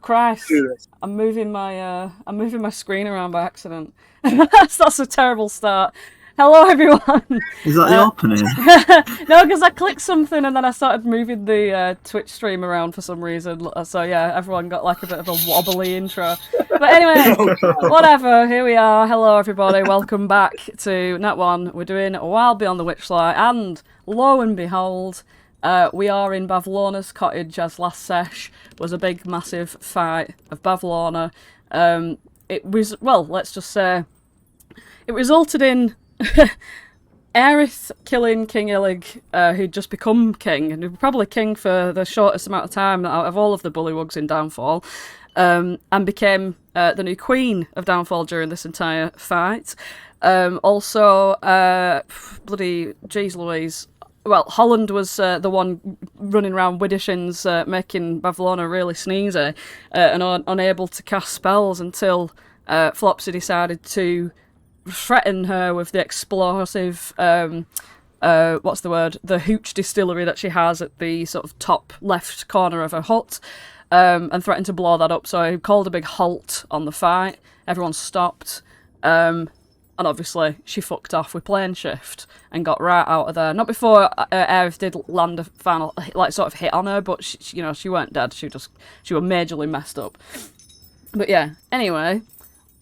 Christ! Do this. I'm moving my screen around by accident. That's a terrible start. Hello, everyone. Is that the opening? No, because I clicked something and then I started moving the Twitch stream around for some reason. So yeah, everyone got like a bit of a wobbly intro. But anyway, whatever. Here we are. Hello, everybody. Welcome back to Nat One. We're doing A While Beyond the Witchlight, and lo and behold, we are in Bavlona's cottage, as last sesh was a big, massive fight of Bavlona. It was, well, let's just say, it resulted in Aerith killing King Illig, who'd just become king, and who'd probably king for the shortest amount of time out of all of the bullywugs in Downfall, and became the new queen of Downfall during this entire fight. Also, bloody jeez Louise, well, Holland was the one running around Widdershins, making Bavlona really sneezy, and unable to cast spells until Flopsy decided to threaten her with the explosive, what's the word? The hooch distillery that she has at the sort of top left corner of her hut, and threatened to blow that up. So he called a big halt on the fight. Everyone stopped, and obviously she fucked off with plane shift and got right out of there. Not before Aerith did land a final, like, sort of hit on her, but she, you know, she weren't dead. She was majorly messed up. But yeah, anyway.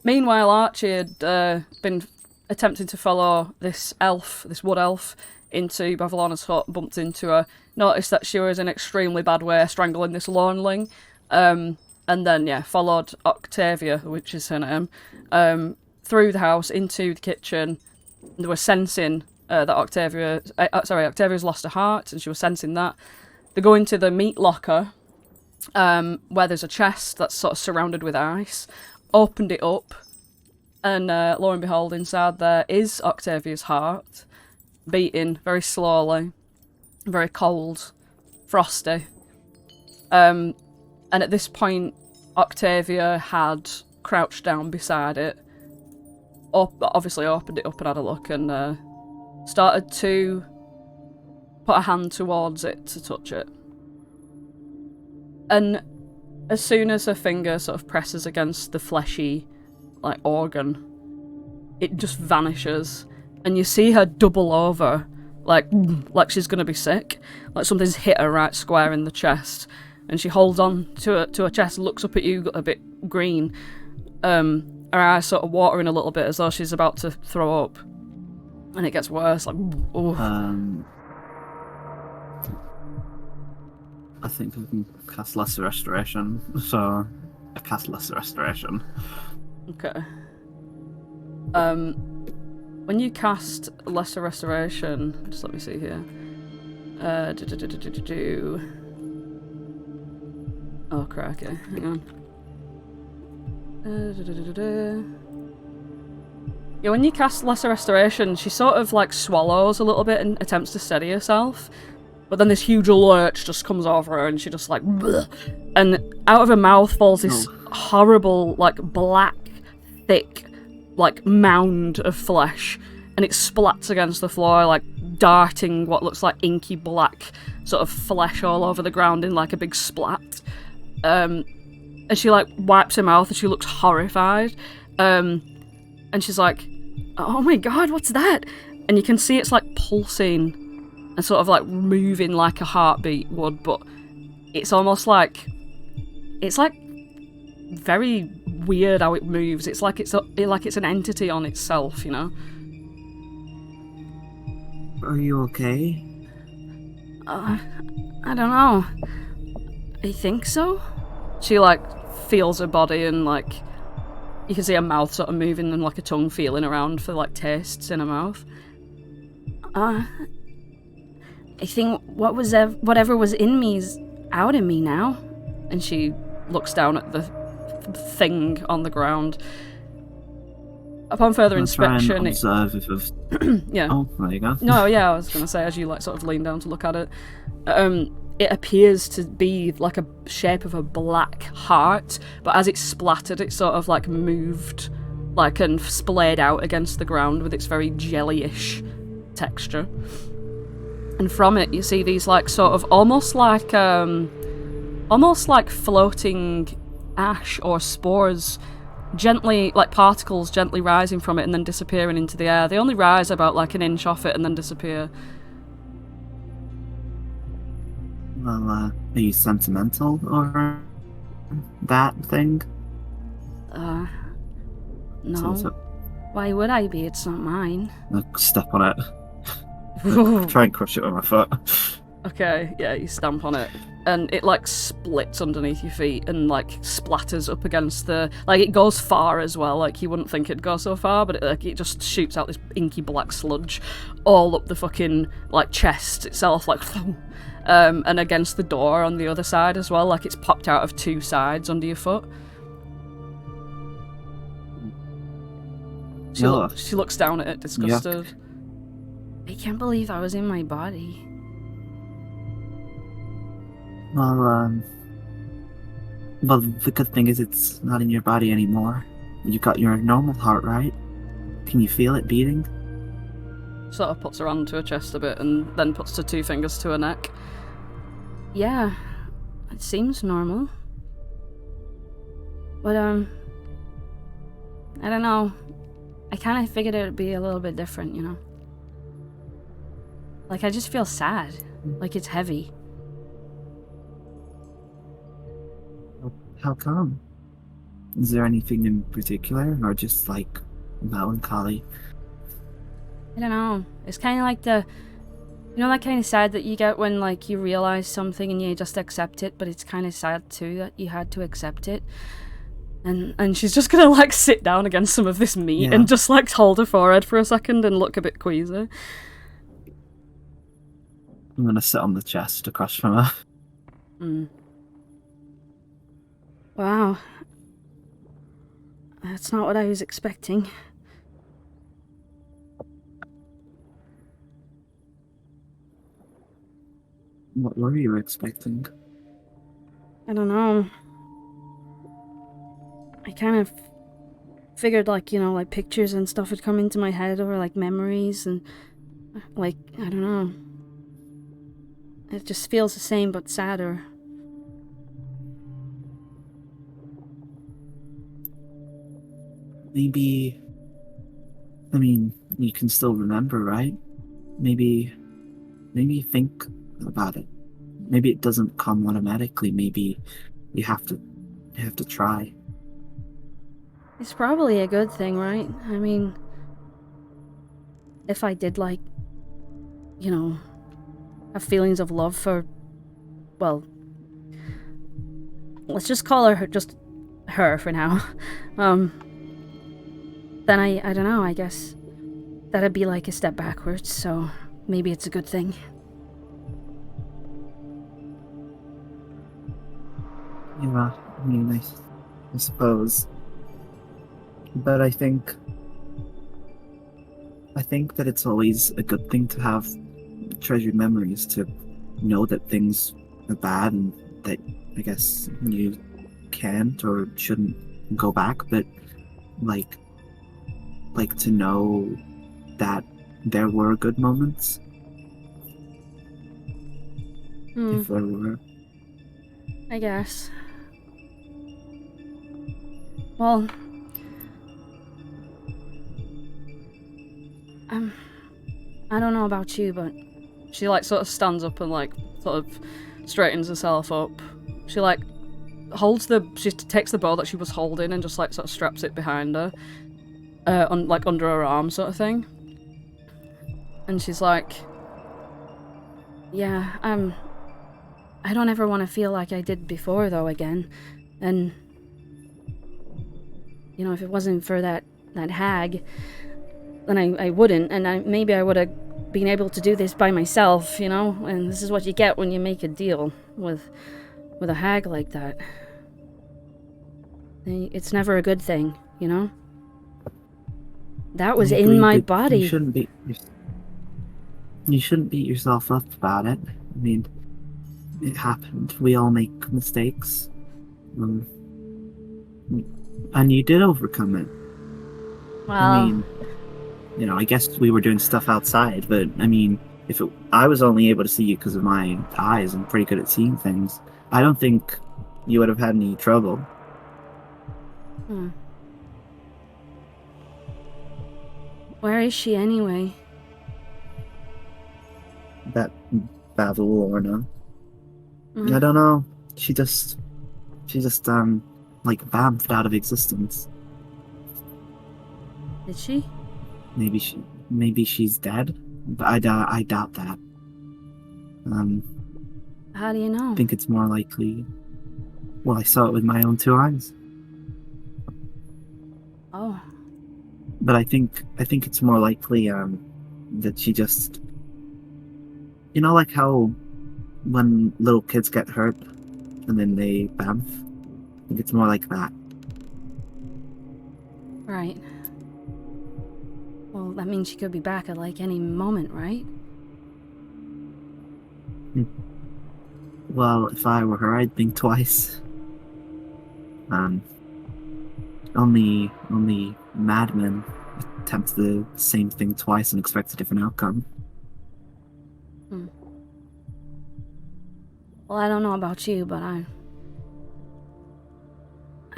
Meanwhile, Archie had been attempting to follow this elf, this wood elf, into Bavlona's hut, bumped into her, noticed that she was in an extremely bad way, strangling this loneling, and then, yeah, followed Octavia, which is her name, through the house, into the kitchen. They were sensing that Octavia's lost her heart, and she was sensing that. They go into the meat locker, where there's a chest that's sort of surrounded with ice, opened it up, and lo and behold, inside there is Octavia's heart, beating very slowly, very cold, frosty. And at this point, Octavia had crouched down beside it, obviously opened it up and had a look, and started to put a hand towards it to touch it. And as soon as her finger sort of presses against the fleshy, like, organ, it just vanishes, and you see her double over, like she's gonna be sick, like something's hit her right square in the chest, and she holds on to her chest, looks up at you a bit green, her eyes sort of watering a little bit as though she's about to throw up, and it gets worse, like, oh. I think I can cast Lesser Restoration, so I cast Lesser Restoration. Okay. When you cast Lesser Restoration, just let me see here. Oh, crikey, hang on. Yeah, when you cast Lesser Restoration, she sort of, like, swallows a little bit and attempts to steady herself. But then this huge lurch just comes over her, and she just, like, bleh, and out of her mouth falls this horrible, like, black, thick, like, mound of flesh, and it splats against the floor, like, darting what looks like inky black sort of flesh all over the ground in, like, a big splat. And she, like, wipes her mouth, and she looks horrified, and she's like, oh my god, what's that? And you can see it's, like, pulsing and sort of, like, moving like a heartbeat would, but it's almost like, it's, like, very weird how it moves. It's like it's an entity on itself, you know? Are you okay? I don't know. I think so? She, like, feels her body, and, like, you can see her mouth sort of moving and, like, a tongue feeling around for, like, tastes in her mouth. I think whatever was in me is out of me now. And she looks down at the thing on the ground. Upon further inspection, yeah. Oh, there you go. No, yeah, I was gonna say, as you, like, sort of lean down to look at it, it appears to be like a shape of a black heart, but as it splattered, it sort of, like, moved, like, and splayed out against the ground with its very jelly-ish texture. And from it, you see these, like, sort of almost like floating ash or spores gently, like particles gently rising from it and then disappearing into the air. They only rise about like an inch off it and then disappear. Well, are you sentimental over that thing? No. Why would I be? It's not mine. I'll step on it. Try and crush it with my foot. Okay, yeah, you stamp on it, and it like splits underneath your feet and like splatters up against the, like it goes far as well. Like you wouldn't think it'd go so far, but it just shoots out this inky black sludge all up the fucking like chest itself, like and against the door on the other side as well. Like it's popped out of two sides under your foot. She looks down at it, disgusted. Yuck. I can't believe I was in my body. Well, the good thing is it's not in your body anymore. You got your normal heart, right? Can you feel it beating? Sort of puts her hand to her chest a bit and then puts her two fingers to her neck. Yeah, it seems normal. But, I don't know. I kind of figured it would be a little bit different, you know? Like, I just feel sad. Like, it's heavy. How come? Is there anything in particular, or just, like, melancholy? I don't know. It's kind of like the... You know that kind of sad that you get when, like, you realize something and you just accept it, but it's kind of sad, too, that you had to accept it. And she's just gonna, like, sit down against some of this meat and just, like, hold her forehead for a second and look a bit queasy. I'm gonna sit on the chest across from her. Wow. That's not what I was expecting. What were you expecting? I don't know. I kind of figured, like, you know, like pictures and stuff would come into my head, or like memories, and like, I don't know. It just feels the same but sadder. Maybe... I mean, you can still remember, right? Maybe think about it. Maybe it doesn't come automatically. Maybe you have to try. It's probably a good thing, right? I mean, if I did, like, you know, have feelings of love for, well, let's just call her just her for now. Then I don't know, I guess that'd be like a step backwards, so maybe it's a good thing. Yeah, I mean, I suppose. But I think that it's always a good thing to have treasured memories, to know that things are bad and that, I guess, you can't or shouldn't go back, but like to know that there were good moments. If there were. I guess. Well, I don't know about you, but she like sort of stands up and like sort of straightens herself up. She like she takes the bow that she was holding and just like sort of straps it behind her, like under her arm sort of thing. And she's like, yeah, I don't ever want to feel like I did before though again. And you know, if it wasn't for that hag, then I wouldn't, and maybe I would have been able to do this by myself, you know? And this is what you get when you make a deal with a hag like that. It's never a good thing, you know? That was in my body. You shouldn't beat yourself up about it. I mean, it happened. We all make mistakes. And you did overcome it. Well, I mean, you know, I guess we were doing stuff outside, but I mean, I was only able to see you because of my eyes. I'm pretty good at seeing things. I don't think you would have had any trouble. Where is she anyway? That Bavel or no? I don't know. She just like vamped out of existence. Did she? Maybe she's dead, but I doubt that. How do you know? I think it's more likely. Well, I saw it with my own 2 eyes. Oh. But I think it's more likely that she just, like how when little kids get hurt and then they bamf. I think it's more like that. Right. Well, that means she could be back at like any moment, right? Well, if I were her, I'd think twice. Only madmen attempt the same thing twice and expect a different outcome. Well, I don't know about you, but I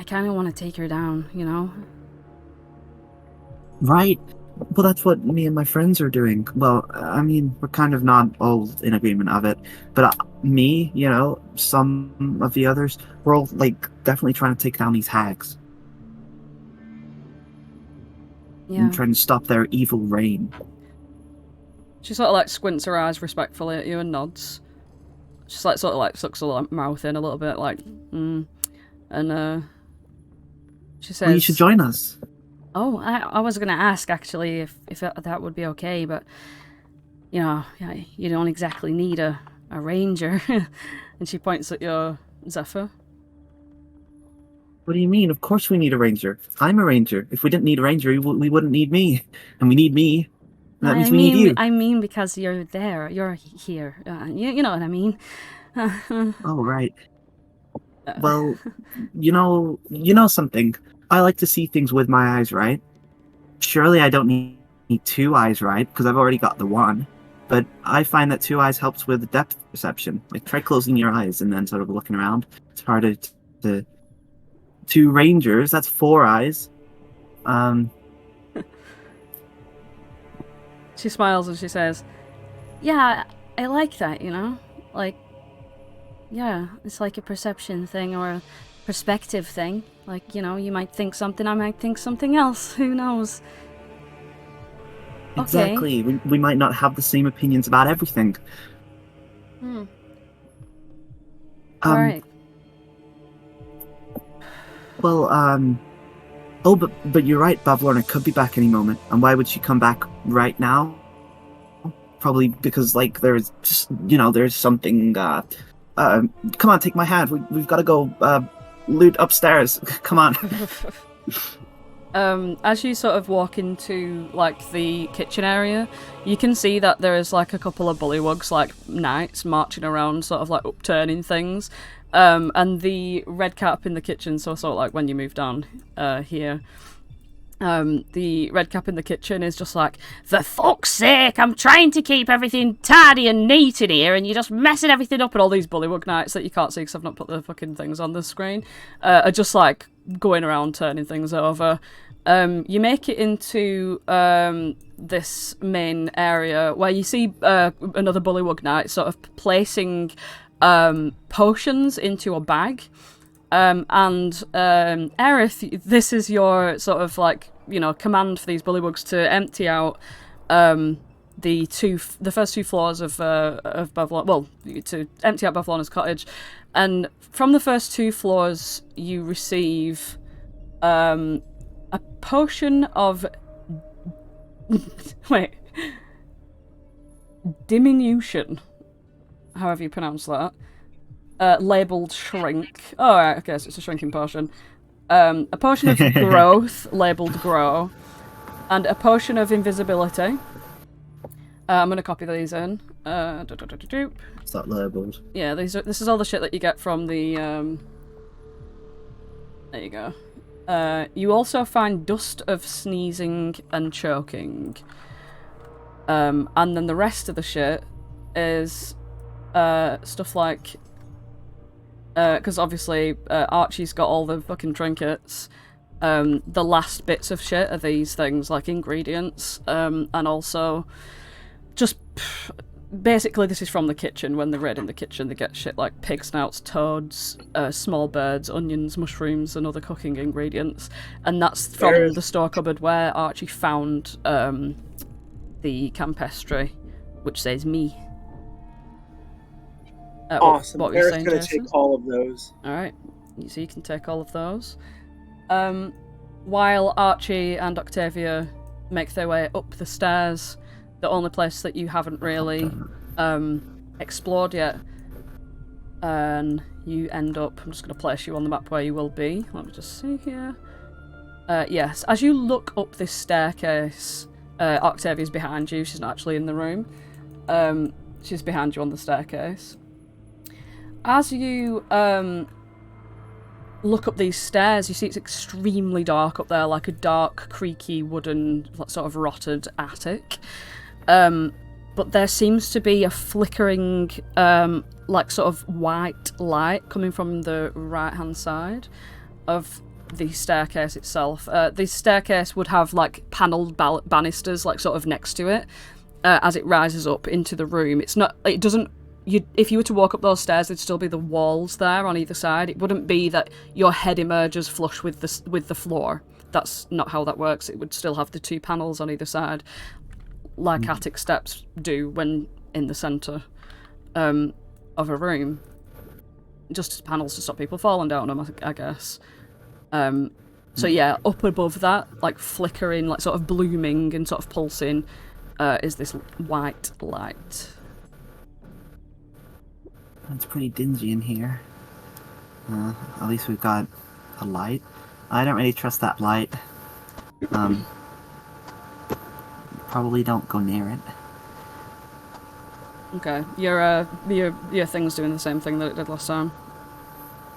kind of want to take her down, you know? Right. Well, that's what me and my friends are doing. Well, I mean, we're kind of not all in agreement of it, but me, some of the others, we're all, like, definitely trying to take down these hags. Yeah. And trying to stop their evil reign. She sort of, like, squints her eyes respectfully at you and nods. She's, like, sort of, like, sucks her mouth in a little bit, like, And, she says... Well, you should join us. Oh, I was going to ask, actually, if that would be okay, but, you don't exactly need a ranger. And she points at your Zephyr. What do you mean? Of course we need a ranger. I'm a ranger. If we didn't need a ranger, we wouldn't need me. And we need me. And that means we need you. I mean because you're there. You're here. You know what I mean. Oh, right. Well, you know something. I like to see things with my eyes, right? Surely I don't need 2 eyes, right? Because I've already got the 1. But I find that 2 eyes helps with depth perception. Like, try closing your eyes and then sort of looking around. It's harder to... 2 rangers, that's 4 eyes. She smiles and she says, yeah, I like that, Like, yeah, it's like a perception thing or a perspective thing. Like, you might think something, I might think something else. Who knows? Exactly. Okay. We might not have the same opinions about everything. Alright. Well, oh, but you're right, Bavlorna could be back any moment. And why would she come back right now? Probably because, like, there's just, there's something, come on, take my hand. We've got to go, loot upstairs. Come on. As you sort of walk into, like, the kitchen area, you can see that there is, like, a couple of bullywugs, like, knights marching around, sort of, like, upturning things. And the red cap in the kitchen, so sort of like when you move down here, the red cap in the kitchen is just like, for fuck's sake, I'm trying to keep everything tidy and neat in here, and you're just messing everything up. And all these bullywug knights that you can't see because I've not put the fucking things on the screen are just like going around turning things over. You make it into this main area where you see another bullywug knight sort of placing potions into a bag, and Aerith, this is your sort of like command for these bullywugs to empty out the first 2 floors of Bavlorna, well, to empty out Bavlorna's cottage, and from the first 2 floors you receive a potion of diminution, however you pronounce that, labelled shrink. Oh, right, okay, so it's a shrinking potion. A potion of growth, labelled grow, and a potion of invisibility. I'm going to copy these in. Is that labelled? Yeah, this is all the shit that you get from the... There you go. You also find dust of sneezing and choking. And then the rest of the shit is... stuff like, because obviously Archie's got all the fucking trinkets. The last bits of shit are these things, like ingredients, and also just... Basically, this is from the kitchen. When they're raiding the kitchen, they get shit like pig snouts, toads, small birds, onions, mushrooms, and other cooking ingredients. And that's from the store cupboard where Archie found the campestry, which says me. Awesome. What were you Aerith's saying, going to Jason? take all of those. Alright, so you can take all of those. While Archie and Octavia make their way up the stairs, the only place that you haven't really explored yet, and you end up... I'm just going to place you on the map where you will be. Let me just see here. Yes, as you look up this staircase, Octavia's behind you. She's not actually in the room. She's behind you on the staircase. As you look up these stairs, you see it's extremely dark up there, like a dark, creaky, wooden, sort of rotted attic. But there seems to be a flickering, like sort of white light coming from the right-hand side of the staircase itself. The staircase would have like panelled banisters, like sort of next to it, as it rises up into the room. It's not. It doesn't. If you were to walk up those stairs, there'd still be the walls there on either side. It wouldn't be that your head emerges flush with the floor. That's not how that works. It would still have the two panels on either side, like attic steps do when in the centre of a room. Just as panels to stop people falling down them, I guess. So yeah, up above that, like flickering, like sort of blooming and sort of pulsing, is this white light. It's pretty dingy in here. At least we've got a light. I don't really trust that light. Probably don't go near it. Okay, your thing's doing the same thing that it did last time.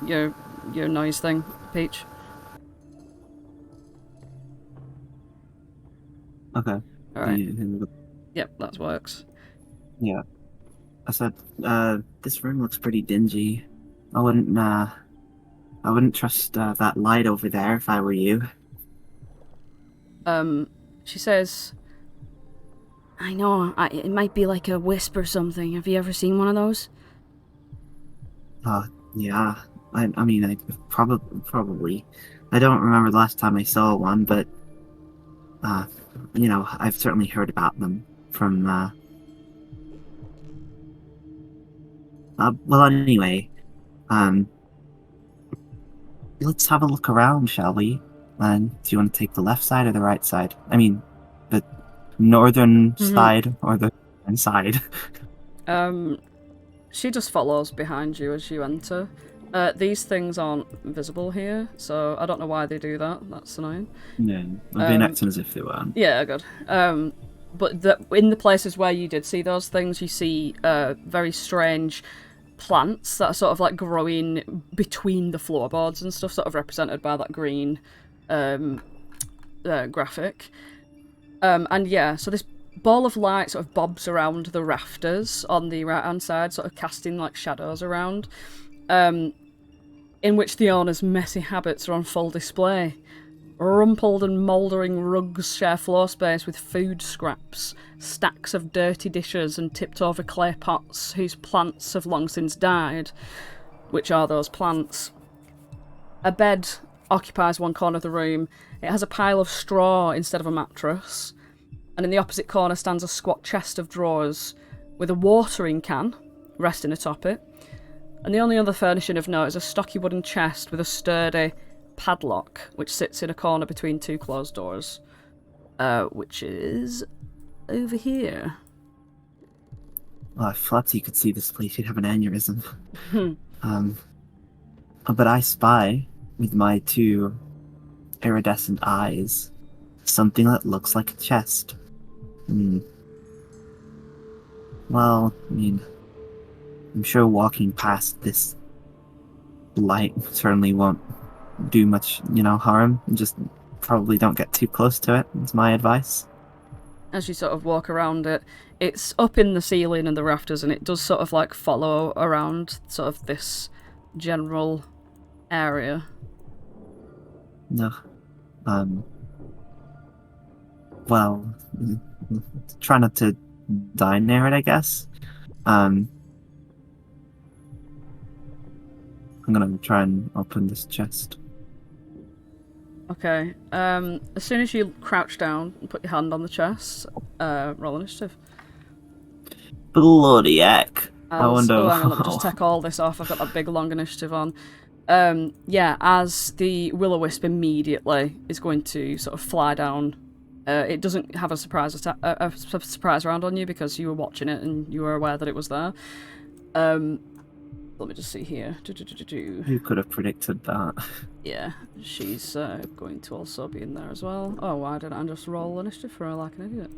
Your noise thing, Peach. Okay. Alright. Yep, that works. Yeah. I said, this room looks pretty dingy. I wouldn't trust that light over there if I were you. She says, I know, it might be like a wisp or something. Have you ever seen one of those? Yeah. I mean, I probably. I don't remember the last time I saw one, but, you know, I've certainly heard about them from, well, anyway, let's have a look around, shall we? Do you want to take the left side or the right side? I mean, the northern side or the southern side? She just follows behind you as you enter. These things aren't visible here, so I don't know why they do that. That's annoying. Yeah, I've been acting as if they were. Yeah, good. But in the places where you did see those things, you see very strange plants that are sort of like growing between the floorboards and stuff, sort of represented by that green graphic. And yeah, so this ball of light sort of bobs around the rafters on the right-hand side, sort of casting like shadows around, in which the owner's messy habits are on full display. Rumpled and mouldering rugs share floor space with food scraps, stacks of dirty dishes and tipped-over clay pots whose plants have long since died. Which are those plants? A bed occupies one corner of the room. It has a pile of straw instead of a mattress. And in the opposite corner stands a squat chest of drawers with a watering can resting atop it. And the only other furnishing of note is a stocky wooden chest with a sturdy padlock, which sits in a corner between two closed doors, which is over here. Well, if Flopsy could see this place, he'd have an aneurysm. But I spy, with my two iridescent eyes, something that looks like a chest. Well, I mean, I'm sure walking past this light certainly won't do much, harm. Just probably don't get too close to it, is my advice. As you sort of walk around it, it's up in the ceiling and the rafters, and it does sort of like follow around sort of this general area. No. Well, try not to die near it, I guess. I'm gonna try and open this chest. Okay. As soon as you crouch down and put your hand on the chest, roll initiative. Bloody heck! I wonder. Oh, hang on, let me just take all this off. I've got that big long initiative on. Yeah, as the will-o-wisp immediately is going to sort of fly down. It doesn't have a surprise round on you because you were watching it and you were aware that it was there. Let me just see here. Who could have predicted that? Yeah, she's going to also be in there as well. Oh, why didn't I just roll initiative for her like an idiot?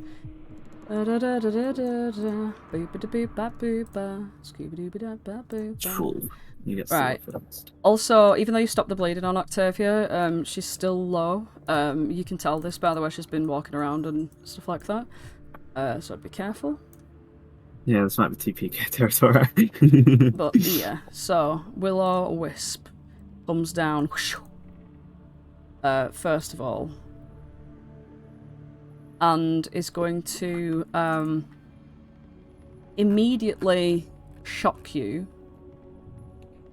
True. You get Right. first. Also, even though you stopped the bleeding on Octavia, she's still low. You can tell this by the way she's been walking around and stuff like that. So be careful. Yeah, this might be TPK territory. But yeah, so Will-o-wisp comes down. First of all, and is going to immediately shock you.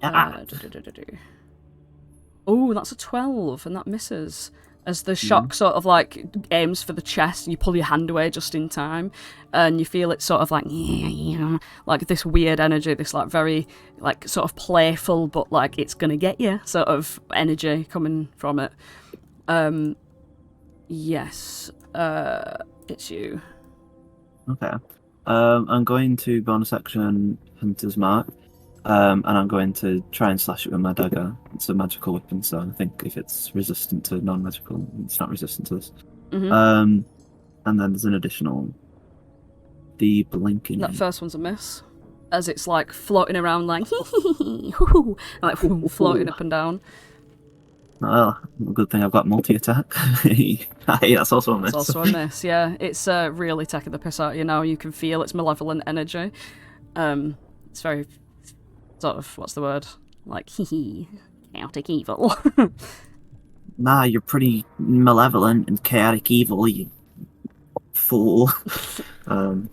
Oh, that's a 12, and that misses. As the shock sort of like aims for the chest, and you pull your hand away just in time, and you feel it sort of like this weird energy, this like very like sort of playful, but like it's gonna get you sort of energy coming from it. Yes, it's you. Okay. I'm going to bonus action Hunter's Mark. And I'm going to try and slash it with my dagger. It's a magical weapon, so I think if it's resistant to non-magical, it's not resistant to this. And then there's an additional... The blinking... That first one's a miss. As it's like floating around like... like floating up and down. Well, good thing I've got multi-attack. Hey, that's also a miss. It's also a miss, yeah. It's really taking the piss out of you now. You can feel its malevolent energy. It's very... sort of, what's the word? Like, chaotic evil. Nah, you're pretty malevolent and chaotic evil, you fool. And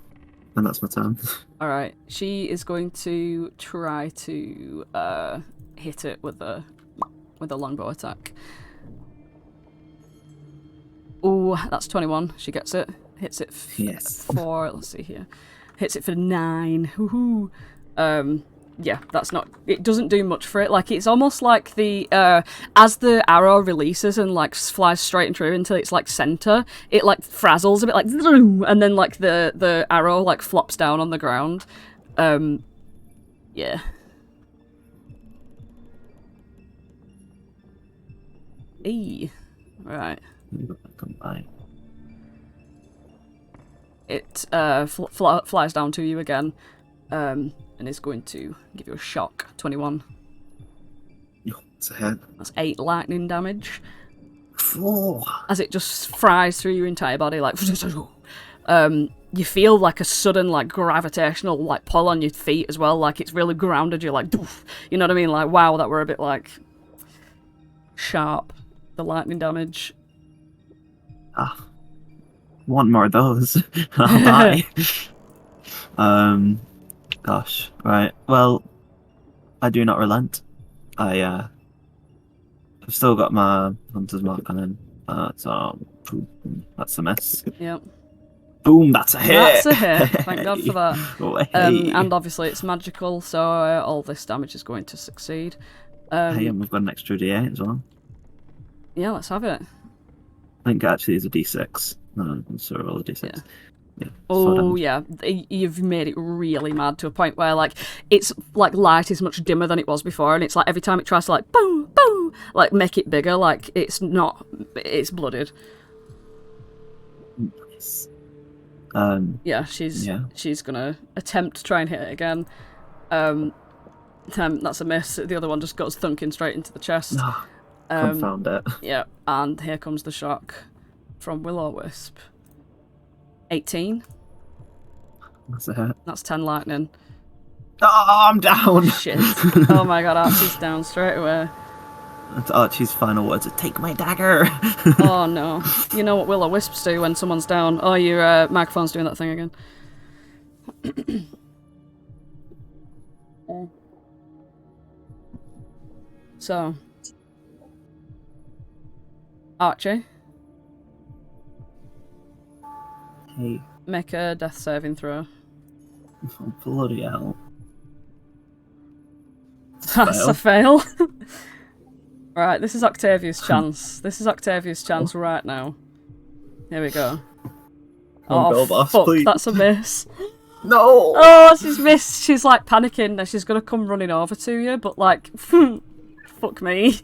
that's my turn. Alright, she is going to try to hit it with a longbow attack. Oh, that's 21. She gets it. Hits it for, let's see here. Hits it for 9. Woohoo. Yeah, that's not... It doesn't do much for it. Like, it's almost like the... as the arrow releases and, like, flies straight and true into its, like, centre, it, like, frazzles a bit, like... And then, like, the arrow, like, flops down on the ground. Yeah. Eee. Right. It flies down to you again. And is going to give you a shock. 21. It's a hit. That's 8 lightning damage. 4. As it just fries through your entire body, like... you feel like a sudden, like, gravitational, like, pull on your feet as well. Like, it's really grounded you, like... Doof. You know what I mean? Like, wow, that were a bit, like... sharp. The lightning damage. Want more of those. I'll die. Gosh, right. Well, I do not relent. I've still got my Hunter's Mark on him. So, that's a miss. Yep. Boom, that's a hit! That's a hit. Thank God for that. Hey. And obviously it's magical, so all this damage is going to succeed. Hey, and we've got an extra D8 as well. Yeah, let's have it. I think actually it's a D6. So roll a D6. Yeah. Yeah, oh yeah, you've made it really mad to a point where like it's like light is much dimmer than it was before, and it's like every time it tries to like boom boom like make it bigger, like it's blooded. Nice. Yeah, she's gonna attempt to try and hit it again. That's a miss. The other one just goes thunking straight into the chest. Confound it. Yeah, and here comes the shock from Will-o-wisp. 18. That's a hit. That's 10 lightning. Oh, I'm down! Shit. Oh my god, Archie's down straight away. It's Archie's final words are, "Take my dagger!" Oh no. You know what will-o-wisps do when someone's down. Oh, your microphone's doing that thing again. So. Archie. Hey. Make a death saving throw. Oh, bloody hell. That's a fail. Right, this is Octavia's chance. This is Octavia's chance right now. Here we go. Oh, go, boss, fuck, please. That's a miss. No! Oh, she's missed. She's like panicking and she's gonna come running over to you, but like, fuck me.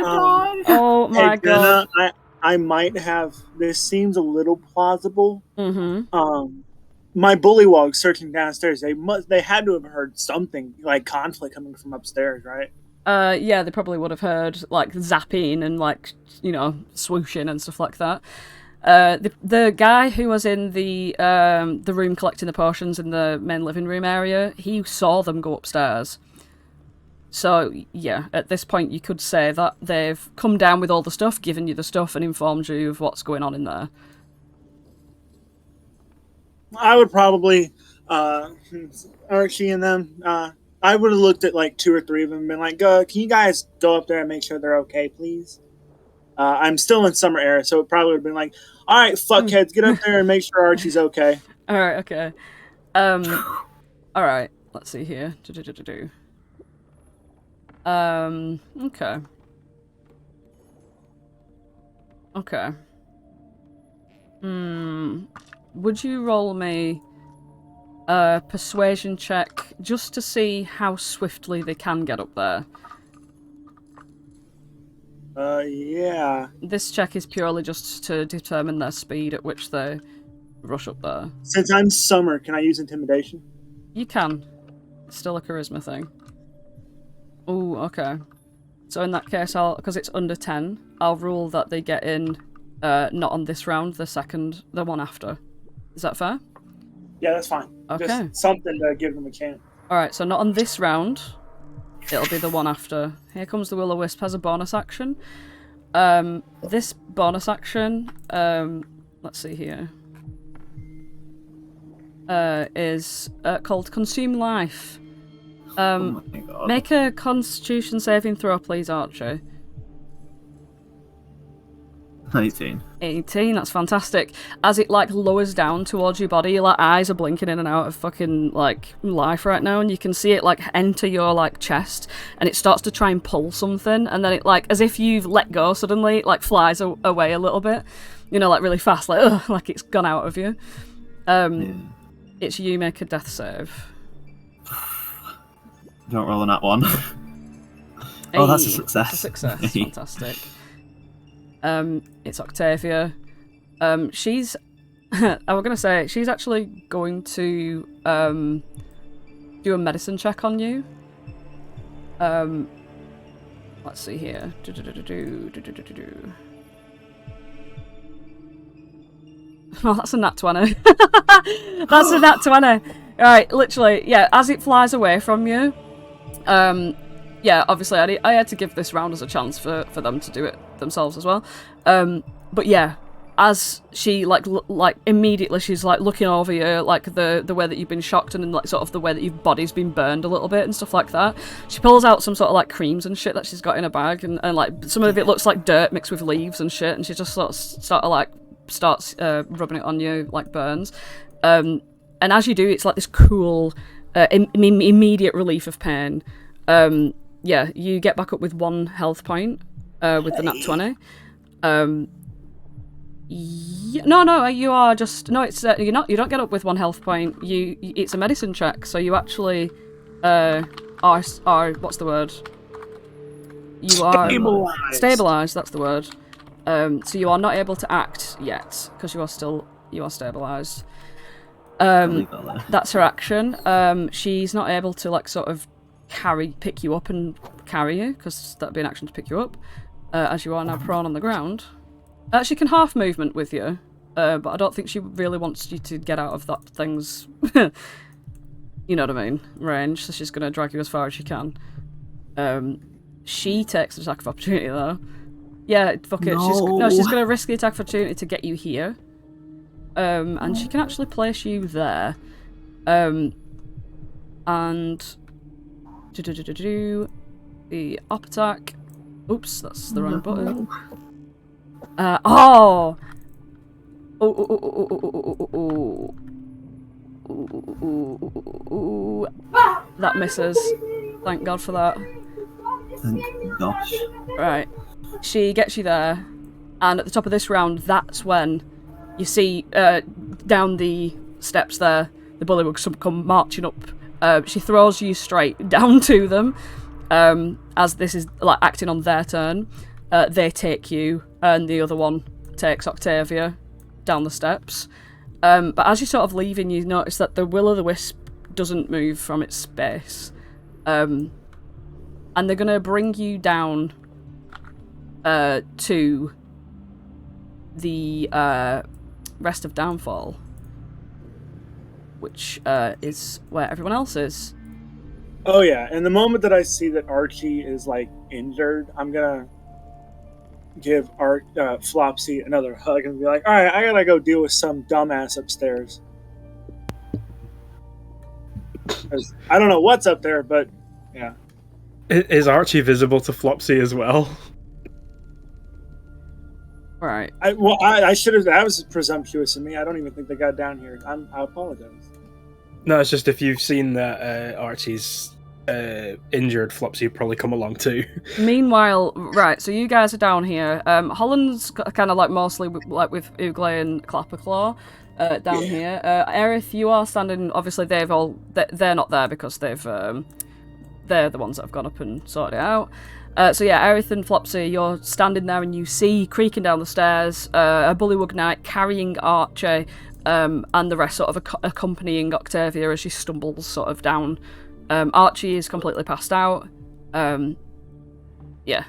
Oh my god. Jenna, I might have. This seems a little plausible. Mm-hmm. My bullywog searching downstairs. They had to have heard something like conflict coming from upstairs, right? Yeah, they probably would have heard like zapping and like, you know, swooshing and stuff like that. The guy who was in the room collecting the potions in the main living room area, he saw them go upstairs. So yeah, at this point you could say that they've come down with all the stuff, given you the stuff, and informed you of what's going on in there. I would probably Archie and them. I would have looked at like 2 or 3 of them and been like, "Can you guys go up there and make sure they're okay, please?" I'm still in summer era, so it probably would have been like, "All right, fuckheads, get up there and make sure Archie's okay." All right, okay. All right. Let's see here. Okay. Okay. Would you roll me a persuasion check just to see how swiftly they can get up there? Yeah. This check is purely just to determine their speed at which they rush up there. Since I'm summer, can I use intimidation? You can. It's still a charisma thing. Ooh, okay. So in that case, because it's under 10, I'll rule that they get in, not on this round, the one after. Is that fair? Yeah, that's fine. Okay. Just something to give them a chance. Alright, so not on this round. It'll be the one after. Here comes the Will-O-Wisp has a bonus action. This bonus action, let's see here, is called Consume Life. Oh my god. Make a Constitution saving throw, please, Archie. 18, that's fantastic. As it like lowers down towards your body, your like eyes are blinking in and out of fucking like life right now, and you can see it like enter your like chest, and it starts to try and pull something, and then it like, as if you've let go suddenly, it like flies away a little bit, you know, like really fast, like ugh, like it's gone out of you. It's you, make a death save. Don't roll on that one. Oh, that's a success. That's a success. Fantastic. It's Octavia. She's I was gonna say she's actually going to do a medicine check on you. Let's see here. Oh, that's a nat 20. That's a nat 20. Right, literally, yeah. As it flies away from you, yeah, obviously I had to give this round as a chance for them to do it themselves as well. But yeah, as she like immediately she's like looking over you, like the way that you've been shocked, and like sort of the way that your body's been burned a little bit and stuff like that. She pulls out some sort of like creams and shit that she's got in her bag, and like some of it looks like dirt mixed with leaves and shit, and she just sort of like starts rubbing it on you like burns. And as you do, it's like this cool immediate relief of pain. Yeah, you get back up with 1 health point with the nat 20. Yeah, no, you are just it's you're not. You don't get up with 1 health point. It's a medicine check, so you actually are what's the word? You are stabilized. That's the word. So you are not able to act yet because you are stabilized. That's her action. She's not able to like sort of pick you up and carry you, because that'd be an action to pick you up, as you are now prone on the ground. She can half movement with you, but I don't think she really wants you to get out of that thing's, you know what I mean, range, so she's going to drag you as far as she can. She takes an attack of opportunity though. Yeah, fuck it. No. She's gonna risk the attack of opportunity to get you here. And she can actually place you there. And the up attack. Oops, that's the wrong button. Oh! Ooh. That misses. Thank God for that. Thank gosh. Right. She gets you there, and at the top of this round, that's when you see down the steps there, the bullywugs come marching up. She throws you straight down to them, as this is like acting on their turn. They take you, and the other one takes Octavia down the steps. But as you're sort of leaving, you notice that the will-o'-the-wisp doesn't move from its space. And they're going to bring you down to the rest of Downfall, which is where everyone else is. Oh yeah, and the moment that I see that Archie is like injured, I'm gonna give Flopsy another hug and be like, all right, I gotta go deal with some dumbass upstairs. 'Cause I don't know what's up there, but yeah. Is Archie visible to Flopsy as well? Right. I should have. That was presumptuous of me. I don't even think they got down here. I apologize. No, it's just if you've seen that Archie's injured, Flopsy would probably come along too. Meanwhile, right, so you guys are down here. Holland's kind of like mostly with Ooglay and Clapperclaw down here. Aerith, you are standing. Obviously, they're not there because they're the ones that have gone up and sorted it out. So yeah, Aerith and Flopsy, you're standing there and you see creaking down the stairs a Bullywug Knight carrying Archie, and the rest sort of accompanying Octavia as she stumbles sort of down. Archie is completely passed out. Yeah.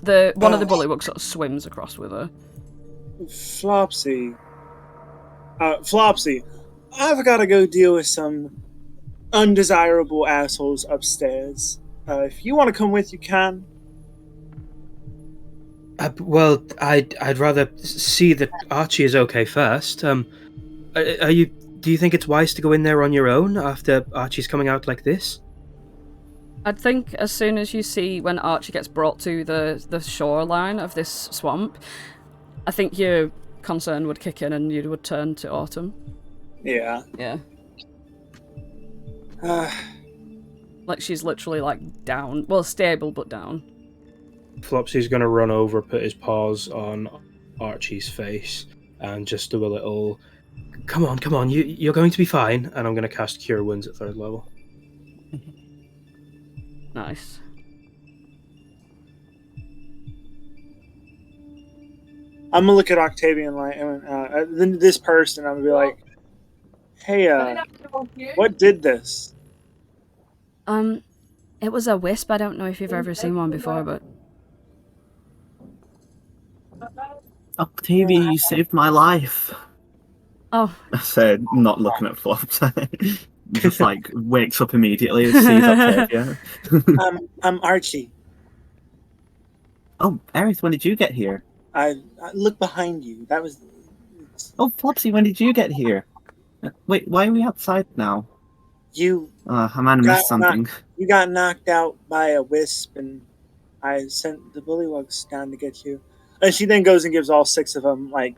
One of the Bullywugs sort of swims across with her. Flopsy, I've got to go deal with some undesirable assholes upstairs. If you want to come with, you can. Well, I'd rather see that Archie is okay first. Do you think it's wise to go in there on your own after Archie's coming out like this? I'd think as soon as you see when Archie gets brought to the shoreline of this swamp, I think your concern would kick in and you would turn to Autumn. Yeah. Yeah. Like she's literally like down. Well, stable but down. Flopsy's going to run over, put his paws on Archie's face, and just do a little, come on, you're going to be fine. And I'm going to cast Cure Wounds at 3rd level. Nice. I'm gonna look at Octavian like, then this person. I'm gonna be like, "Hey, what did this?" It was a wisp. I don't know if you've ever seen one before, but Octavia, you saved my life. oh, I said, not looking at Flops. Just like wakes up immediately and sees Octavia. I'm Archie. Oh, Aerith, when did you get here? I look behind you. That was. Oh, Flopsy, when did you get here? Wait, why are we outside now? You. I might have missed something. You got knocked out by a wisp, and I sent the bullywugs down to get you. And she then goes and gives all 6 of them like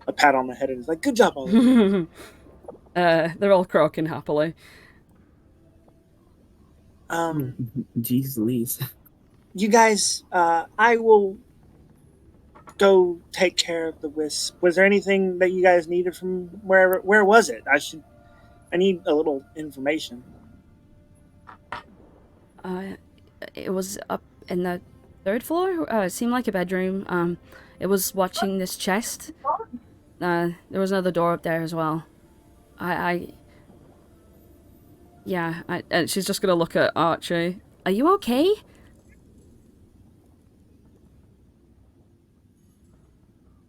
a pat on the head and is like, "Good job, all of you." They're all croaking happily. Jeez Louise. You guys, I will go take care of the wisp. Was there anything that you guys needed from wherever? Where was it? I need a little information. It was up in the 3rd floor. It seemed like a bedroom. It was watching this chest. There was another door up there as well. And she's just gonna look at Archie. Are you okay?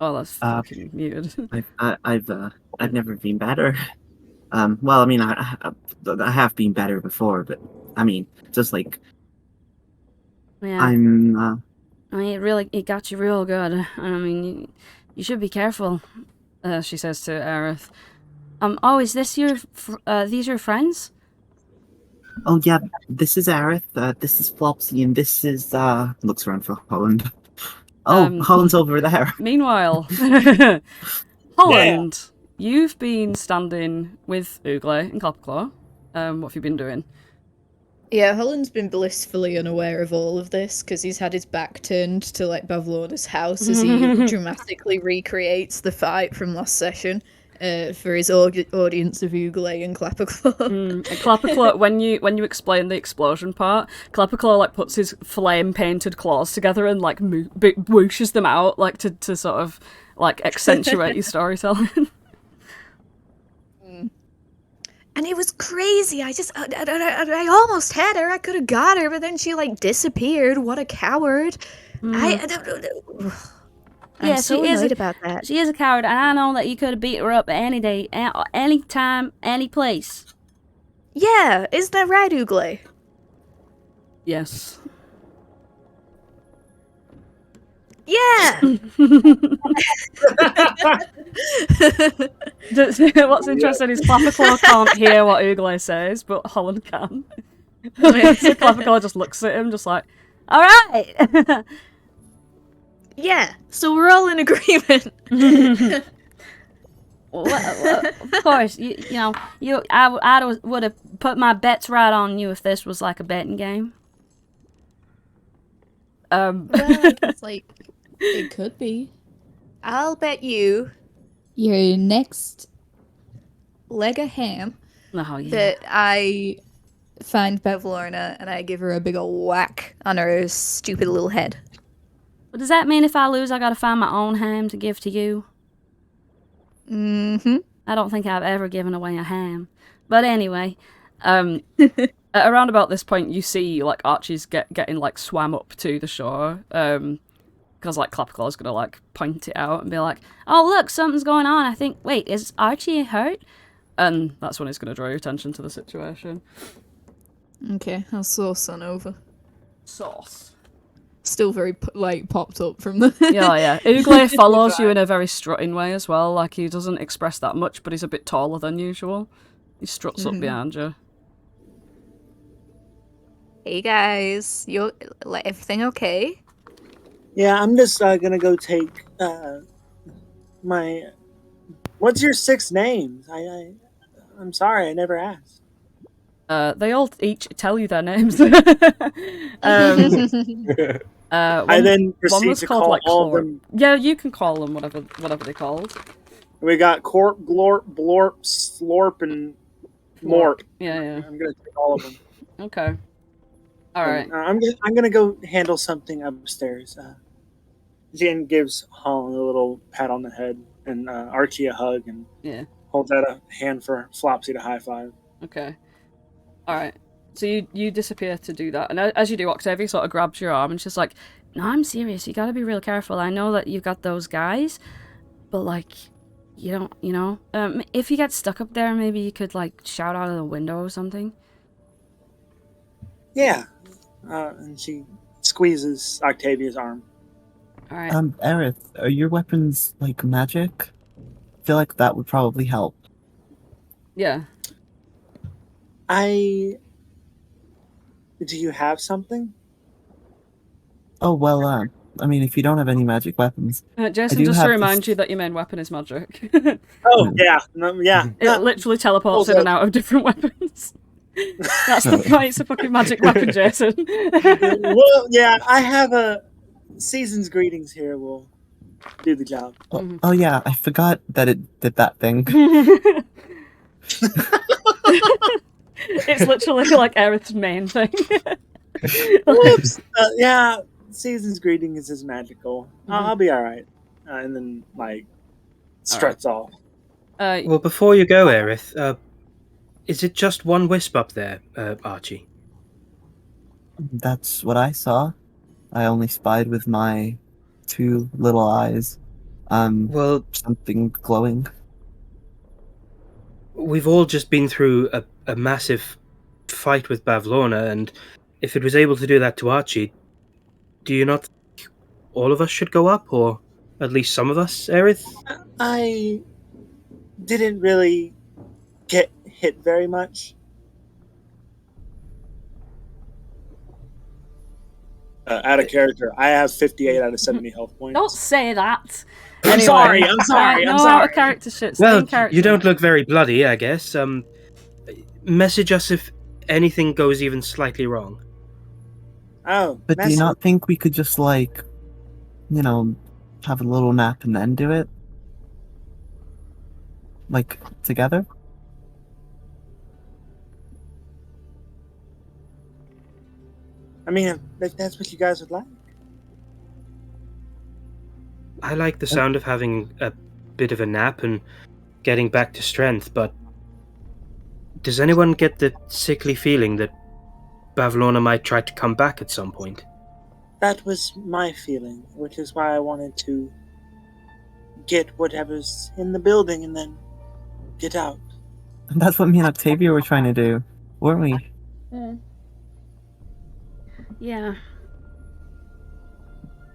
Oh, that's fucking muted. I've never been better. Well, I mean, I have been better before, but I mean, just like Yeah. I mean, it got you real good. I mean, you should be careful. She says to Aerith. Oh, is this these your friends? Oh yeah, this is Aerith, this is Flopsy, and this is looks around for Holland. Oh, Holland's over there. Meanwhile, Holland, you've been standing with Ooglay and Clapperclaw. What have you been doing? Yeah, Holland's been blissfully unaware of all of this because he's had his back turned to like Bavlona's house as he dramatically recreates the fight from last session for his audience of Ooglay and Clapperclaw. And Clapperclaw, when you explain the explosion part, Clapperclaw like puts his flame painted claws together and like whooshes them out like to sort of like accentuate your storytelling. And it was crazy. I almost had her. I could have got her, but then she like disappeared. What a coward! I'm so annoyed about that. She is a coward, and I know that you could have beat her up any day, any time, any place. Yeah, is that right, Ooglay? Yes. Yeah. What's interesting is Clapperclaw can't hear what Ooglay says, but Holland can. So Clapperclaw just looks at him, just like, "All right." Yeah. So we're all in agreement. Well, of course, I would have put my bets right on you if this was like a betting game. Well, it's like it could be. I'll bet you your next leg of ham that I find Bavlorna and I give her a big ol' whack on her stupid little head. Well, does that mean if I lose, I gotta find my own ham to give to you? Mm-hmm. I don't think I've ever given away a ham. But anyway, around about this point, you see like Archie's getting like swam up to the shore. Because like Clapperclaw's gonna like point it out and be like, "Oh look, something's going on. I think. Wait, is Archie hurt?" And that's when he's gonna draw your attention to the situation. Okay, I'll sauce on over. Sauce. Still very popped up from the. Yeah. Ooglay follows you in a very strutting way as well. Like he doesn't express that much, but he's a bit taller than usual. He struts up behind you. Hey guys, everything okay? Yeah, I'm just gonna go take my. What's your 6 names? I'm sorry, I never asked. They all each tell you their names. I then proceed to call all of them. Yeah, you can call them whatever they're called. We got Corp, Glorp, Blorp, Slorp, and Morp. Yeah. I'm gonna take all of them. Okay. All right. I'm gonna go handle something upstairs. Jen gives Holland a little pat on the head and Archie a hug and holds out a hand for Flopsy to high five. Okay. All right. So you disappear to do that, and as you do, Octavia sort of grabs your arm and she's like, "No, I'm serious. You got to be real careful. I know that you've got those guys, but like, you don't, if you get stuck up there, maybe you could like shout out of the window or something." Yeah. And she squeezes Octavia's arm. All right. Aerith, are your weapons like magic? I feel like that would probably help. Yeah. Do you have something? Oh well, I mean, if you don't have any magic weapons, Jason, just to remind you that your main weapon is magic. Oh yeah, yeah. It literally teleports in and out of different weapons. That's the point. It's a fucking magic weapon, Jason. Well, yeah, I have a season's greetings here. Will do the job. Oh yeah, I forgot that it did that thing. It's literally like Aerith's main thing. Whoops. Yeah, season's greetings is magical. I'll be all right. And then like struts off. Well, before you go, Aerith, is it just one wisp up there, Archie? That's what I saw. I only spied with my 2 little eyes. Well, something glowing. We've all just been through a massive fight with Bavlorna, and if it was able to do that to Archie, do you not think all of us should go up, or at least some of us, Aerith? I didn't really get hit very much. Out of character, I have 58 out of 70 health points. Don't say that. I'm sorry. I'm sorry. No, I'm out sorry. of character shit. Well, In character. you don't look very bloody, I guess. Message us if anything goes even slightly wrong. Oh, But do you not think we could just, like, you know, have a little nap and then do it? Like, together? I mean, if that's what you guys would like. I like the sound of having a bit of a nap and getting back to strength, but does anyone get the sickly feeling that Bavlorna might try to come back at some point? That was my feeling, which is why I wanted to get whatever's in the building and then get out. And that's what me and Octavia were trying to do, weren't we? Yeah.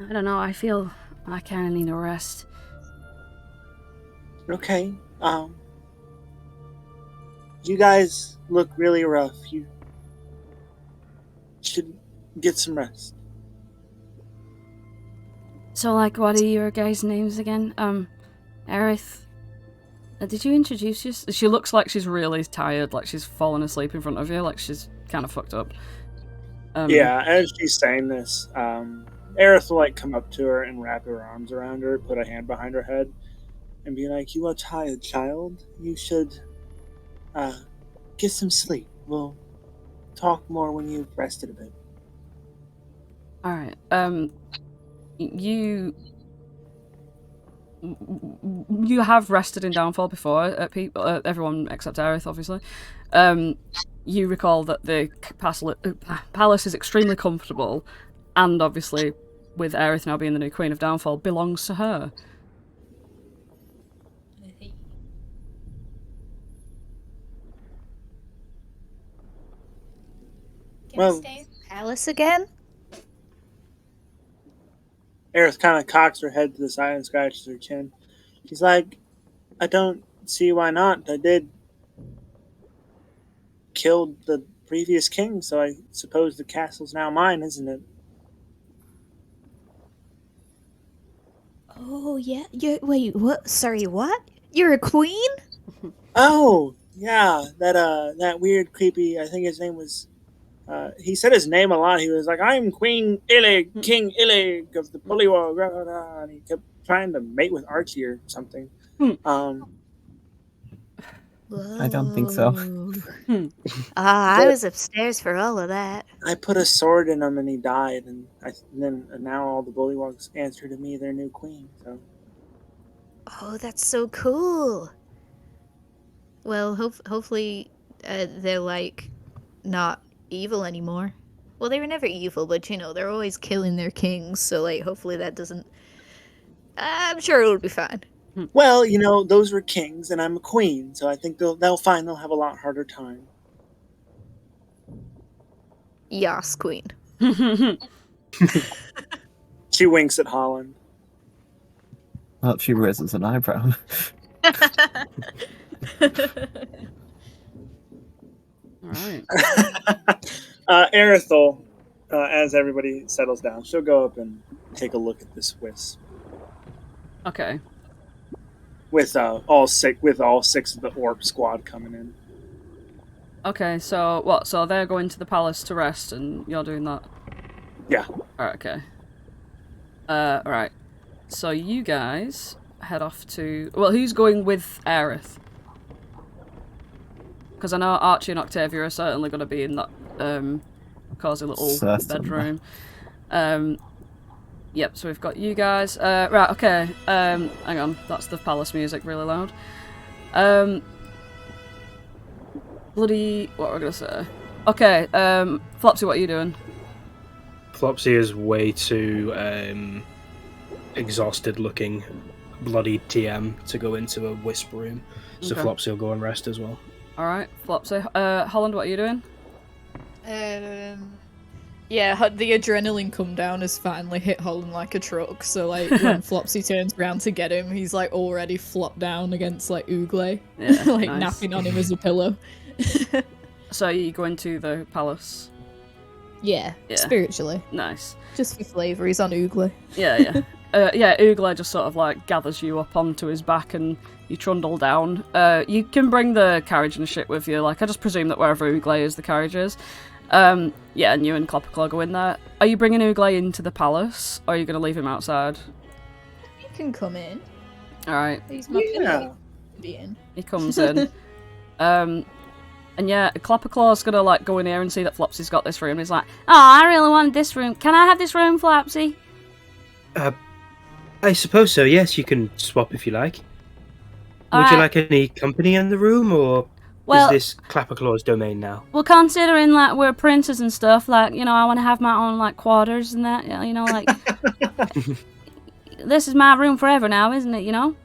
I don't know, I feel I kind of need a rest. Okay, you guys look really rough. You should get some rest. So, like, what are your guys' names again? Aerith. Did you introduce you? She looks like she's really tired, like she's fallen asleep in front of you, like she's kind of fucked up. Yeah, as she's saying this, Aerith will, like, come up to her and wrap her arms around her, put a hand behind her head, and be like, "You are tired, child. You should, get some sleep. We'll talk more when you've rested a bit." Alright, you have rested in Downfall before, everyone except Aerith, obviously. You recall that the palace is extremely comfortable, and obviously, with Aerith now being the new Queen of Downfall, belongs to her. Can we stay in the palace again? Aerith kind of cocks her head to the side and scratches her chin. She's like, "I don't see why not. I did kill the previous king, so I suppose the castle's now mine, isn't it?" Oh, yeah. Wait, what? Sorry, what? You're a queen? Oh, yeah. That weird, creepy, I think his name was... he said his name a lot. He was like, "I'm Queen Illig, King Illig of the Bullywog," and he kept trying to mate with Archie or something. I don't think so. I was upstairs for all of that. I put a sword in him and he died, and now all the Bullywogs answer to me, their new queen. So. Oh, that's so cool. Well, hopefully they're, like, not evil anymore. Well, they were never evil, but, you know, they're always killing their kings, so, like, hopefully that doesn't... I'm sure it'll be fine. Well, you know, those were kings, and I'm a queen, so I think they'll find they'll have a lot harder time. Yas, queen. She winks at Holland. Well, she raises an eyebrow. Alright. Aerith, as everybody settles down, she'll go up and take a look at this wisp. Okay. With all six of the orc squad coming in. Okay, so what? So they're going to the palace to rest, and you're doing that? Yeah. Alright, okay. Alright. So you guys head off to... Well, who's going with Aerith? Because I know Archie and Octavia are certainly going to be in that cozy little bedroom. Yep, so we've got you guys. Right, okay. Hang on, that's the palace music really loud. Bloody... What were I going to say? Okay, Flopsy, what are you doing? Flopsy is way too exhausted looking, bloody TM to go into a wisp room. So Okay. Flopsy will go and rest as well. Alright, Flopsy. Holland, what are you doing? Yeah, the adrenaline come down has finally hit Holland like a truck, so like when Flopsy turns around to get him, he's like already flopped down against like Ooglay, Yeah, like nice. napping on him as a pillow. So you go into the palace? Yeah, spiritually. Nice. Just for flavour, he's on Ooglay. Yeah. Ooglay just sort of like gathers you up onto his back and you trundle down. You can bring the carriage and shit with you. Like, I just presume that wherever Ooglay is, the carriage is. And you and Clopperclaw go in there. Are you bringing Ooglay into the palace, or are you going to leave him outside? He can come in. Alright. He's not gonna be in. He comes in. And yeah, Clopperclaw's going to like go in here and see that Flopsy's got this room. He's like, oh, I really want this room. Can I have this room, Flopsy? I suppose so, yes. You can swap if you like. All Would right. you like any company in the room, or Well, is this Clapperclaw's domain now? well, considering like we're princes and stuff, like, you know, I want to have my own like quarters and that, you know, like this is my room forever now, isn't it? You know?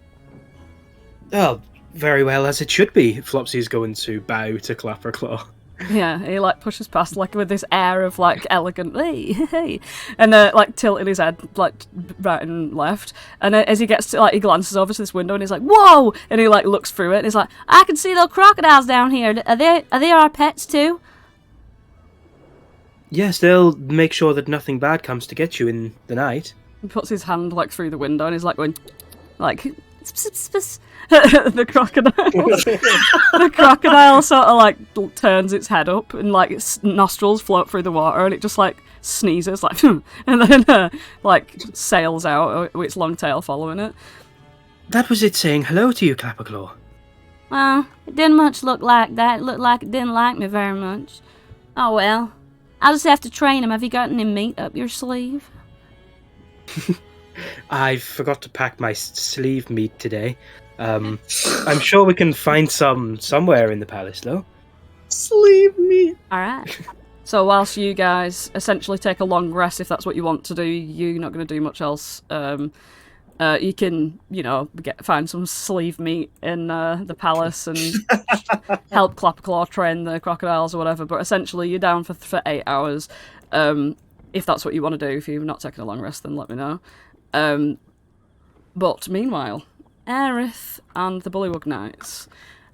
Oh, very well, as it should be. Flopsy's going to bow to Clapperclaw. Yeah, he like pushes past like with this air of like elegant, hey, and like tilting his head like right and left. And as he gets to, like, he glances over to this window and he's like, whoa! And he like looks through it and he's like, I can see those crocodiles down here. Are they our pets too? Yes, they'll make sure that nothing bad comes to get you in the night. He puts his hand like through the window and he's like going, like. The crocodile sort of like turns its head up and like its nostrils float through the water and it just like sneezes like and then like sails out with its long tail following it. That was it saying hello to you, Clapperclaw. Well, it didn't much look like that. It looked like it didn't like me very much. Oh well, I'll just have to train him. Have you got any meat up your sleeve? I forgot to pack my sleeve meat today. I'm sure we can find some somewhere in the palace, though. Sleeve meat. Alright. So whilst you guys essentially take a long rest, if that's what you want to do, you're not going to do much else. You can, you know, find some sleeve meat in the palace and help Clapperclaw train the crocodiles or whatever, but essentially you're down for 8 hours. If that's what you want to do. If you're not taking a long rest, then let me know. But meanwhile, Aerith and the Bullywug Knights.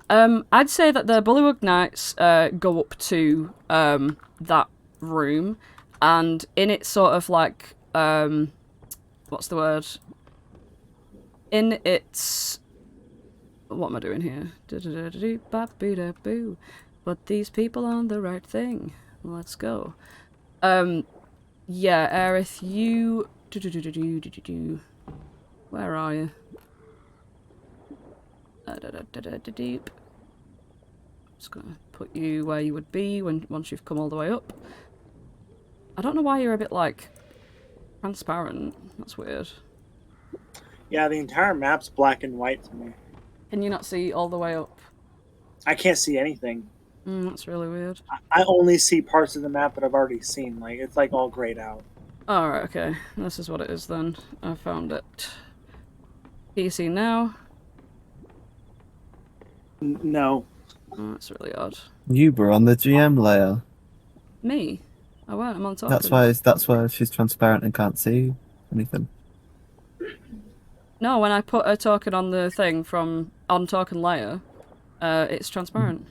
I'd say that the Bullywug Knights go up to that room, and in its sort of like what's the word? In its what am I doing here? But these people aren't the right thing. Let's go. Yeah, Aerith, you. Where are you? Just gonna put you where you would be once you've come all the way up. I don't know why you're a bit like transparent. That's weird. Yeah, the entire map's black and white to me. Can you not see all the way up? I can't see anything. That's really weird. I only see parts of the map that I've already seen. Like, it's like all grayed out. Alright, okay. This is what it is then. I found it. Can you see now? No. Oh, that's really odd. You were on the GM layer. Me? I weren't. I'm on top. That's why she's transparent and can't see anything. No, when I put a token on the thing on token layer, it's transparent.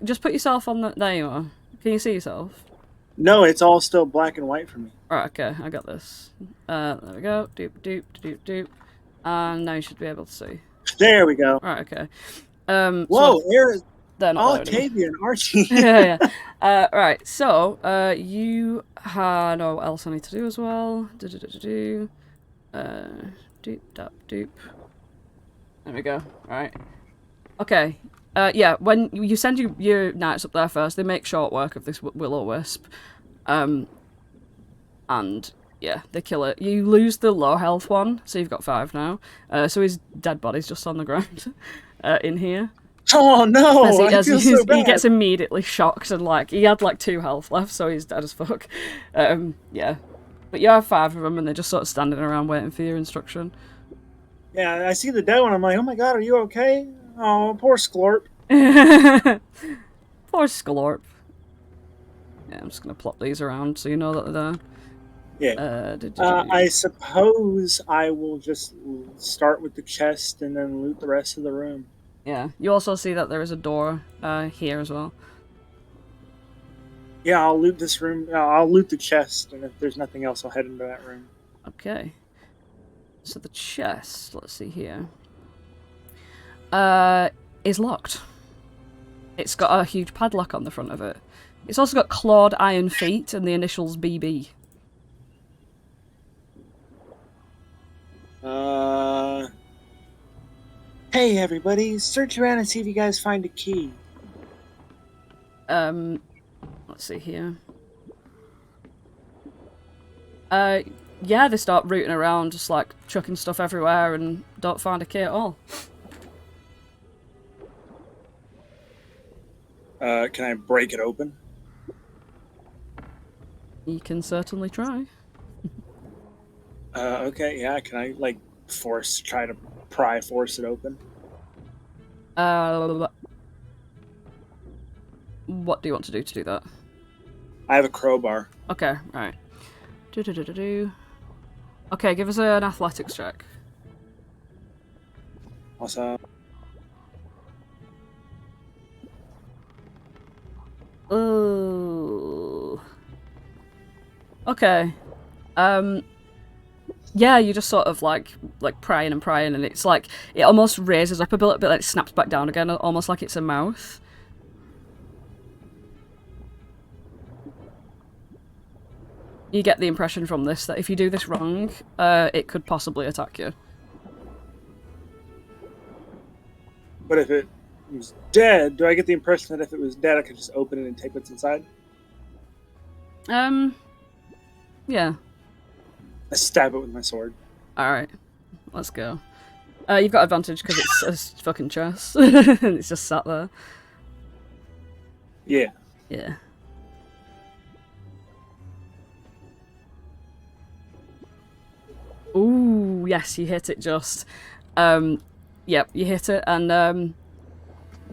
Just put yourself on the. There you are. Can you see yourself? No, it's all still black and white for me. Right, okay, I got this. There we go. Doop, doop, doop, doop. And now you should be able to see. There we go. Right, okay. Whoa, so there's Octavia and Archie. yeah. Right, so you had. Oh, what else I need to do as well? Doop, dap, doop. There we go. Right. Okay. Yeah, when you send your knights up there first, they make short work of this will-o-wisp. And, yeah, they kill it. You lose the low health one, so you've got 5 now. So his dead body's just on the ground in here. Oh no! I feel so bad. He gets immediately shocked and, like, he had, like, 2 health left, so he's dead as fuck. Yeah. But you have 5 of them, and they're just sort of standing around waiting for your instruction. Yeah, I see the dead one. I'm like, oh my god, are you okay? Oh, poor Sklorp. Poor Sklorp. Yeah, I'm just gonna plop these around so you know that they're there. Yeah. I suppose I will just start with the chest and then loot the rest of the room. Yeah. You also see that there is a door here as well. Yeah, I'll loot this room. I'll loot the chest, and if there's nothing else, I'll head into that room. Okay. So the chest, let's see here, is locked. It's got a huge padlock on the front of it. It's also got clawed iron feet and the initials BB. Hey everybody, search around and see if you guys find a key. Let's see here. Yeah, they start rooting around, just like chucking stuff everywhere and don't find a key at all. Can I break it open? You can certainly try. Okay, yeah, can I, like, try to force it open? What do you want to do that? I have a crowbar. Okay, right. Okay, give us an athletics check. Also... Ooh. Okay. Yeah, you just sort of like prying and prying, and it's like it almost raises up a bit, like it snaps back down again, almost like it's a mouth. You get the impression from this that if you do this wrong, it could possibly attack you. But if it was dead, do I get the impression that if it was dead, I could just open it and take what's inside? Yeah. I stab it with my sword. Alright, let's go. You've got advantage because it's a fucking chest. It's just sat there. Yeah. Yeah. Ooh, yes, you hit it just. Yep, you hit it, and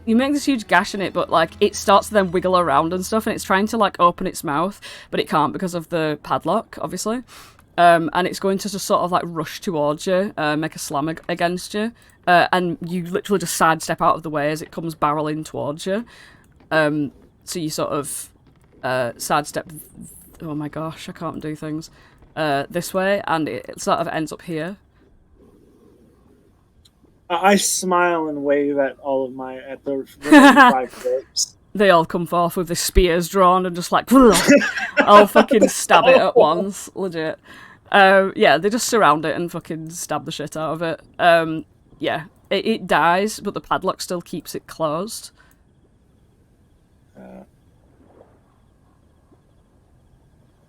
you make this huge gash in it, but like it starts to then wiggle around and stuff, and it's trying to like open its mouth, but it can't because of the padlock, obviously. And it's going to just sort of like rush towards you, make a slam against you, and you literally just sidestep out of the way as it comes barreling towards you. So you sort of sidestep. Oh my gosh, I can't do things. This way, and it sort of ends up here. I smile and wave at all of the 5 folks. They all come forth with their spears drawn and just like, I'll fucking stab it at once, legit. Yeah, they just surround it and fucking stab the shit out of it. Yeah, it dies, but the padlock still keeps it closed.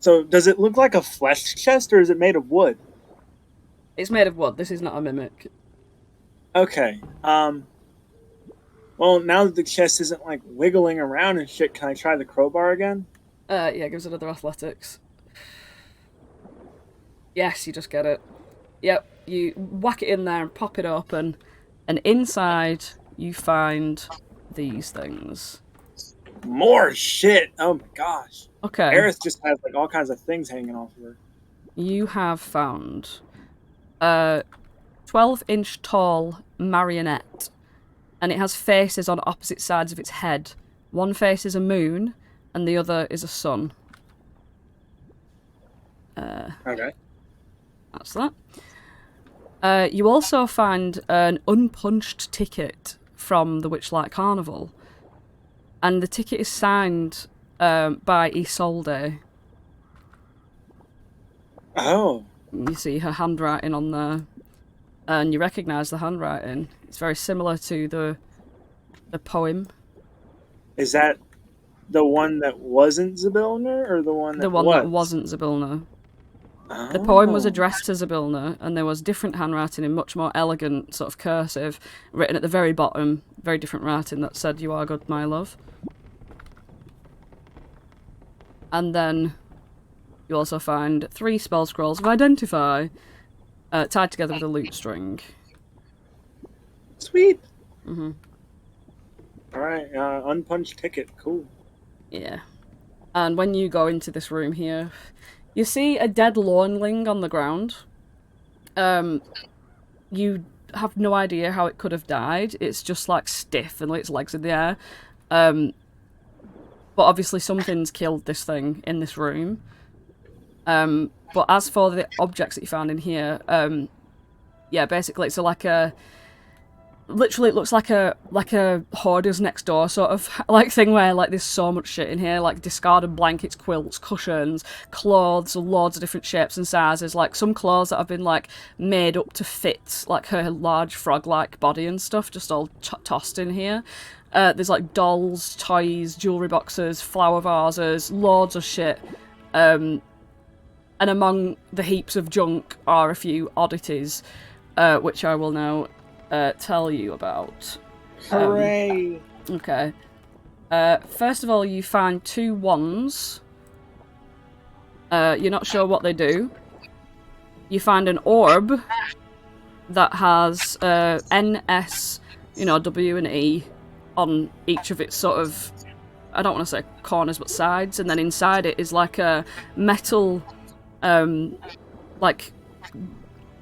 So, does it look like a flesh chest, or is it made of wood? It's made of wood. This is not a mimic. Okay. Well, now that the chest isn't, like, wiggling around and shit, can I try the crowbar again? Yeah, give us another athletics. Yes, you just get it. Yep, you whack it in there and pop it open, and inside you find these things. More shit! Oh my gosh. Okay. Aerith just has like all kinds of things hanging off of her. You have found a 12-inch tall marionette, and it has faces on opposite sides of its head. One face is a moon, and the other is a sun. Okay. That's that. You also find an unpunched ticket from the Witchlight Carnival, and the ticket is signed by Isolde. Oh. You see her handwriting on there, and you recognise the handwriting. It's very similar to the poem. Is that the one that wasn't Zabilna, or the one that that wasn't Zabilna? Oh. The poem was addressed to Zabilna, and there was different handwriting in much more elegant sort of cursive, written at the very bottom, very different writing that said, "You are good, my love." And then you also find 3 spell scrolls of Identify, tied together with a loop string. Sweet. Mm-hmm. Alright, unpunched ticket, cool. Yeah. And when you go into this room here, you see a dead loinling on the ground. You have no idea how it could have died. It's just like stiff and its legs in the air. But obviously something's killed this thing in this room. But as for the objects that you found in here, yeah, basically it's like a... Literally, it looks like a hoarder's next door sort of like thing where like there's so much shit in here, like discarded blankets, quilts, cushions, clothes, loads of different shapes and sizes. Like some clothes that have been like made up to fit like her large frog-like body and stuff, just all tossed in here. There's like dolls, toys, jewelry boxes, flower vases, loads of shit. And among the heaps of junk are a few oddities, which I will now tell you about. Hooray! Okay. First of all, you find 2 wands. You're not sure what they do. You find an orb that has N, S, W and E on each of its sort of, I don't want to say corners, but sides, and then inside it is like a metal, like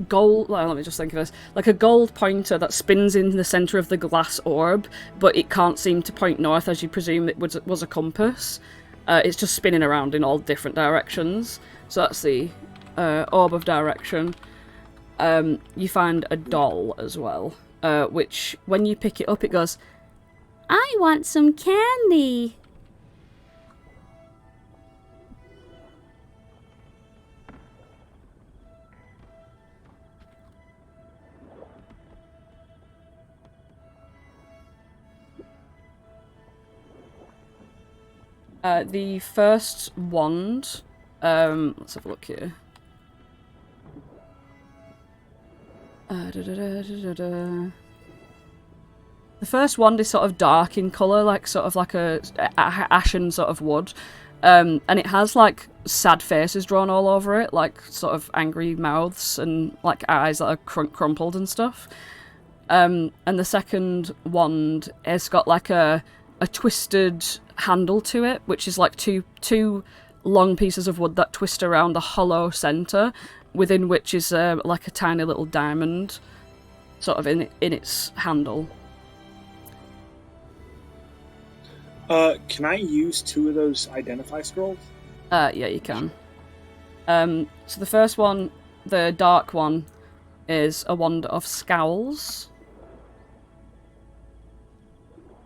gold, let me just think of this, like a gold pointer that spins in the centre of the glass orb, but it can't seem to point north as you presume it was a compass. It's just spinning around in all different directions. So that's the orb of direction. You find a doll as well, which when you pick it up it goes, "I want some candy." The first wand, let's have a look here. The first wand is sort of dark in colour, like sort of like a ashen sort of wood, and it has like sad faces drawn all over it, like sort of angry mouths and like eyes that are crumpled and stuff. And the second wand has got like a twisted handle to it, which is like two long pieces of wood that twist around the hollow centre, within which is like a tiny little diamond sort of in its handle. Can I use 2 of those identify scrolls? Yeah, you can. So the first one, the dark one, is a wand of scowls.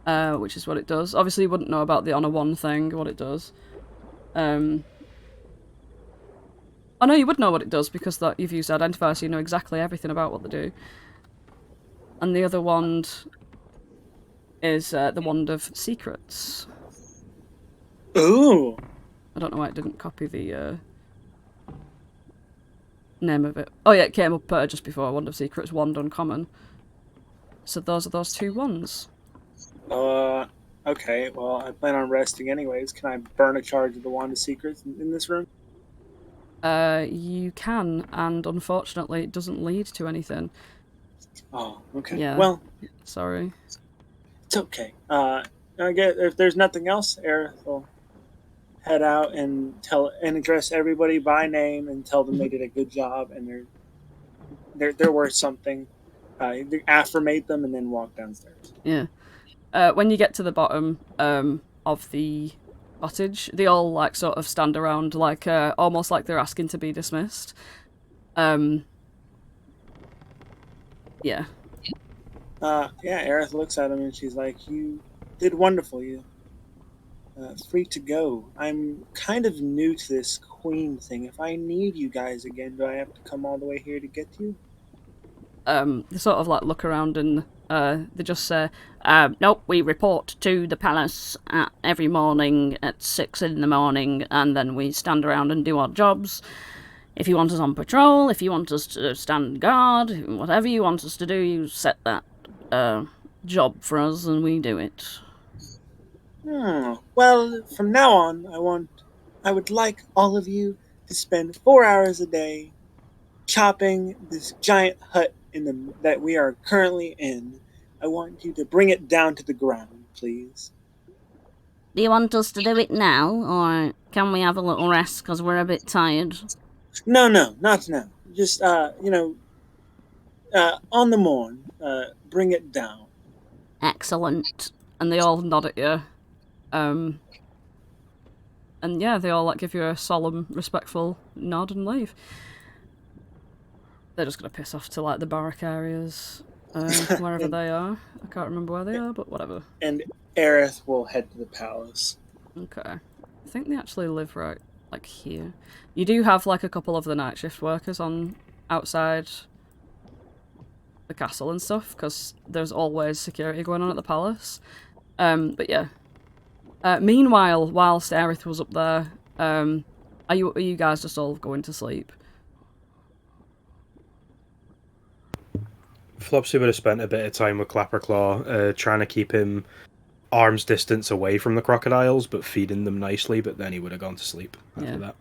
Which is what it does. Obviously you wouldn't know about the Honor 1 thing, what it does. Oh no, you would know what it does because that you've used Identify, so you know exactly everything about what they do. And the other wand is the Wand of Secrets. Ooh! I don't know why it didn't copy the name of it. Oh yeah, it came up just before Wand of Secrets, Wand Uncommon. So those are those 2 wands. Okay, well, I plan on resting anyways. Can I burn a charge of the Wand of Secrets in this room? You can, and unfortunately it doesn't lead to anything. Oh, okay. Yeah. Well, sorry. It's okay. I guess if there's nothing else, Aerith will head out and address everybody by name and tell them they did a good job and they're worth something. Affirmate them and then walk downstairs. Yeah. When you get to the bottom of the cottage, they all like sort of stand around like almost like they're asking to be dismissed. Yeah. Yeah, Aerith looks at him and she's like, "You did wonderful. You free to go. I'm kind of new to this queen thing. If I need you guys again, do I have to come all the way here to get you?" They sort of like look around and they just say, "Nope, we report to the palace every morning at 6 in the morning, and then we stand around and do our jobs. If you want us on patrol, if you want us to stand guard, whatever you want us to do, you set that job for us and we do it." Well, from now on, I would like all of you to spend 4 hours a day chopping this giant hut that we are currently in. I want you to bring it down to the ground, please. Do you want us to do it now, or can we have a little rest because we're a bit tired? No, not now. Just, on the morn, bring it down. Excellent. And they all nod at you. And yeah, they all like give you a solemn, respectful nod and leave. They're just gonna piss off to like the barrack areas, wherever they are. I can't remember where they are, but whatever. And Aerith will head to the palace. Okay. I think they actually live right like here. You do have like a couple of the night shift workers on outside the castle and stuff, because there's always security going on at the palace. But yeah. Meanwhile, whilst Aerith was up there, are you guys just all going to sleep? Flopsy would have spent a bit of time with Clapperclaw, trying to keep him arm's distance away from the crocodiles, but feeding them nicely, but then he would have gone to sleep after that.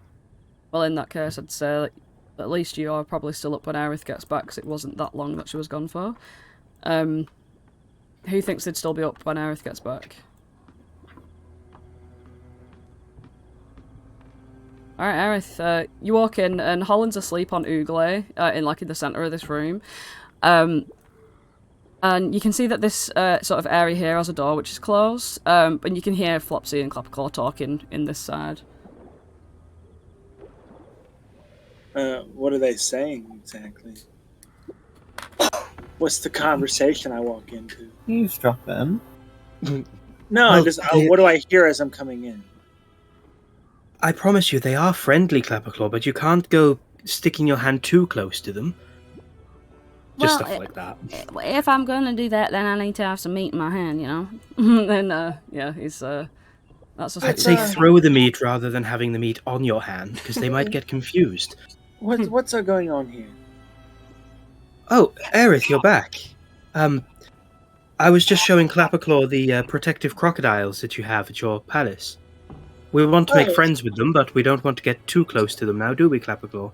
Well, in that case, I'd say that at least you are probably still up when Aerith gets back, because it wasn't that long that she was gone for. Who thinks they'd still be up when Aerith gets back? Alright, Aerith, you walk in, and Holland's asleep on Ooglay, in the centre of this room. And you can see that this sort of area here has a door which is closed, and you can hear Flopsy and Clapperclaw talking in this side. What are they saying exactly? What's the conversation I walk into? Eavesdrop them. No, what do I hear as I'm coming in? I promise you, they are friendly, Clapperclaw, but you can't go sticking your hand too close to them. Just stuff like that. If I'm going to do that, then I need to have some meat in my hand, you know? Then, yeah, he's, that's just... I'd say throw the meat rather than having the meat on your hand, because they might get confused. What's going on here? Oh, Aerith, you're back. I was just showing Clapperclaw the protective crocodiles that you have at your palace. We want to make friends with them, but we don't want to get too close to them now, do we, Clapperclaw?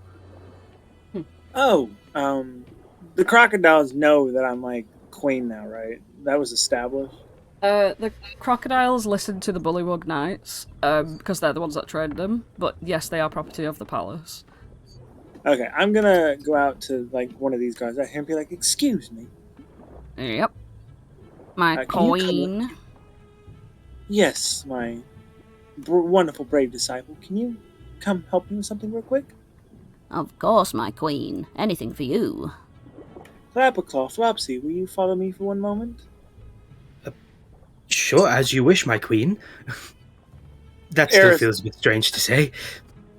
The crocodiles know that I'm, like, queen now, right? That was established? The crocodiles listen to the Bullywug Knights, because they're the ones that trained them, but yes, they are property of the palace. Okay, I'm gonna go out to, like, one of these guys out here and be like, excuse me. Yep. My queen. Yes, my wonderful, brave disciple. Can you come help me with something real quick? Of course, my queen. Anything for you. Clapperclaw, Flopsy, will you follow me for one moment? Sure, as you wish, my queen. That still feels a bit strange to say.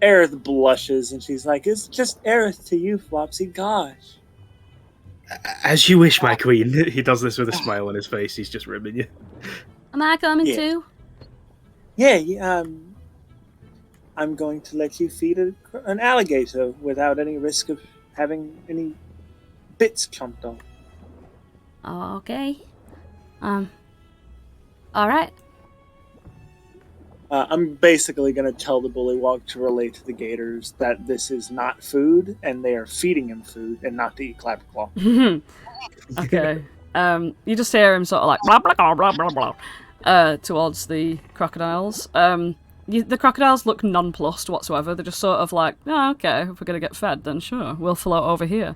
Aerith blushes, and she's like, it's just Aerith to you, Flopsy, gosh. As you wish, my queen. He does this with a smile on his face, he's just ribbing you. Am I coming too? Yeah, I'm going to let you feed an alligator without any risk of having any bits chomped off. Okay. Alright. I'm basically going to tell the bullywog to relate to the gators that this is not food, and they are feeding him food, and not to eat Clapperclaw. Okay. You just hear him sort of like blah blah blah blah blah towards the crocodiles. The crocodiles look nonplussed whatsoever. They're just sort of like, oh, okay, if we're going to get fed, then sure, we'll float over here.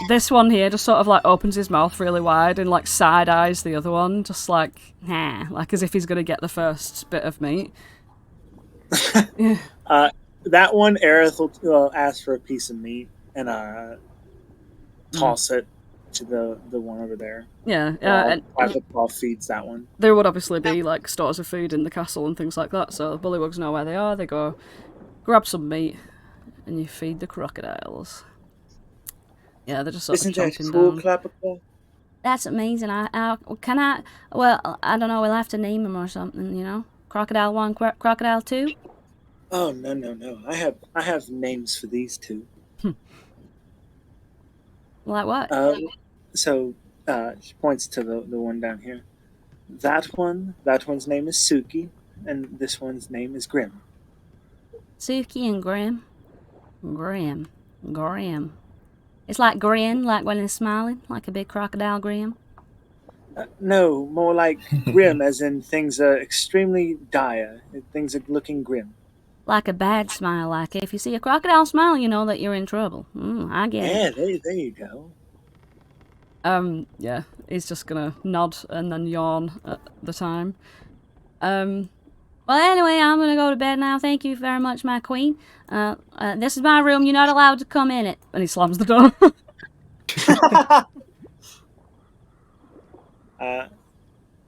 This one here just sort of like opens his mouth really wide and like side eyes the other one, just like, nah, like as if he's going to get the first bit of meat. Yeah. That one, Aerith will ask for a piece of meat and toss it to the one over there. Yeah, and Clapperclaw feeds that one. There would obviously be like stores of food in the castle and things like that, so the bullywugs know where they are. They go grab some meat and you feed the crocodiles. Yeah, they're just sort of chomping down. Clapperclaw? That's amazing. Can I? Well, I don't know. We'll have to name them or something. You know, Crocodile 1, Crocodile 2. Oh no! I have names for these two. Like what? So she points to the one down here. That one's name is Suki, and this one's name is Grim. Suki and Grim. Grim. It's like grin, like when it's smiling, like a big crocodile grin. No, more like grim, as in things are extremely dire. Things are looking grim. Like a bad smile, like if you see a crocodile smile, you know that you're in trouble. I get it. Yeah, there you go. Yeah, he's just gonna nod and then yawn at the time. Well, anyway, I'm gonna go to bed now. Thank you very much, my queen. This is my room. You're not allowed to come in it. And he slams the door.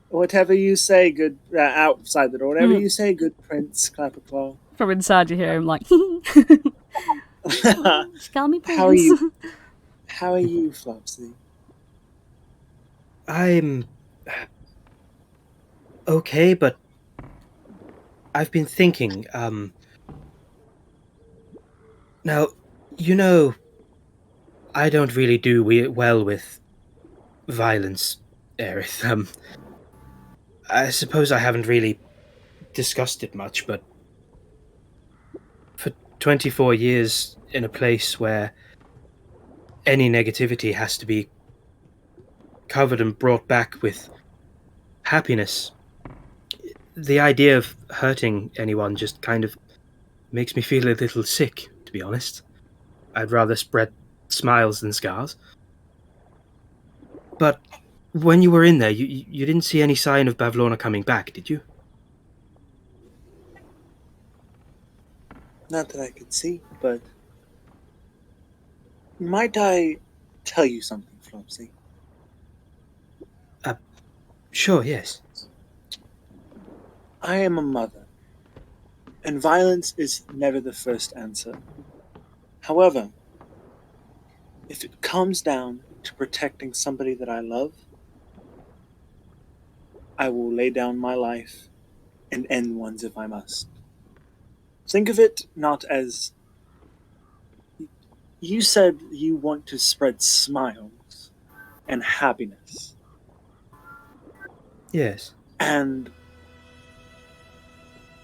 Whatever you say, good outside the door. Whatever you say, good Prince Clapperclaw. From inside, you hear him like, just call me Prince. How are you, Flopsy? I'm okay, but I've been thinking, now, I don't really do well with violence, Aerith. I suppose I haven't really discussed it much, but for 24 years in a place where any negativity has to be covered and brought back with happiness, the idea of hurting anyone just kind of makes me feel a little sick, to be honest. I'd rather spread smiles than scars. But when you were in there, you didn't see any sign of Bavlorna coming back, did you? Not that I could see, but might I tell you something, Flopsy? Sure, yes. I am a mother, and violence is never the first answer. However, if it comes down to protecting somebody that I love, I will lay down my life and end ones if I must. Think of it not as... You said you want to spread smiles and happiness. Yes. And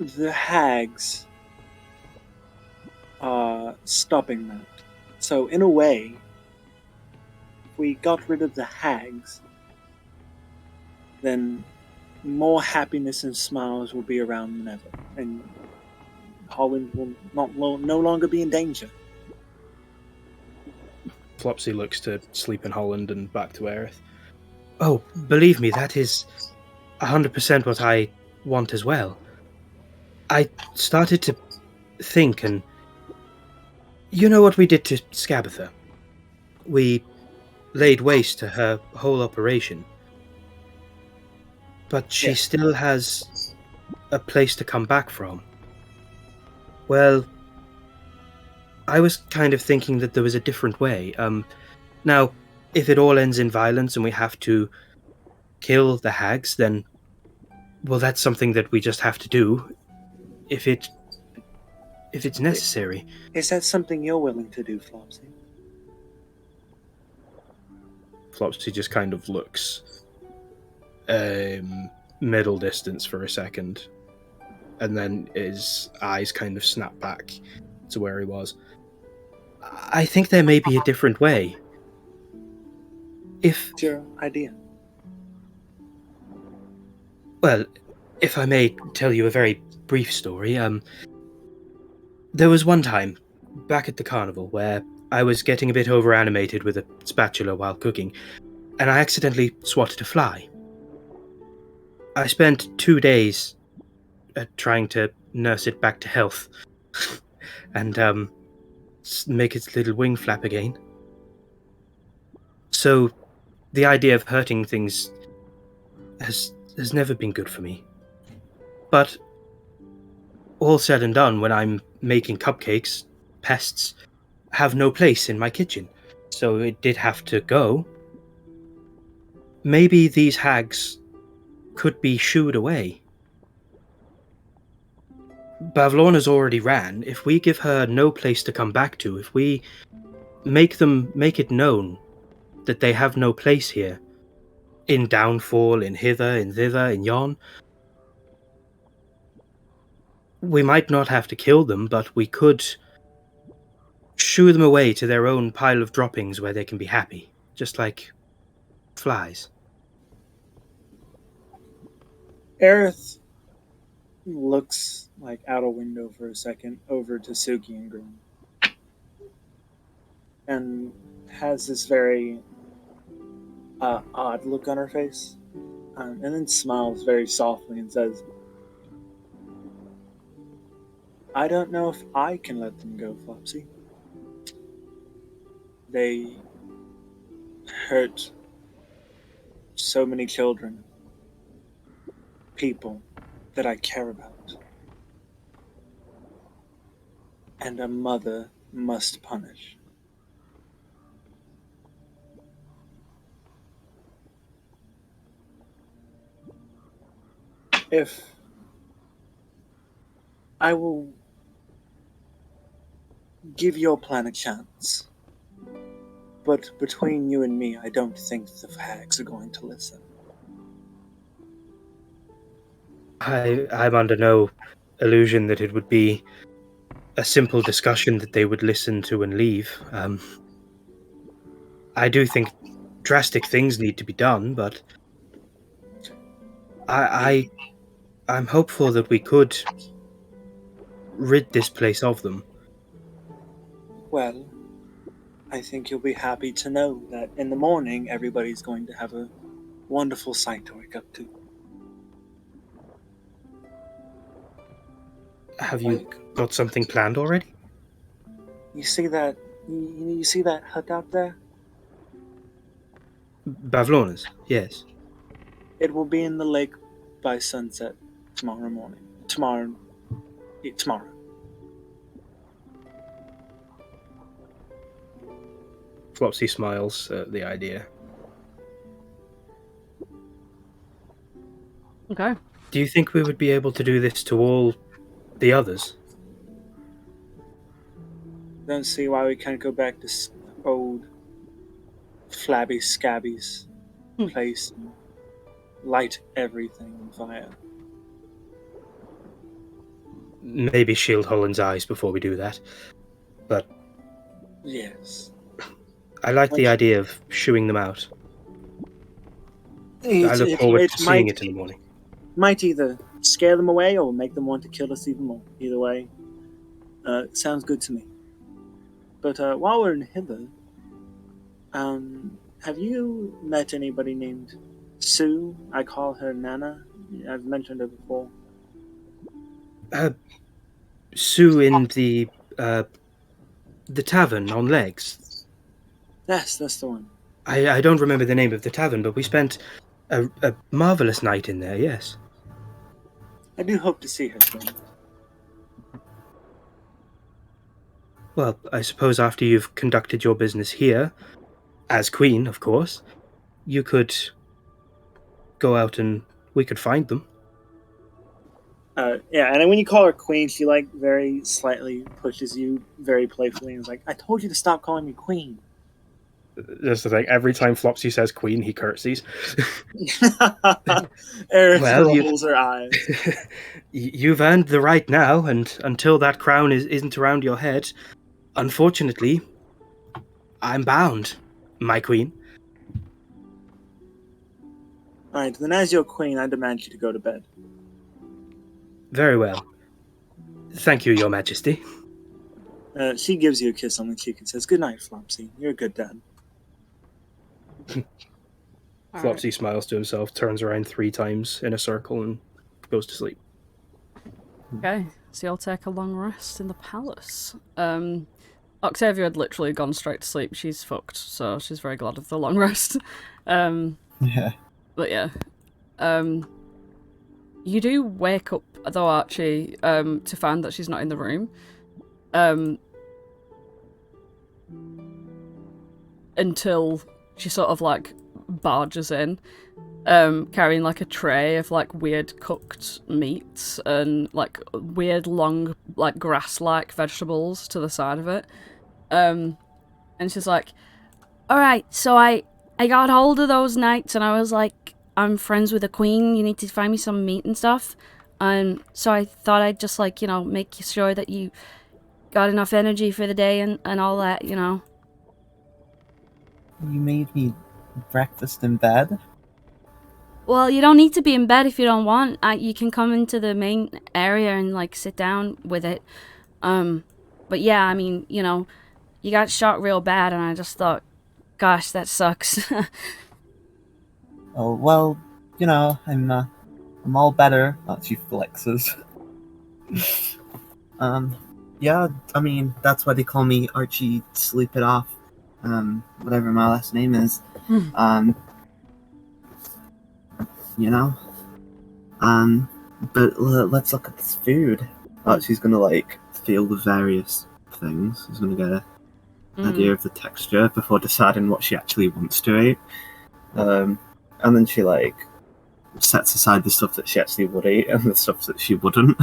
the hags are stopping that. So in a way, if we got rid of the hags, then more happiness and smiles will be around than ever. And Holland will no longer be in danger. Flopsy looks to sleep in Holland and back to Aerith. Oh, believe me, that is 100% what I want as well. I started to think, and you know what we did to Scabatha? We laid waste to her whole operation. But she still has a place to come back from. Well, I was kind of thinking that there was a different way. Now, if it all ends in violence and we have to kill the hags, then, well, that's something that we just have to do. If it's necessary. Is that something you're willing to do, Flopsy? Flopsy just kind of looks middle distance for a second, and then his eyes kind of snap back to where he was. I think there may be a different way. What's your idea? Well, if I may tell you a very brief story, there was one time, back at the carnival, where I was getting a bit over-animated with a spatula while cooking, and I accidentally swatted a fly. I spent 2 days trying to nurse it back to health, and make its little wing flap again. So, the idea of hurting things has never been good for me. But, all said and done, when I'm making cupcakes, pests have no place in my kitchen, so it did have to go. Maybe these hags could be shooed away. Bavlorna's already ran. If we give her no place to come back to, if we make it known that they have no place here, in Downfall, in Hither, in Thither, in Yon, we might not have to kill them, but we could shoo them away to their own pile of droppings where they can be happy, just like flies. Aerith looks like out a window for a second over to Suki and Grim, and has this very odd look on her face, and then smiles very softly and says, I don't know if I can let them go, Flopsy. They hurt so many children, people that I care about. And a mother must punish. If I will give your plan a chance, but between you and me, I don't think the hags are going to listen. I'm under no illusion that it would be a simple discussion that they would listen to and leave. I do think drastic things need to be done, but I'm hopeful that we could rid this place of them. Well, I think you'll be happy to know that in the morning, everybody's going to have a wonderful sight to wake up to. Have you got something planned already? You see that? You see that hut out there? Bavlona's, yes. It will be in the lake by sunset tomorrow morning. Tomorrow. Flopsy smiles at the idea. Okay. Do you think we would be able to do this to all the others? Don't see why we can't go back to old flabby scabby's place and light everything on fire. Maybe shield Holland's eyes before we do that. But yes, I like the idea of shooing them out. I look forward to seeing it in the morning. Might either scare them away or make them want to kill us even more. Either way, sounds good to me. But while we're in hither, have you met anybody named Sue? I call her Nana. I've mentioned her before. Sue in the tavern on Legs. Yes, that's the one. I don't remember the name of the tavern, but we spent a marvelous night in there, yes. I do hope to see her soon. Well, I suppose after you've conducted your business here, as queen, of course, you could go out and we could find them. Yeah, and then when you call her queen, she very slightly pushes you very playfully and is like, I told you to stop calling me queen. That's the thing. Every time Flopsy says queen, he curtsies. Aerith rolls her eyes. You've earned the right now, and until that crown isn't around your head, unfortunately, I'm bound, my queen. Alright, then as your queen, I demand you to go to bed. Very well. Thank you, your majesty. She gives you a kiss on the cheek and says, good night, Flopsy. You're a good dad. Flopsy smiles to himself, turns around 3 times in a circle, and goes to sleep. Okay, so you'll take a long rest in the palace. Octavia had literally gone straight to sleep. She's fucked, so she's very glad of the long rest. Yeah. But yeah. You do wake up, though, Archie, to find that she's not in the room. Until she sort of barges in, carrying a tray of weird cooked meats and weird long grass-like vegetables to the side of it. And she's like, alright, so I got hold of those knights and I was like, I'm friends with the queen, you need to find me some meat and stuff. So I thought I'd just make sure that you got enough energy for the day and all that, You made me breakfast in bed? Well, you don't need to be in bed if you don't want. You can come into the main area and, like, sit down with it. But yeah, I mean, you know, you got shot real bad, and I just thought, gosh, that sucks. Oh, well, you know, I'm all better. She flexes. Yeah, I mean, that's why they call me Archie Sleep It Off. Whatever my last name is. You know? But let's look at this food. She's gonna, like, feel the various things. She's gonna get an idea of the texture before deciding what she actually wants to eat. And then she, like, sets aside the stuff that she actually would eat and the stuff that she wouldn't.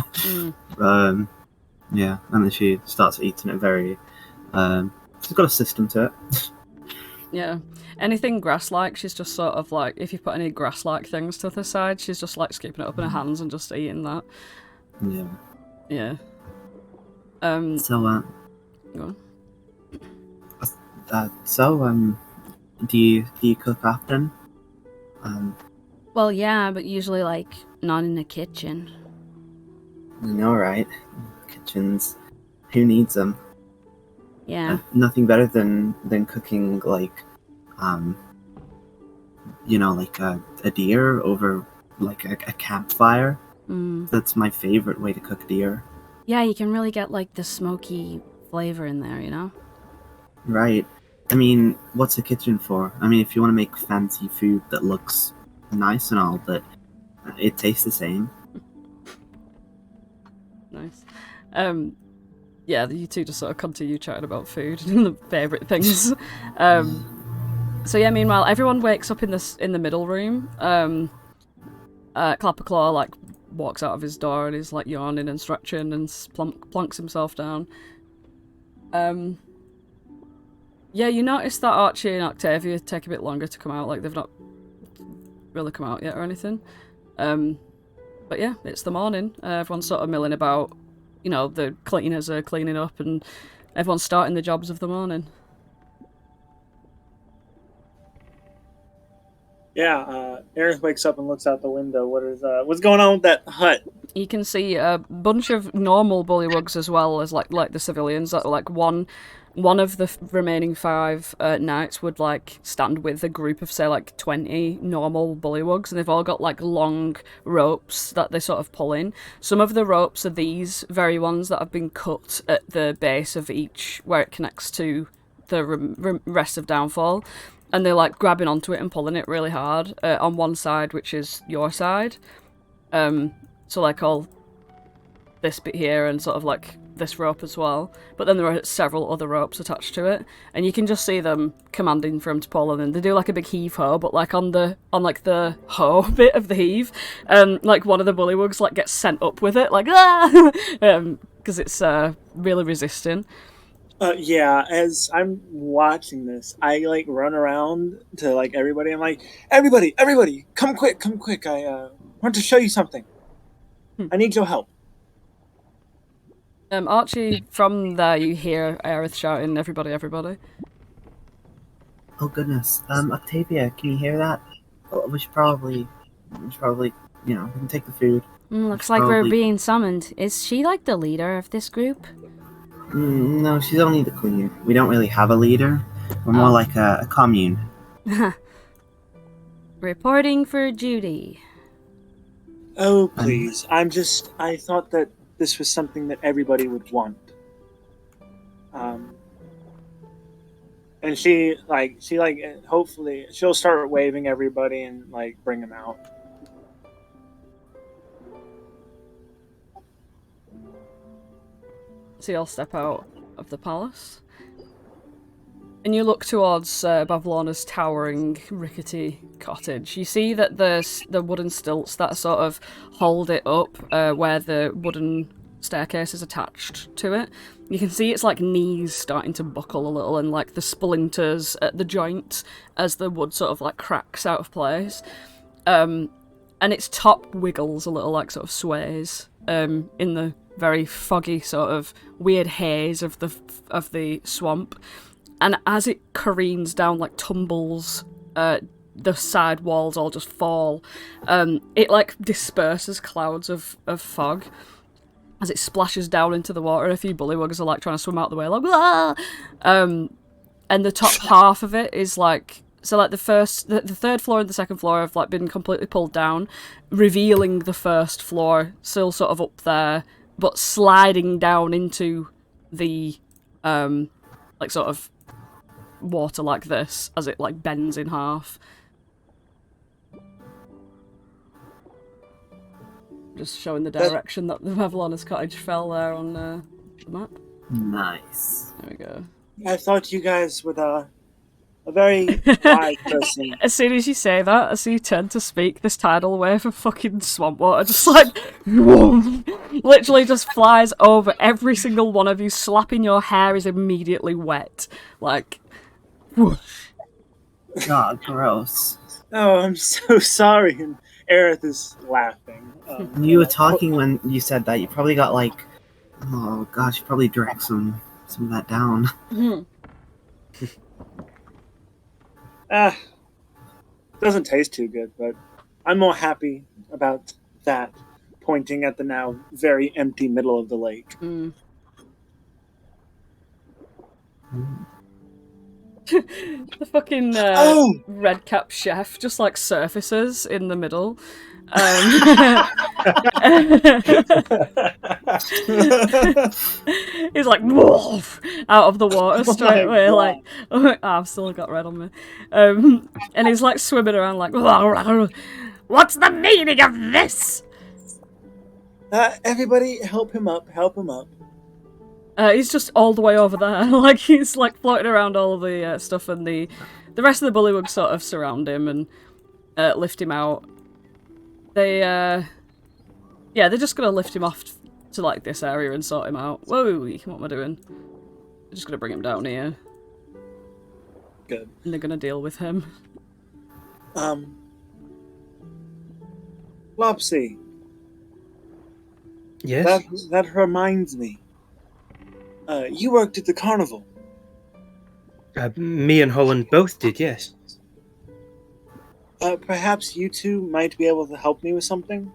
Yeah, and then she starts eating it very... she's got a system to it. Yeah. Anything grass-like, she's just sort of like, if you put any grass-like things to the side, she's just like scooping it up in her hands and just eating that. Yeah. Yeah. So, Go on. Do you cook often? Well, yeah, but usually, like, not in the kitchen. I know, right? Kitchens. Who needs them? Yeah. Nothing better than cooking, like, you know, like a deer over, like, a campfire. That's my favorite way to cook deer. Yeah, you can really get, like, the smoky flavor in there, you know? Right. I mean, what's a kitchen for? I mean, if you want to make fancy food that looks nice and all, but it tastes the same. Nice. Yeah, you two just sort of continue chatting about food and the favourite things. So yeah, meanwhile, everyone wakes up in the middle room. Clapperclaw, like, walks out of his door and is, like, yawning and stretching and plonks himself down. Yeah, you notice that Archie and Octavia take a bit longer to come out, like they've not really come out yet or anything. But yeah, it's the morning. Everyone's sort of milling about, you know, the cleaners are cleaning up and everyone's starting the jobs of the morning. Yeah, Aerith wakes up and looks out the window. What's going on with that hut? You can see a bunch of normal bullywugs as well as like the civilians. That like one of the remaining 5 knights would like stand with a group of say like 20 normal bullywugs, and they've all got like long ropes that they sort of pull in. Some of the ropes are these very ones that have been cut at the base of each where it connects to the rest of Downfall. And they're like grabbing onto it and pulling it really hard on one side, which is your side. So like all this bit here and sort of like this rope as well. But then there are several other ropes attached to it, and you can just see them commanding for him to pull. And then they do like a big heave ho, but like on the hoe bit of the heave, like one of the bullywugs like gets sent up with it, like because it's really resisting. Yeah, as I'm watching this, I like run around to like everybody. I'm like, everybody, come quick. I want to show you something. I need your help. Archie, from there you hear Aerith shouting, everybody. Oh goodness. Octavia, can you hear that? We should probably, you know, we can take the food. Looks like we're being summoned. Is she like the leader of this group? No, she's only the queen. We don't really have a leader. We're more like a commune. Reporting for duty. Oh, please. I thought that this was something that everybody would want. And she hopefully she'll start waving everybody and like bring them out. So you'll step out of the palace, and you look towards Bavlona's towering, rickety cottage. You see that the wooden stilts that sort of hold it up, where the wooden staircase is attached to it. You can see its like knees starting to buckle a little, and like the splinters at the joint as the wood sort of like cracks out of place. And its top wiggles a little, like sort of sways in the very foggy sort of weird haze of the swamp, and as it careens down, like tumbles the side walls all just fall. It like disperses clouds of fog as it splashes down into the water. A few bullywugs are like trying to swim out the way, like "Wah!" And the top half of it is like, so like the third floor and the second floor have like been completely pulled down, revealing the first floor still sort of up there, but sliding down into the like sort of water like this as it like bends in half. Just showing the direction that the Mavalona's cottage fell there on the map. Nice. There we go. I thought you guys would a very wise person. As soon as you say that, as you turn to speak, this tidal wave of fucking swamp water just like literally just flies over every single one of you, slapping your hair is immediately wet. Like whoosh. God, gross. Oh, I'm so sorry. And Aerith is laughing. You were talking when you said that. You probably got like, oh gosh, you probably drank some of that down. Doesn't taste too good, but I'm more happy about that, pointing at the now very empty middle of the lake. The fucking red cap chef just like surfaces in the middle. He's like woof, out of the water straight away. Like, oh, I've still got red on me. And he's like swimming around like, what's the meaning of this? Everybody, help him up! Help him up! He's just all the way over there. Like he's like floating around all of the stuff, and the rest of the bullywugs sort of surround him and lift him out. They're just gonna lift him off to like this area and sort him out. Whoa, what am I doing? They're just gonna bring him down here. Good. And they're gonna deal with him. Flopsy. Yes? That reminds me. You worked at the carnival. Me and Holland both did, yes. Perhaps you two might be able to help me with something?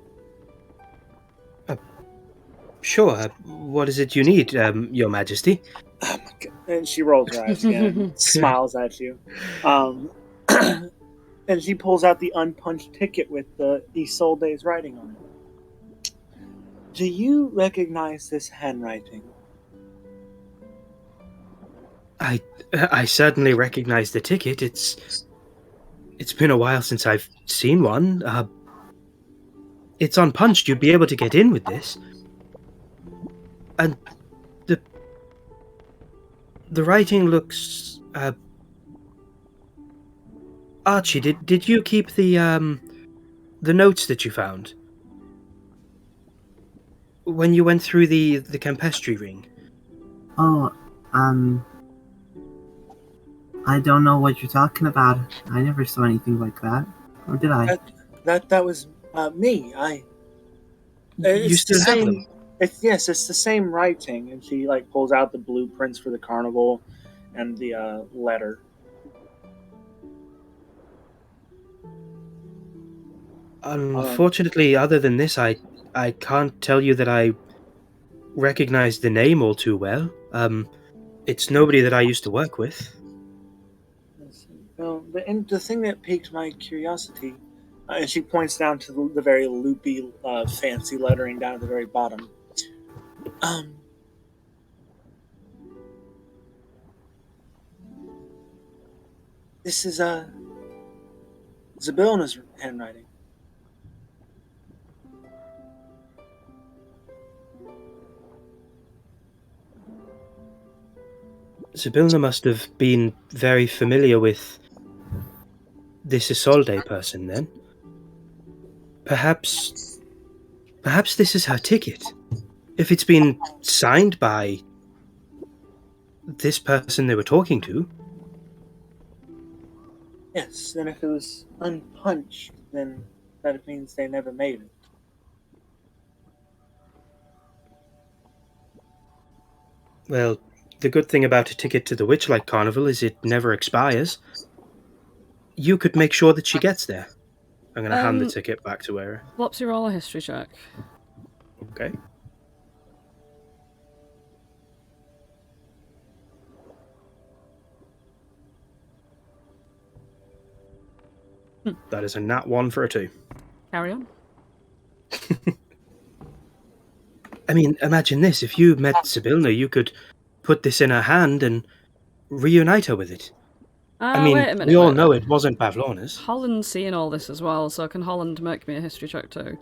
Sure. What is it you need, Your Majesty? Oh my God. And she rolls her eyes again, smiles at you. And she pulls out the unpunched ticket with the Isolde's writing on it. Do you recognize this handwriting? I certainly recognize the ticket. It's been a while since I've seen one. It's unpunched. You'd be able to get in with this. And the writing looks Archie, did you keep the notes that you found when you went through the Campestry ring? Oh, I don't know what you're talking about. I never saw anything like that. Or did I? That was me. You still have them? It's the same writing. And she like pulls out the blueprints for the carnival and the letter. Unfortunately, other than this, I can't tell you that I recognize the name all too well. It's nobody that I used to work with. Well, the thing that piqued my curiosity, and she points down to the very loopy, fancy lettering down at the very bottom. This is Zabilna's handwriting. Zabilna must have been very familiar with this Isolde person, then. Perhaps this is her ticket. If it's been signed by this person they were talking to. Yes, and if it was unpunched, then that means they never made it. Well, the good thing about a ticket to the Witchlight Carnival is it never expires. you could make sure that she gets there. I'm going to hand the ticket back to Aerith. Flopsy, roll a history check. Okay. That is a Nat 1 for a 2. Carry on. I mean, imagine this. If you met Sibylna, you could put this in her hand and reunite her with it. I mean, wait a minute, we all know it wasn't Bavlona's. Holland's seeing all this as well, so can Holland make me a history check too?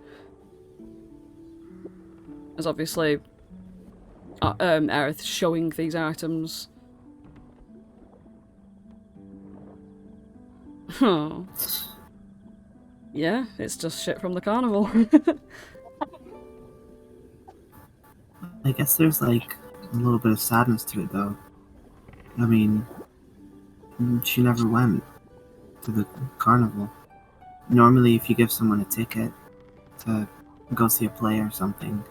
As obviously, Aerith showing these items. Oh. Yeah, it's just shit from the carnival. I guess there's like a little bit of sadness to it though. I mean, she never went to the carnival. Normally, if you give someone a ticket to go see a play or something,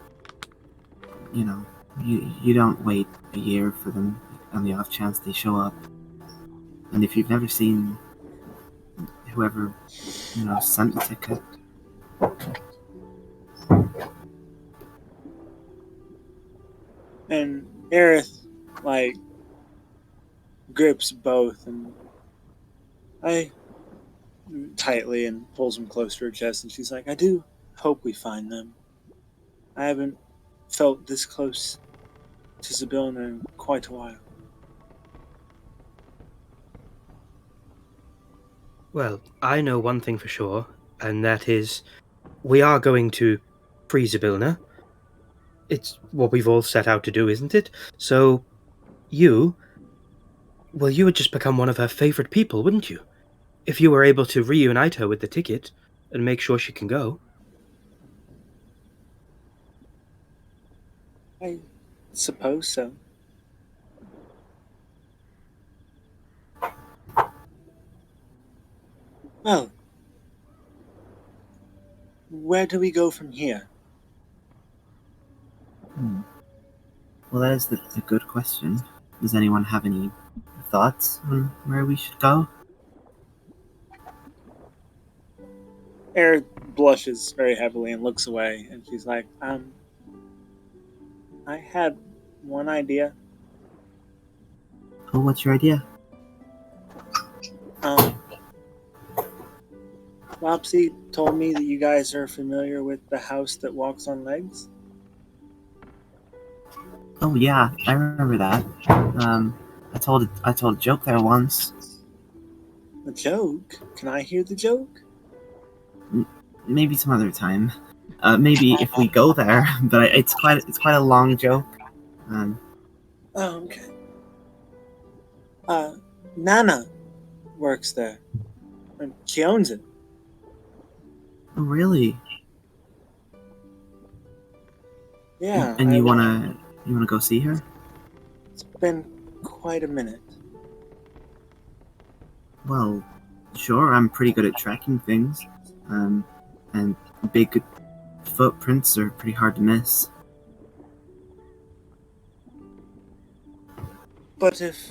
you know, you don't wait a year for them on the off chance they show up. And if you've never seen whoever, you know, sent the ticket, and Aerith, like, grips both and tightly and pulls them close to her chest, and she's like, I do hope we find them. I haven't felt this close to Sibylna in quite a while. Well, I know one thing for sure, and that is we are going to free Sibylna. It's what we've all set out to do, isn't it? So, you would just become one of her favourite people, wouldn't you? If you were able to reunite her with the ticket and make sure she can go. I suppose so. Well, where do we go from here? Well, that is a good question. Does anyone have any thoughts on where we should go? Aerith blushes very heavily and looks away, and she's like, I had one idea. Oh, what's your idea? Flopsy told me that you guys are familiar with the house that walks on legs. Oh yeah, I remember that. I told a joke there once. A joke? Can I hear the joke? Maybe some other time. Maybe if we go there, but it's quite a long joke. Oh, okay. Nana works there. And she owns it. Oh, really? Yeah. And you wanna go see her? It's been quite a minute. Well, sure. I'm pretty good at tracking things. And big footprints are pretty hard to miss. But if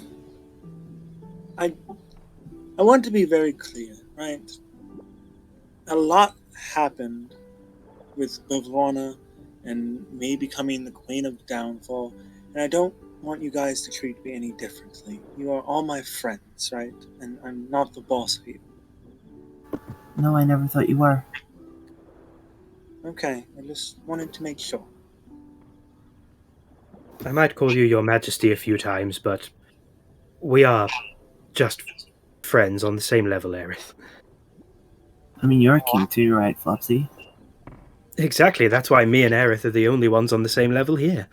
I want to be very clear, right? A lot happened with Bavlona and me becoming the Queen of Downfall, and I don't want you guys to treat me any differently. You are all my friends, right? And I'm not the boss of you. No, I never thought you were. Okay, I just wanted to make sure. I might call you Your Majesty a few times, but we are just friends on the same level, Aerith. I mean, you're a king too, right, Flopsy? Exactly, that's why me and Aerith are the only ones on the same level here.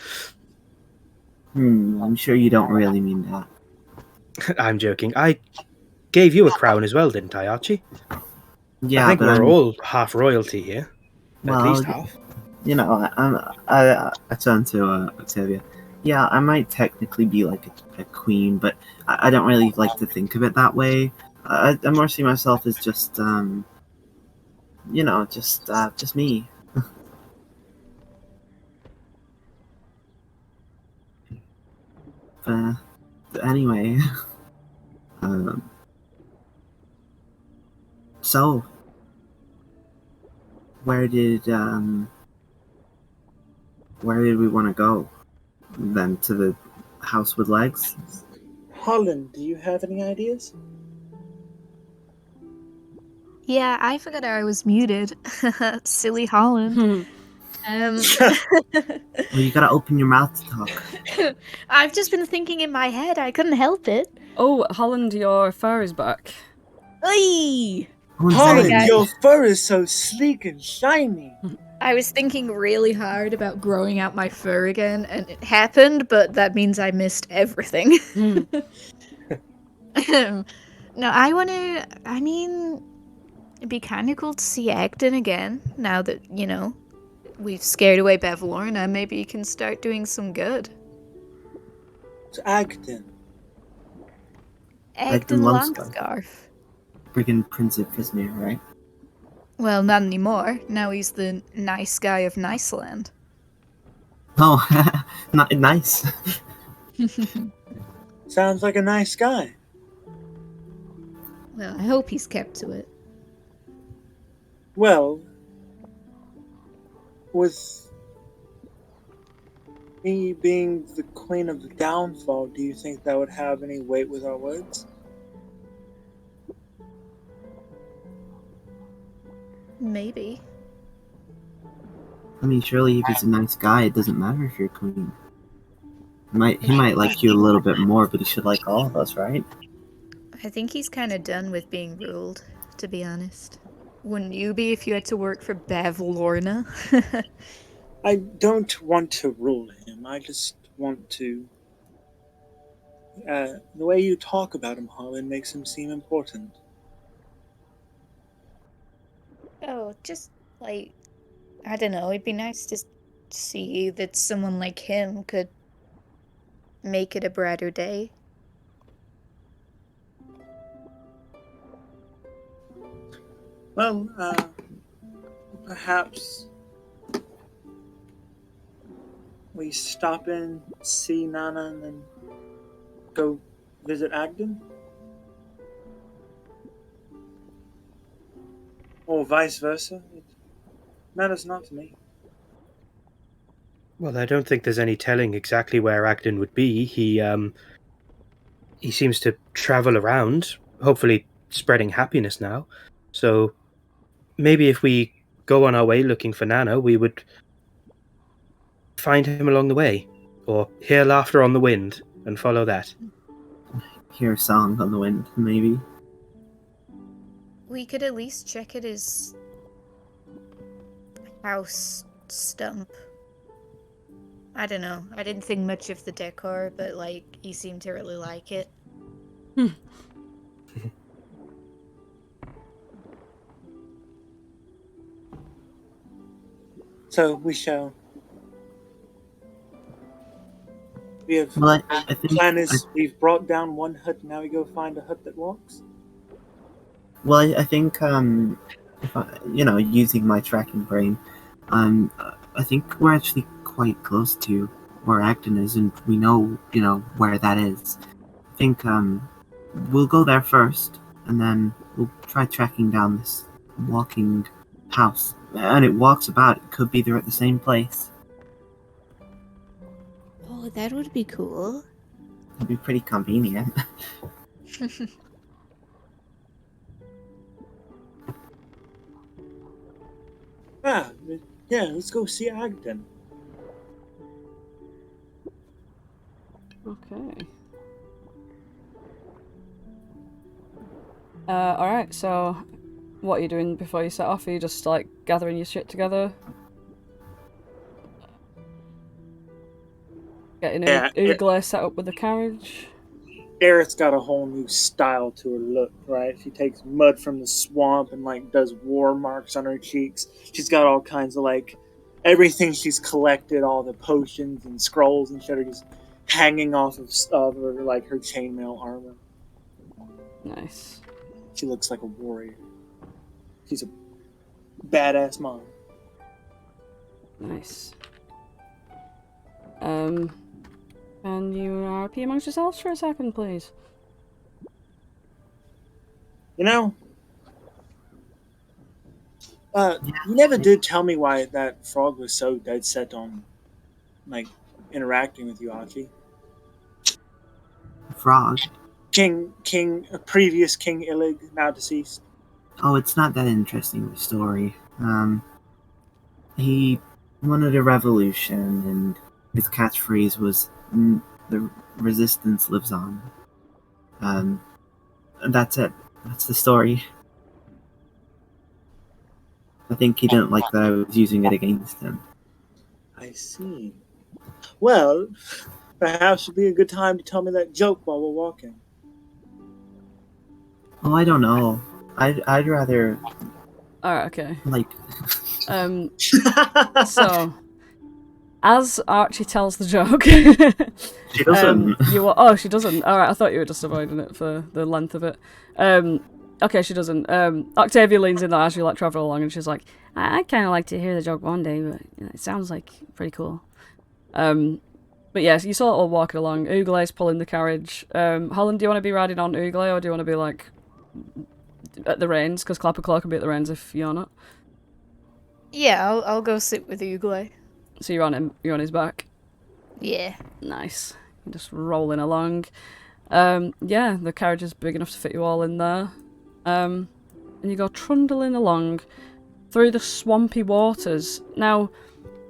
I'm sure you don't really mean that. I'm joking. I gave you a crown as well, didn't I, Archie? Yeah, I think but we're all half royalty here. At least half. You know, I turn to Octavia. Yeah, I might technically be like a queen, but I don't really like to think of it that way. I more see myself as just, you know, just me. But anyway, So, where did we want to go? Then to the house with legs? Holland, do you have any ideas? Yeah, I forgot I was muted. Silly Holland. Well, you gotta open your mouth to talk. I've just been thinking in my head. I couldn't help it. Oh, Holland, your fur is back. Oy! Holland, guys. your fur is so sleek and shiny. I was thinking really hard about growing out my fur again, and it happened, but that means I missed everything. No, I mean, it'd be kind of cool to see Agden again, now that, you know, we've scared away Bavlorna. Maybe you can start doing some good. It's Agden. Agden Longscarf. Friggin' Prince of Fismere, right? Well, not anymore. Now he's the nice guy of Niceland. Oh, not nice. Sounds like a nice guy. Well, I hope he's kept to it. Well, with me being the queen of the downfall, do you think that would have any weight with our words? Maybe. I mean, surely if he's a nice guy, it doesn't matter if you're queen. He might like you a little bit more, but he should like all of us, right? I think he's kind of done with being ruled, to be honest. Wouldn't you be if you had to work for Bavlorna? I don't want to rule him. I just want to... the way you talk about him, Holland, makes him seem important. Oh, just, like, I don't know, it'd be nice to see that someone like him could make it a brighter day. Well, perhaps we stop in, see Nana, and then go visit Agden? Or vice versa? It matters not to me. Well, I don't think there's any telling exactly where Agden would be. He seems to travel around, hopefully spreading happiness now. So maybe if we go on our way looking for Nana, we would find him along the way, or hear laughter on the wind and follow that. Hear a song on the wind, maybe. We could at least check at his house stump. I don't know. I didn't think much of the decor, but, like, he seemed to really like it. So we shall. We have. Well, I think, plan is we've brought down one hut. Now we go find a hut that walks. well, I think, if using my tracking brain, I think we're actually quite close to where Agden is, and we know, where that is. I think, we'll go there first, and then we'll try tracking down this walking house. And it walks about. It could be they're at the same place. Oh, that would be cool. It'd be pretty convenient. Yeah, let's go see Agden. Okay. Alright, so what are you doing before you set off? Are you just, like, gathering your shit together? Getting Oogler set up with the carriage? Aerith's got a whole new style to her look, right? She takes mud from the swamp and, like, does war marks on her cheeks. She's got all kinds of, like, everything she's collected, all the potions and scrolls and shit are just hanging off of her, like, her chainmail armor. Nice. She looks like a warrior. She's a badass mom. Nice. Can you RP amongst yourselves for a second, please? You never did tell me why that frog was so dead set on, like, interacting with you, Archie. Frog? Previous King Illig, now deceased. Oh, it's not that interesting of a story. He wanted a revolution, and his catchphrase was, the resistance lives on. And that's it. That's the story. I think he didn't like that I was using it against him. I see. Well, perhaps it'd be a good time to tell me that joke while we're walking. Oh, I don't know. I'd rather... Alright, okay. Like... So, as Archie tells the joke... She doesn't. Oh, she doesn't. Alright, I thought you were just avoiding it for the length of it. Okay, she doesn't. Octavia leans in there as you like travel along, and she's like, "I'd kind of like to hear the joke one day, but it sounds like pretty cool." But yes, you saw it all walking along. Ooglay's pulling the carriage. Holland, do you want to be riding on Ooglay, or do you want to be like at the reins? Because Clapper Claw can be at the reins if you're not. Yeah, I'll go sit with Ooglay. So you're on him. You're on his back. Yeah. Nice. Just rolling along. Yeah, the carriage is big enough to fit you all in there. And you go trundling along through the swampy waters. Now,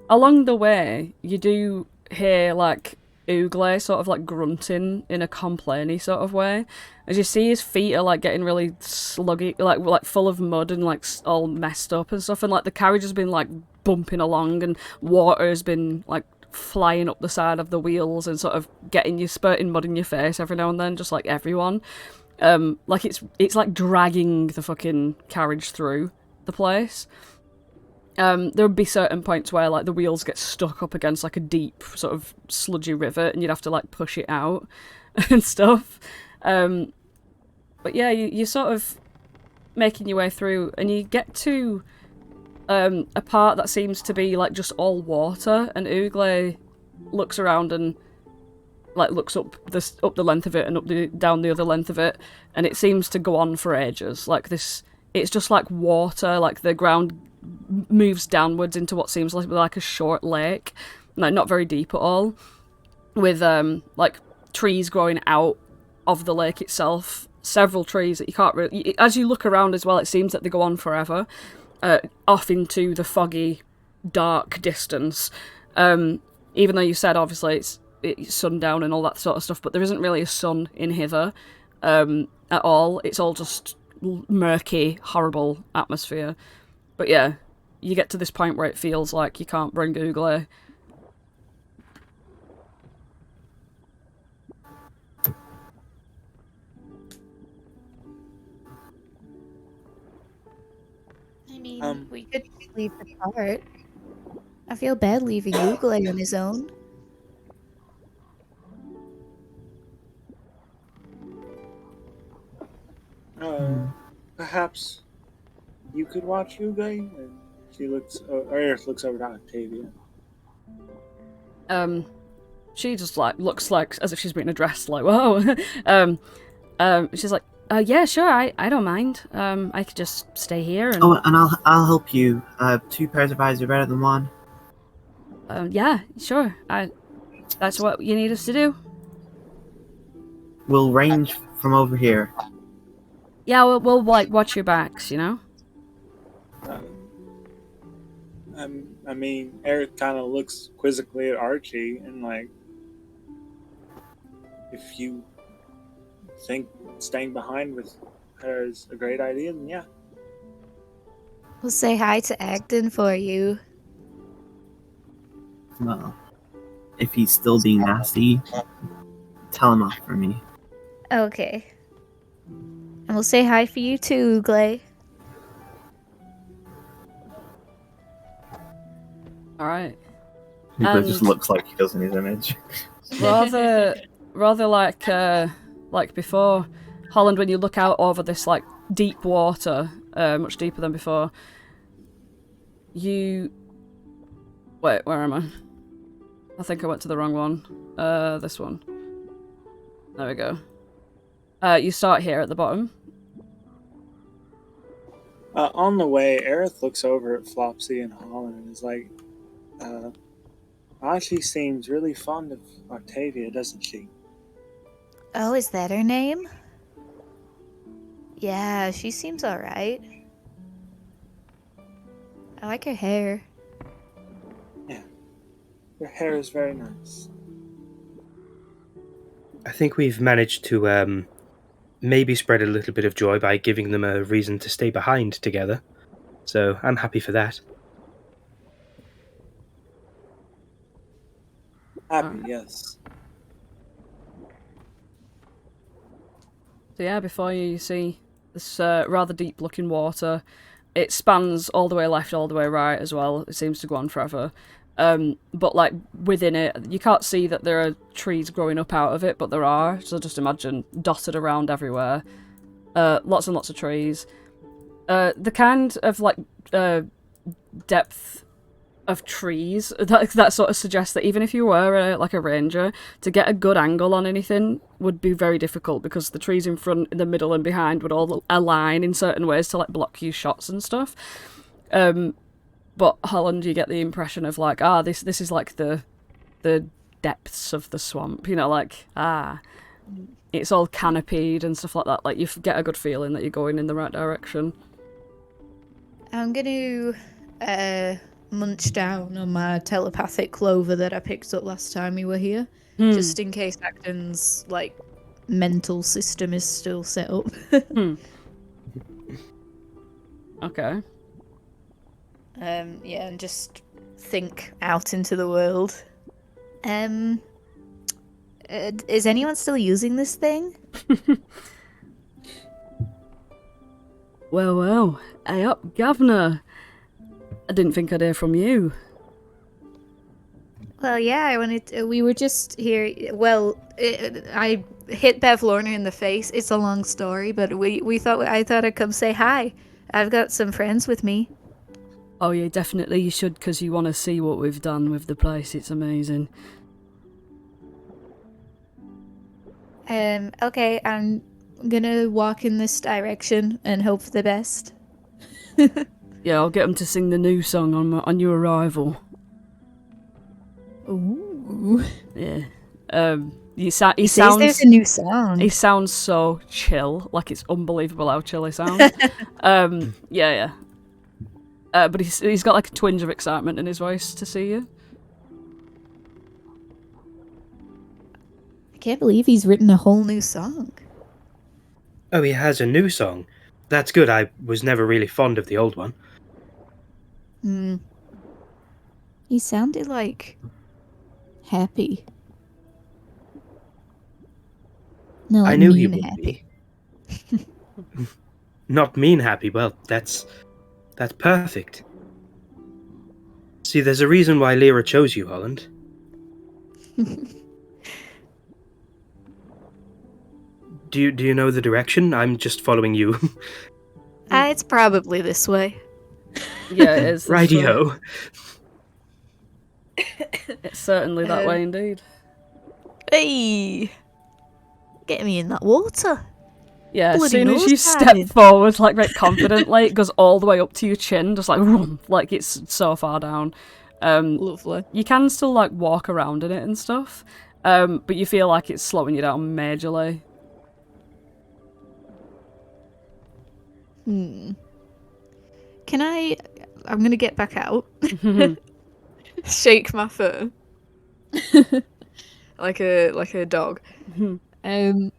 along the way, you do hear, like, Ooglay sort of, like, grunting in a complainy sort of way. As you see, his feet are, like, getting really sluggy, like full of mud and, like, all messed up and stuff. And, like, the carriage has been, like, bumping along and water has been, like, flying up the side of the wheels and sort of spurting mud in your face every now and then, just like everyone. Like it's like dragging the fucking carriage through the place. There would be certain points where like the wheels get stuck up against like a deep sort of sludgy river and you'd have to like push it out and stuff. But yeah, you're sort of making your way through and you get to a part that seems to be like just all water, and Ooglay looks around and like looks up the length of it and down the other length of it, and it seems to go on for ages. Like this, it's just like water. Like the ground moves downwards into what seems like a short lake, like not very deep at all, with like trees growing out of the lake itself. Several trees that you can't really. As you look around as well, it seems that they go on forever. Off into the foggy, dark distance. Even though you said obviously it's sundown and all that sort of stuff, but there isn't really a sun in hither at all. It's all just murky, horrible atmosphere. But yeah, you get to this point where it feels like you can't bring Ooglay. We could leave the cart. I feel bad leaving Ooglay on his own. Perhaps you could watch Ooglay? And she looks, Aerith looks over to Octavia. She just like looks like as if she's being addressed. Like, whoa. She's like, yeah, sure. I don't mind. I could just stay here. And... Oh, and I'll help you. 2 pairs of eyes are better than 1. Yeah, sure. That's what you need us to do. We'll range from over here. Yeah, we'll like watch your backs, you know. I mean, Aerith kind of looks quizzically at Archie and like, if you think staying behind with her is a great idea, then yeah. We'll say hi to Agden for you. Well, if he's still being nasty, tell him off for me. Okay. And we'll say hi for you too, Ooglay. Alright. Ooglay just looks like he does in his image. rather like before, Holland, when you look out over this like deep water, much deeper than before, you... Wait, where am I? I think I went to the wrong one. This one. There we go. You start here at the bottom. On the way, Aerith looks over at Flopsy and Holland and is like, Archie seems really fond of Octavia, doesn't she? Oh, is that her name? Yeah, she seems alright. I like her hair. Yeah. Her hair is very nice. I think we've managed to maybe spread a little bit of joy by giving them a reason to stay behind together. So I'm happy for that. Happy, yes. So yeah, before you see this rather deep-looking water. It spans all the way left, all the way right as well. It seems to go on forever. But like within it, you can't see that there are trees growing up out of it, but there are. So just imagine dotted around everywhere. Lots and lots of trees. The kind of like depth of trees that sort of suggests that even if you were like a ranger, to get a good angle on anything would be very difficult because the trees in front, in the middle, and behind would all align in certain ways to like block you shots and stuff. But Holland, you get the impression of like, this is like the depths of the swamp, you know, like it's all canopied and stuff like that. Like you get a good feeling that you're going in the right direction. I'm gonna munch down on my telepathic clover that I picked up last time we were here, just in case Acton's like mental system is still set up. Okay. Yeah, and just think out into the world. Is anyone still using this thing? Well, hey up, Governor. I didn't think I'd hear from you. Well, yeah, we were just here. Well, I hit Bev Lorna in the face. It's a long story, but I thought I'd come say hi. I've got some friends with me. Oh yeah, definitely you should, because you want to see what we've done with the place. It's amazing. Okay, I'm gonna walk in this direction and hope for the best. Yeah, I'll get them to sing the new song on your arrival. Ooh. Yeah. He sounds. There's a new song. He sounds so chill, like it's unbelievable how chill he sounds. Yeah. But he's got like a twinge of excitement in his voice to see you. I can't believe he's written a whole new song. Oh, he has a new song. That's good. I was never really fond of the old one. He sounded like happy. No, like I knew he mean would happy. be. Not mean happy. Well, that's perfect. See, there's a reason why Lyra chose you, Holland. Do you know the direction? I'm just following you. It's probably this way. Yeah, it is. Rightio. It's certainly that way indeed. Hey! Get me in that water. Yeah, as Bloody soon as you nose step diving. forward, like very confidently, it goes all the way up to your chin, just like vroom, like it's so far down. Lovely. You can still like walk around in it and stuff, but you feel like it's slowing you down majorly. I'm gonna get back out. Shake my fur. like a dog. Can I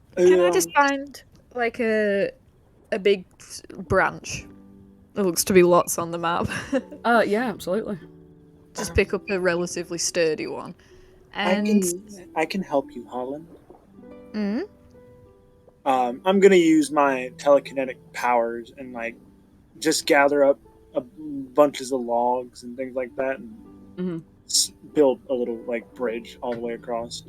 just find like a big branch? There looks to be lots on the map. Yeah, absolutely. Just pick up a relatively sturdy one. And I can help you, Holland. I'm gonna use my telekinetic powers and like just gather up bunches of logs and things like that, and build a little like bridge all the way across.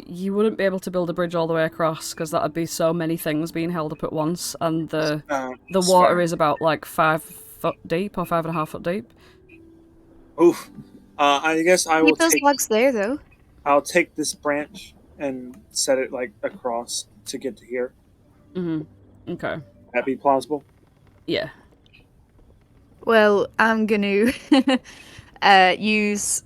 You wouldn't be able to build a bridge all the way across because that would be so many things being held up at once, and the water is about like 5 foot deep or 5.5 foot deep. Oof. I guess I will keep those take. logs there though. I'll take this branch and set it like across to get to here. Okay. That be plausible? Yeah. Well, I'm gonna use.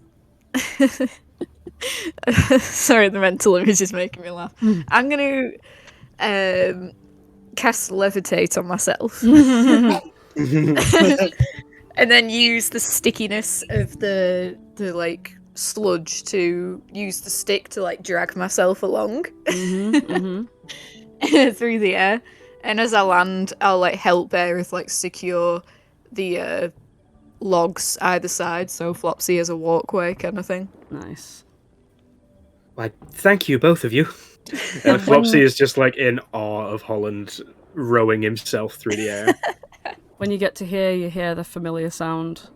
Sorry, the mental image is making me laugh. I'm gonna cast levitate on myself, and then use the stickiness of the like sludge to use the stick to like drag myself along through the air. And as I land, I'll like help Aerith like secure the logs either side, so Flopsy has a walkway kind of thing. Nice. Why, thank you, both of you. Flopsy is just like in awe of Holland rowing himself through the air. When you get to here, you hear the familiar sound.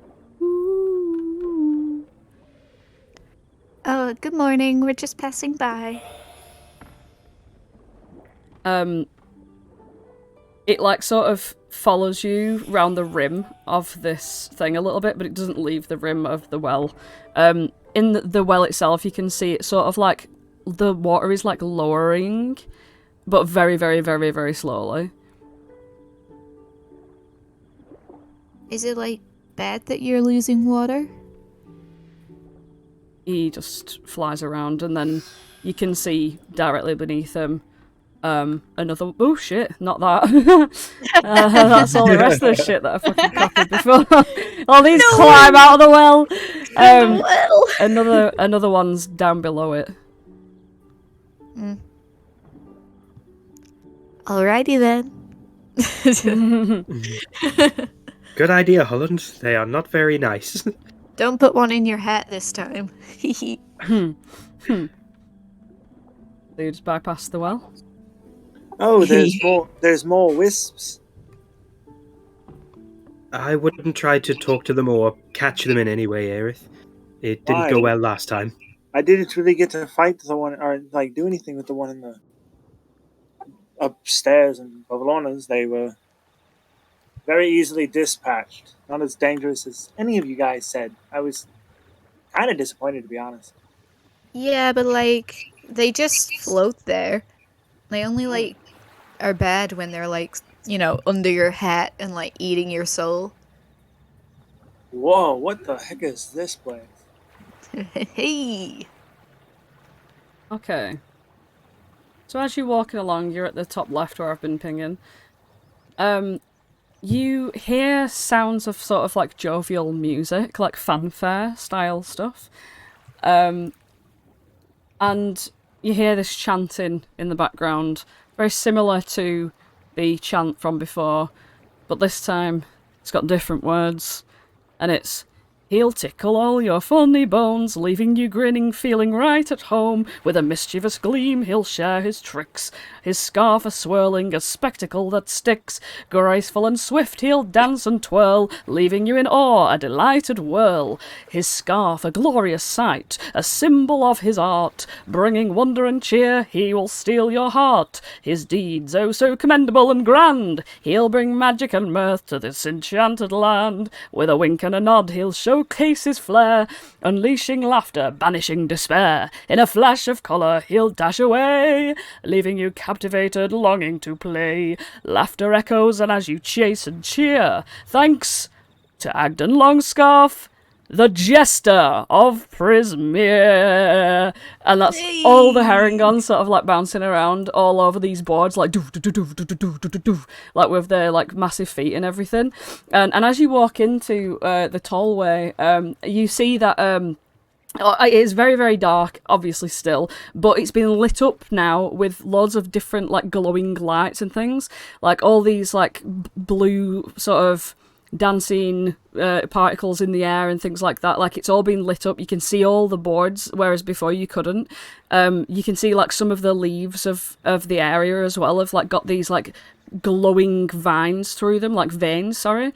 Oh, good morning. We're just passing by. It like sort of follows you round the rim of this thing a little bit, but it doesn't leave the rim of the well. In the well itself, you can see it's sort of like the water is like lowering, but very, very, very, very slowly. Is it like bad that you're losing water? He just flies around, and then you can see directly beneath him another. Oh shit! Not that. That's all the rest of the shit that I fucking copied before. All these climb out of the well. Another one's down below it. Alrighty then. Good idea, Holland. They are not very nice. Don't put one in your hat this time. So you just bypass the well? Oh, there's more wisps. I wouldn't try to talk to them or catch them in any way, Aerith. It didn't go well last time. I didn't really get to fight the one, or like do anything with the one in the upstairs in Pavlona's. They were very easily dispatched. Not as dangerous as any of you guys said. I was kind of disappointed, to be honest. Yeah, but like they just float there. They only like are bad when they're like, you know, under your hat and like eating your soul. Whoa, what the heck is this place? Hey. Okay. So as you're walking along, you're at the top left where I've been pinging. You hear sounds of sort of like jovial music, like fanfare style stuff. And you hear this chanting in the background, very similar to the chant from before, but this time it's got different words, and it's, "He'll tickle all your funny bones, leaving you grinning, feeling right at home. With a mischievous gleam, he'll share his tricks. His scarf a swirling, a spectacle that sticks. Graceful and swift, he'll dance and twirl, leaving you in awe, a delighted whirl. His scarf a glorious sight, a symbol of his art. Bringing wonder and cheer, he will steal your heart. His deeds, oh so commendable and grand. He'll bring magic and mirth to this enchanted land. With a wink and a nod, he'll showcase his flair, unleashing laughter, banishing despair. In a flash of colour, he'll dash away, leaving you captivated, longing to play. Laughter echoes, and as you chase and cheer, thanks to Agden Longscarf, the Jester of Prismere. And that's all the Harengon sort of like bouncing around all over these boards, like doof, doof, doof, doof, doof, doof, doof, like with their like massive feet and everything. And as you walk into the tollway, you see that it is very, very dark, obviously still, but it's been lit up now with loads of different like glowing lights and things, like all these like blue sort of dancing particles in the air and things like that. Like it's all been lit up. You can see all the boards, whereas before you couldn't. You can see like some of the leaves of the area as well have like got these like glowing vines through them, like veins, sorry.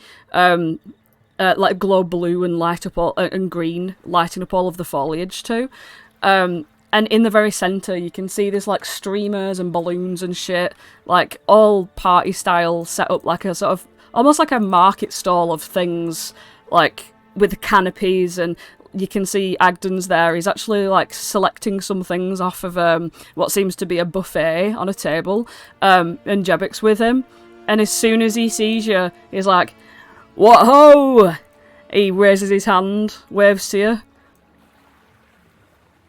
Like glow blue and light up all and green, lighting up all of the foliage too. And in the very centre, you can see there's like streamers and balloons and shit, like all party style set up, like a sort of almost like a market stall of things, like with canopies, and you can see Agden's there. He's actually like selecting some things off of what seems to be a buffet on a table, and Jebek's with him. And as soon as he sees you, he's like, "What ho!" He raises his hand, waves to you.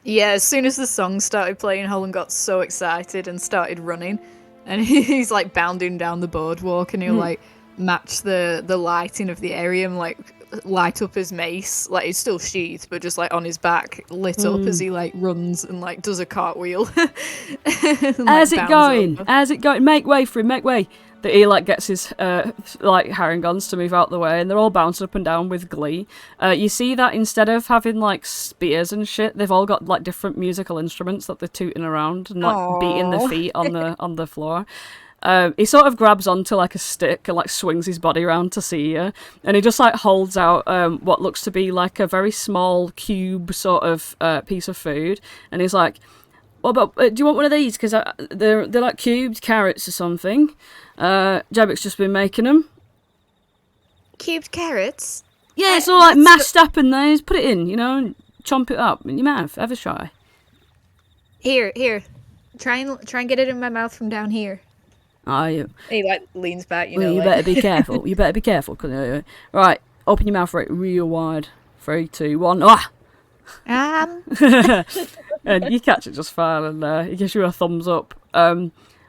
Yeah, as soon as the song started playing, Holland got so excited and started running. And he's like bounding down the boardwalk and he'll like match the lighting of the area and like light up his mace. Like it's still sheathed, but just like on his back, lit up as he like runs and like does a cartwheel. And, How's it going? Over. How's it going? Make way for him, make way. That he like gets his like Harengons to move out the way, and they're all bouncing up and down with glee. You see that instead of having like spears and shit, they've all got like different musical instruments that they're tooting around and like beating their feet on the floor. He sort of grabs onto like a stick and like swings his body around to see you, and he just like holds out what looks to be like a very small cube sort of piece of food, and he's like, "What about? Do you want one of these? Because they're like cubed carrots or something. Jabbick's just been making them." Cubed carrots? Yeah, it's all like mashed up in there. Just put it in, and chomp it up in your mouth. Have a try. Here. Try and get it in my mouth from down here. Oh, you. He like leans back, you better be careful. You better be careful. Right, open your mouth real wide. 3, 2, 1. Ah! And you catch it just fine, and he gives you a thumbs up.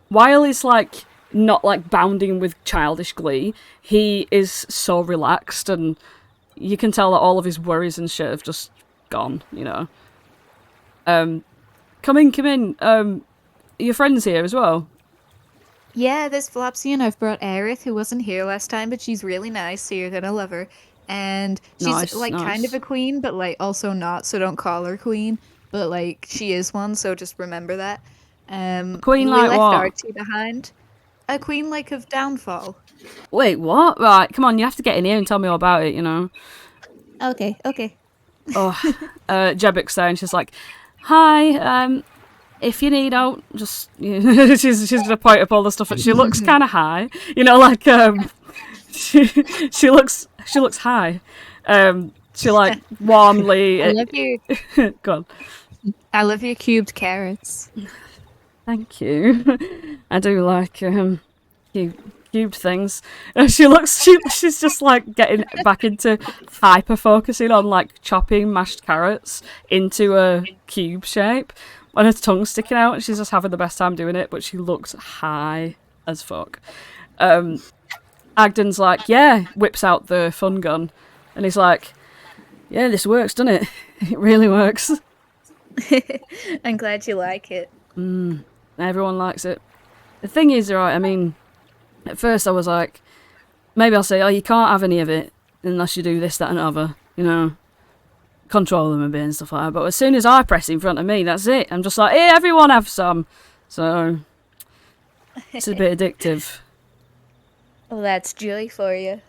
While he's like not like bounding with childish glee, he is so relaxed, and you can tell that all of his worries and shit have just gone. Come in. Your friend's here as well. Yeah, there's Flopsy, and I've brought Aerith, who wasn't here last time, but she's really nice, so you're gonna love her. And she's kind of a queen, but like also not, so don't call her queen. But like she is one, so just remember that. Queen like we left what? Archie behind. A queen like of downfall. Wait, what? Right, come on, you have to get in here and tell me all about it. Okay. Jebbick's there, and she's like, "Hi, if you need out, just..." she's gonna point up all the stuff, and she looks kind of high. She looks high. She like warmly. I love you. Go on. I love your cubed carrots. Thank you. I do like cubed things. She's just like getting back into hyper focusing on like chopping mashed carrots into a cube shape, and her tongue sticking out, and she's just having the best time doing it. But she looks high as fuck. Agden's like, "Yeah," whips out the fun gun, and he's like, "Yeah, this works, doesn't it? It really works." I'm glad you like it. Everyone likes it. The thing is, right, I mean, at first I was like, maybe I'll say, "Oh, you can't have any of it unless you do this, that, and other," control them a bit and stuff like that. But as soon as I press in front of me, that's it. I'm just like, "Hey, everyone have some." So, it's a bit addictive. Well, that's joy for you.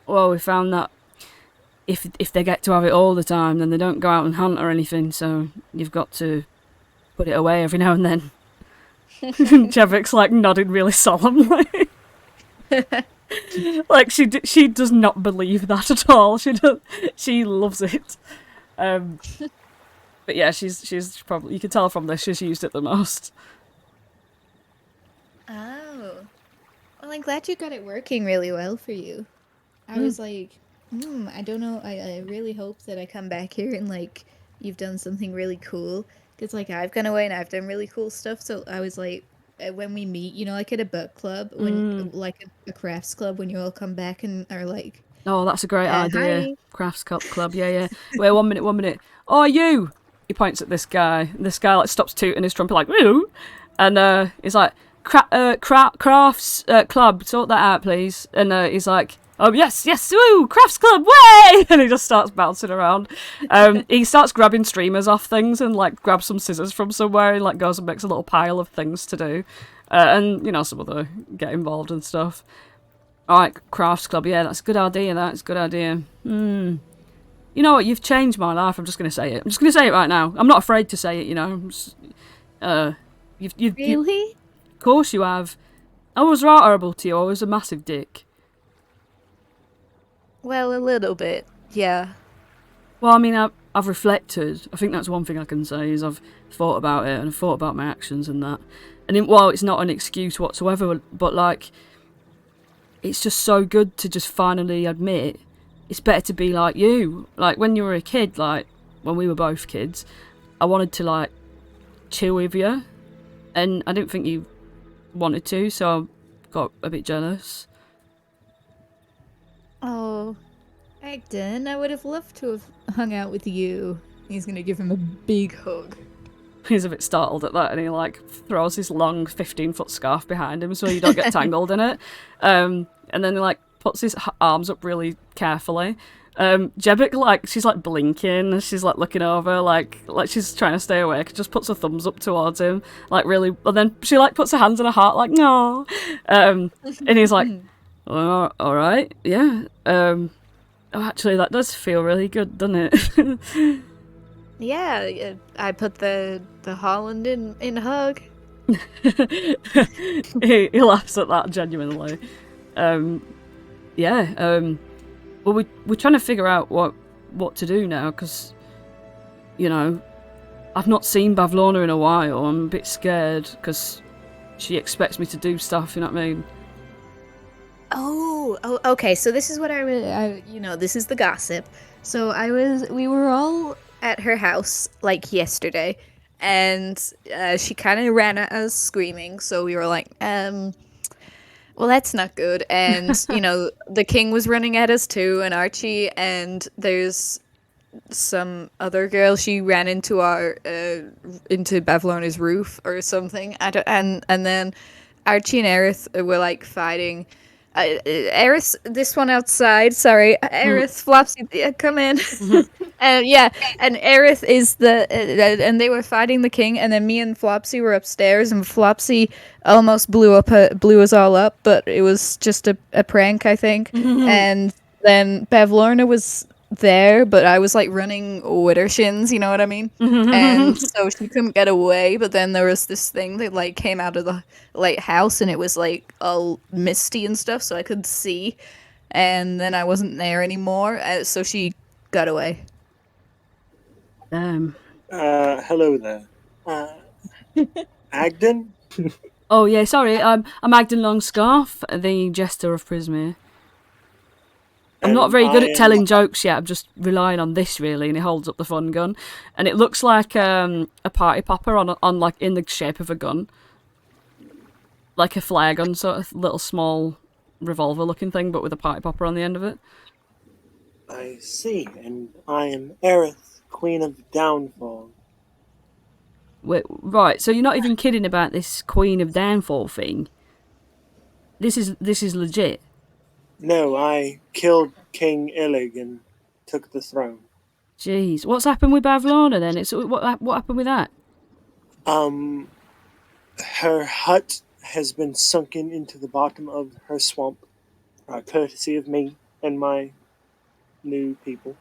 Well, we found that if they get to have it all the time, then they don't go out and hunt or anything, so you've got to put it away every now and then. Jevik's like nodding really solemnly. Like she does not believe that at all. She loves it. But yeah, she's probably, you can tell from this, she's used it the most. Oh. Well, I'm glad you got it working really well for you. I was like, I don't know. I really hope that I come back here and like you've done something really cool. Because like I've gone away and I've done really cool stuff. So I was like, when we meet, like at a book club, when like a crafts club, when you all come back and are like, "Oh, that's a great idea." Hi. Crafts club, yeah. Wait, 1 minute. "Oh, you!" He points at this guy. This guy like stops tooting his trumpet like, "Woo!" And he's like, crafts club, sort that out, please." And he's like, "Oh, yes, woo, crafts club, way!" And he just starts bouncing around. He starts grabbing streamers off things and like grabs some scissors from somewhere and like goes and makes a little pile of things to do. And some other get involved and stuff. Alright, crafts club, yeah, that's a good idea, that's a good idea. You know what, you've changed my life, I'm just going to say it. I'm just going to say it right now. I'm not afraid to say it, Really? Of course you have. I was right horrible to you, I was a massive dick. Well, a little bit, yeah. Well, I mean, I've reflected. I think that's one thing I can say, is I've thought about it, and I've thought about my actions and that. while it's not an excuse whatsoever, but like, it's just so good to just finally admit it's better to be like you. Like when you were a kid, like when we were both kids, I wanted to like chill with you, and I didn't think you wanted to, so I got a bit jealous. Oh, Agden, I would have loved to have hung out with you. He's gonna give him a big hug. He's a bit startled at that, and he like throws his long 15-foot scarf behind him so you don't get tangled in it. And then he like puts his arms up really carefully. Jebic, like, she's like blinking, she's like looking over, like she's trying to stay awake, just puts her thumbs up towards him, like really, and then she like puts her hands in her heart, like, no. And he's like, oh, all right, yeah. Oh, actually, that does feel really good, doesn't it? Yeah, I put the Holland in hug. he laughs at that genuinely. Well, we're trying to figure out what to do now, because, you know, I've not seen Bavlorna in a while. I'm a bit scared because she expects me to do stuff. You know what I mean? Oh, okay. So this is what this is the gossip. So we were all at her house like yesterday, and she kind of ran at us screaming. So we were like, well, that's not good. And the king was running at us too, and Archie, and there's some other girl. She ran into into Bavlorna's roof or something. And then Archie and Aerith were like fighting. Aerith, this one outside, sorry. Aerith, Flopsy, come in. And Aerith is and they were fighting the king, and then me and Flopsy were upstairs, and Flopsy almost blew us all up, but it was just a prank, I think. And then Bavlorna was there, but I was like running with her shins, you know what I mean? And so she couldn't get away, but then there was this thing that like came out of the house, and it was like all misty and stuff, so I could see, and then I wasn't there anymore, so she got away. Hello there. Agden? Oh yeah, sorry, I'm Agden Longscarf, the Jester of Prismere. I'm not very good at telling jokes yet. I'm just relying on this really, and he holds up the fun gun, and it looks like a party popper on like in the shape of a gun, like a flare gun, sort of little small revolver-looking thing, but with a party popper on the end of it. I see, and I am Aerith, Queen of Downfall. Wait, right, so you're not even kidding about this Queen of Downfall thing? This is legit. No, I killed King Illig and took the throne. Jeez, what's happened with Bavlorna then? What happened with that? Her hut has been sunken into the bottom of her swamp, courtesy of me and my new people.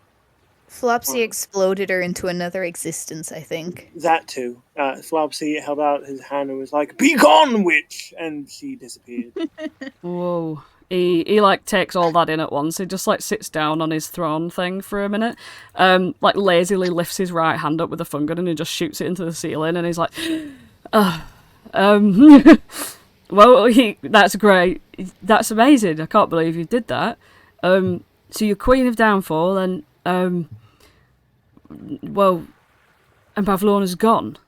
Flopsy exploded her into another existence, I think. That too. Flopsy held out his hand and was like, "Be gone, witch!" And she disappeared. Whoa. He like takes all that in at once. He just like sits down on his throne thing for a minute, like lazily lifts his right hand up with a fun gun and he just shoots it into the ceiling, and he's like, well, that's great. That's amazing. I can't believe you did that. So you're Queen of Downfall, and well, and Bavlorna's gone.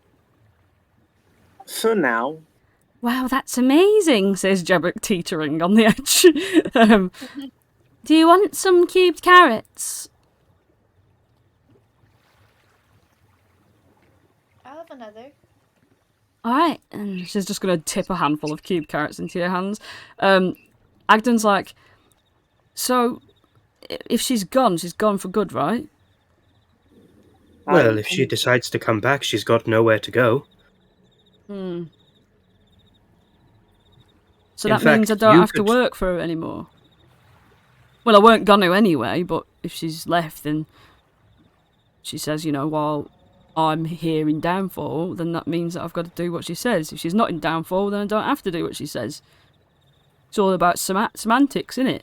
For now. Wow, that's amazing, says Jebic, teetering on the edge. Do you want some cubed carrots? I'll have another. Alright, and she's just going to tip a handful of cubed carrots into your hands. Agden's like, so, if she's gone for good, right? Well, if she decides to come back, she's got nowhere to go. So that means I don't have to work for her anymore. Well, I weren't gonna anyway, but if she's left, then she says, while I'm here in Downfall, then that means that I've got to do what she says. If she's not in Downfall, then I don't have to do what she says. It's all about semantics, isn't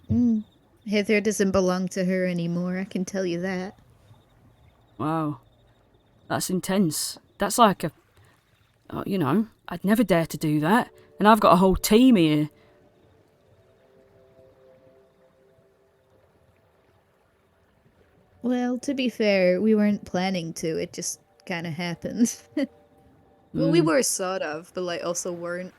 it? Heather doesn't belong to her anymore, I can tell you that. Wow. That's intense. That's like you know, I'd never dare to do that. And I've got a whole team here. Well, to be fair, we weren't planning to. It just kind of happened. Well, we were sort of, but like also weren't.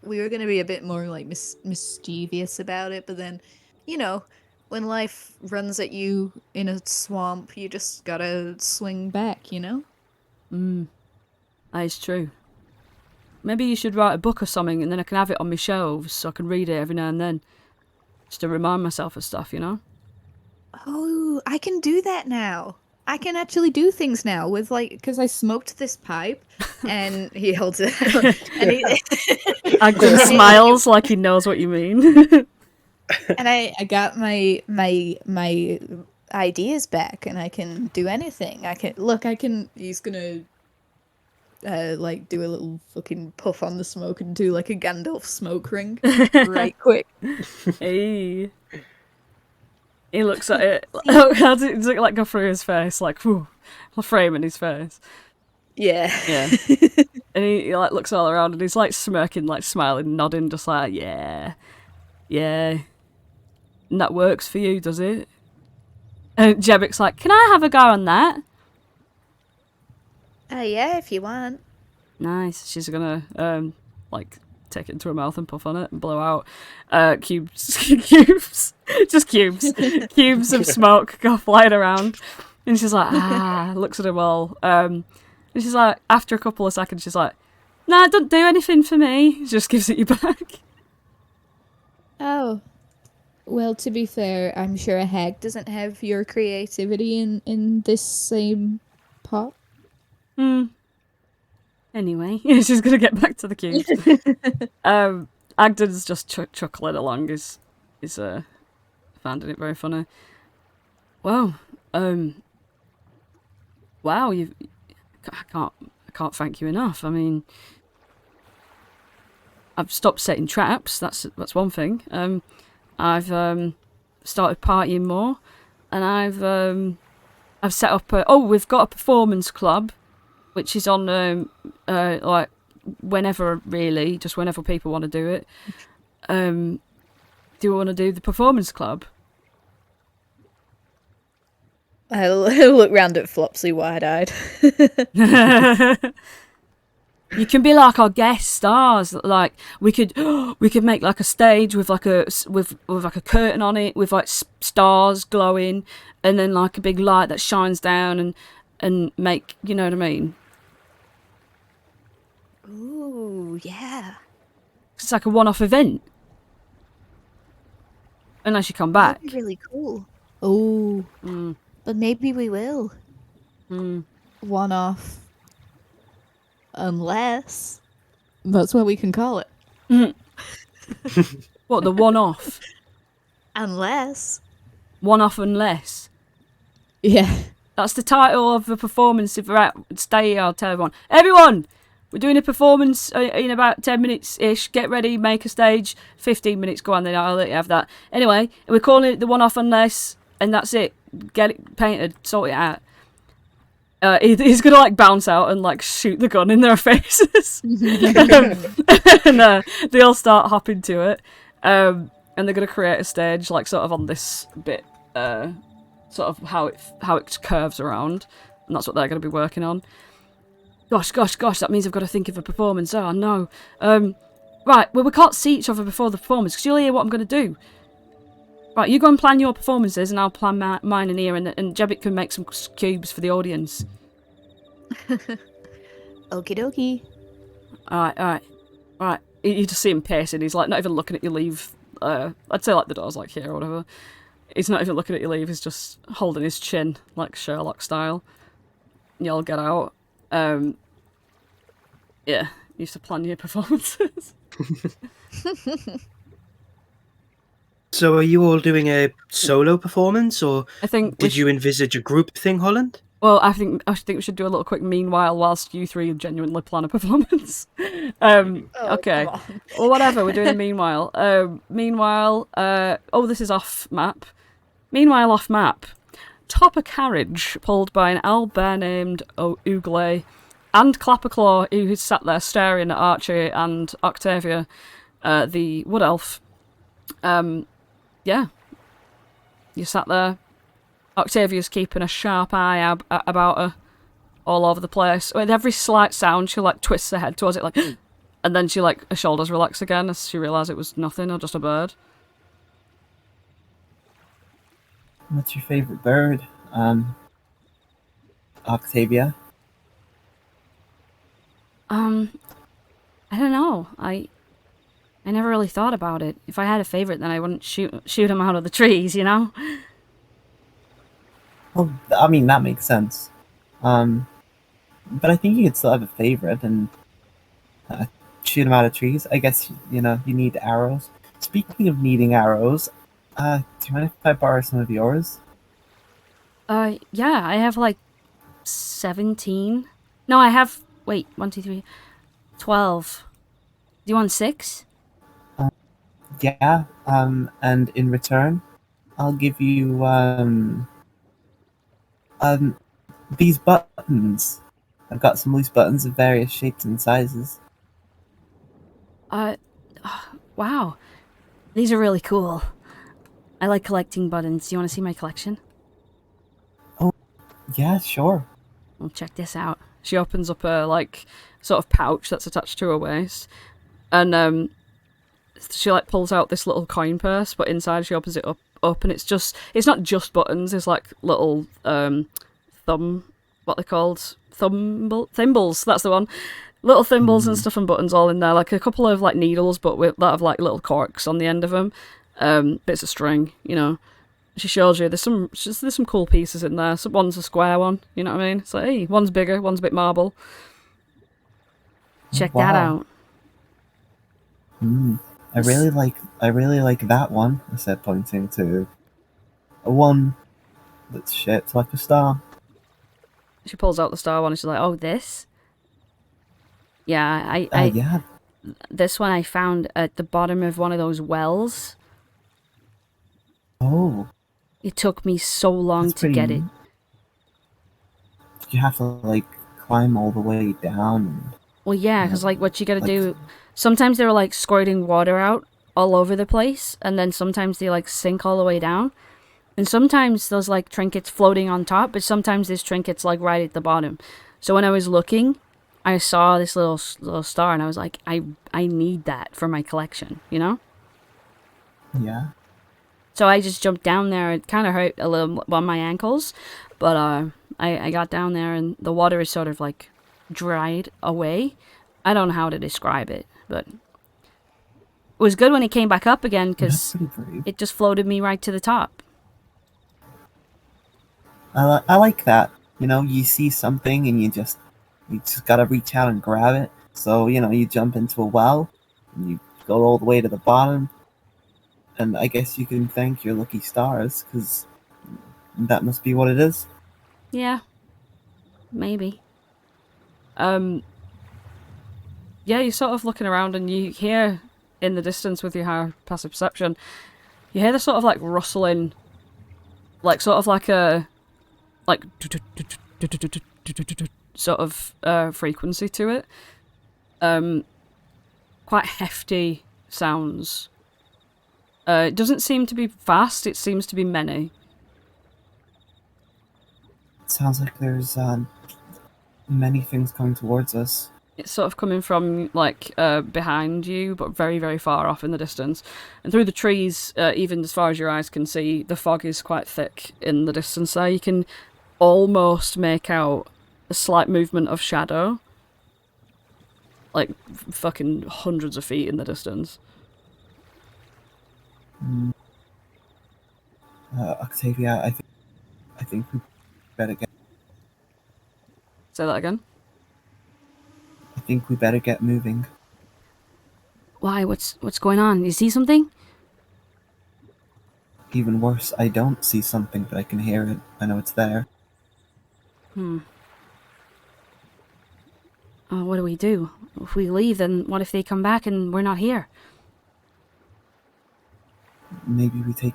We were gonna be a bit more like mischievous about it, but then, you know, when life runs at you in a swamp, you just gotta swing back, you know? That is true. Maybe you should write a book or something, and then I can have it on my shelves so I can read it every now and then. Just to remind myself of stuff, you know? Oh, I can do that now. I can actually do things now with like, because I smoked this pipe, and he holds it out, and he Agden smiles like he knows what you mean. and I got my ideas back, and I can do anything. He's gonna like do a little fucking puff on the smoke and do like a Gandalf smoke ring right quick. Hey. He looks at it. How does it like go through his face? Like, whew, a frame in his face. Yeah. Yeah. And he like looks all around and he's like smirking, like smiling, nodding, just like, yeah. Yeah. And that works for you, does it? And Jebek's like, can I have a go on that? Yeah, if you want. Nice. She's gonna like take it into her mouth and puff on it and blow out cubes cubes of smoke go flying around. And she's like, looks at them all. And she's like, after a couple of seconds, she's like, nah, it doesn't do anything for me. She just gives it you back. Oh. Well, to be fair, I'm sure a hag doesn't have your creativity in this same pot. Anyway, she's gonna get back to the cubes. Agden's just chuckling along. He's finding it very funny. Wow, wow, I can't thank you enough. I mean, I've stopped setting traps. That's one thing. I've started partying more, and I've set up we've got a performance club, which is on like whenever, really, just whenever people want to do it. Do you want to do the performance club? I look round at Flopsy wide-eyed. You can be like our guest stars. Like we could make like a stage with like a curtain on it with like stars glowing, and then like a big light that shines down and make, you know what I mean? Ooh, yeah. It's like a one-off event. Unless you come back. That'd be really cool. Ooh. But maybe we will. One-off. Unless. That's what we can call it. What, the one-off? Unless. One-off unless. Yeah. That's the title of the performance. If we're at stay here, I'll tell everyone. Everyone! We're doing a performance in about 10 minutes-ish. Get ready, make a stage. 15 minutes, go on then, I'll let you have that. Anyway, we're calling it the one-off unless, and that's it. Get it painted, sort it out. He's gonna like bounce out and like shoot the gun in their faces. And they all start hopping to it. And they're gonna create a stage like sort of on this bit, sort of how it curves around. And that's what they're gonna be working on. Gosh, that means I've got to think of a performance. Oh, no. Right, well, we can't see each other before the performance, because you'll hear what I'm going to do. Right, you go and plan your performances, and I'll plan mine in here, and Jebek can make some cubes for the audience. Okie dokie. Alright. You just see him pacing. He's, like, not even looking at you leave. I'd say, like, the door's, like, here or whatever. He's not even looking at you leave. He's just holding his chin, like Sherlock style. You'll get out. Yeah, you have to plan your performances. So are you all doing a solo performance, or did you envisage a group thing, Holland? Well, I think we should do a little quick meanwhile whilst you three genuinely plan a performance. Okay. Well, whatever, we're doing a meanwhile. This is off map. Meanwhile, off map. Top a carriage pulled by an owlbear named Ouglay and Clapperclaw, who sat there staring at Archie and Octavia, the wood elf. Yeah. You sat there. Octavia's keeping a sharp eye about her all over the place. With every slight sound, she like twists her head towards it, like, and then she like her shoulders relax again as she realised it was nothing or just a bird. What's your favorite bird, Octavia? I don't know. I never really thought about it. If I had a favorite, then I wouldn't shoot him out of the trees, you know? Well, I mean, that makes sense. But I think you could still have a favorite and shoot him out of trees. I guess, you need arrows. Speaking of needing arrows, do you mind if I borrow some of yours? Yeah, I have like 17. No, I have, wait, 1, 2, 3, 12. Do you want 6? Yeah, and in return, I'll give you, these buttons. I've got some loose buttons of various shapes and sizes. Wow. These are really cool. I like collecting buttons. Do you want to see my collection? Oh, yeah, sure. Well, check this out. She opens up a, like, sort of pouch that's attached to her waist. And, she, like, pulls out this little coin purse, but inside she opens it up and it's not just buttons. It's, like, little, what they're called? Thimbles, that's the one. Little thimbles and stuff and buttons all in there. Like, a couple of, like, needles, but that have, like, little corks on the end of them. Bits of string, you know. She shows you there's some cool pieces in there. So one's a square one, you know what I mean? It's like, hey, one's bigger, one's a bit marble. Check that out. I really like that one, I said, pointing to a one that's shaped like a star. She pulls out the star one and she's like, oh, this? Yeah, yeah. This one I found at the bottom of one of those wells. Oh. It took me so long to get it. You have to, like, climb all the way down. Well, yeah, because, like, what you gotta do... Sometimes they're, like, squirting water out all over the place, and then sometimes they, like, sink all the way down. And sometimes there's, like, trinkets floating on top, but sometimes there's trinkets, like, right at the bottom. So when I was looking, I saw this little star, and I was like, I need that for my collection, you know? Yeah. So I just jumped down there. It kind of hurt a little on my ankles, but I got down there and the water is sort of like dried away. I don't know how to describe it, but it was good when it came back up again because it just floated me right to the top. I like that. You know, you see something and you just gotta reach out and grab it. So, you jump into a well and you go all the way to the bottom. And I guess you can thank your lucky stars, because that must be what it is. Yeah. Maybe. Yeah, you're sort of looking around and you hear in the distance with your higher passive perception, you hear the sort of like rustling, like sort of like a, like, sort of frequency to it. Quite hefty sounds. It doesn't seem to be fast, it seems to be many. It sounds like there's many things coming towards us. It's sort of coming from, like, behind you, but very, very far off in the distance. And through the trees, even as far as your eyes can see, the fog is quite thick in the distance there. You can almost make out a slight movement of shadow. Like, fucking hundreds of feet in the distance. Octavia, I think we better get... Say that again? I think we better get moving. Why? What's going on? You see something? Even worse, I don't see something, but I can hear it. I know it's there. What do we do? If we leave, then what if they come back and we're not here? Maybe we take...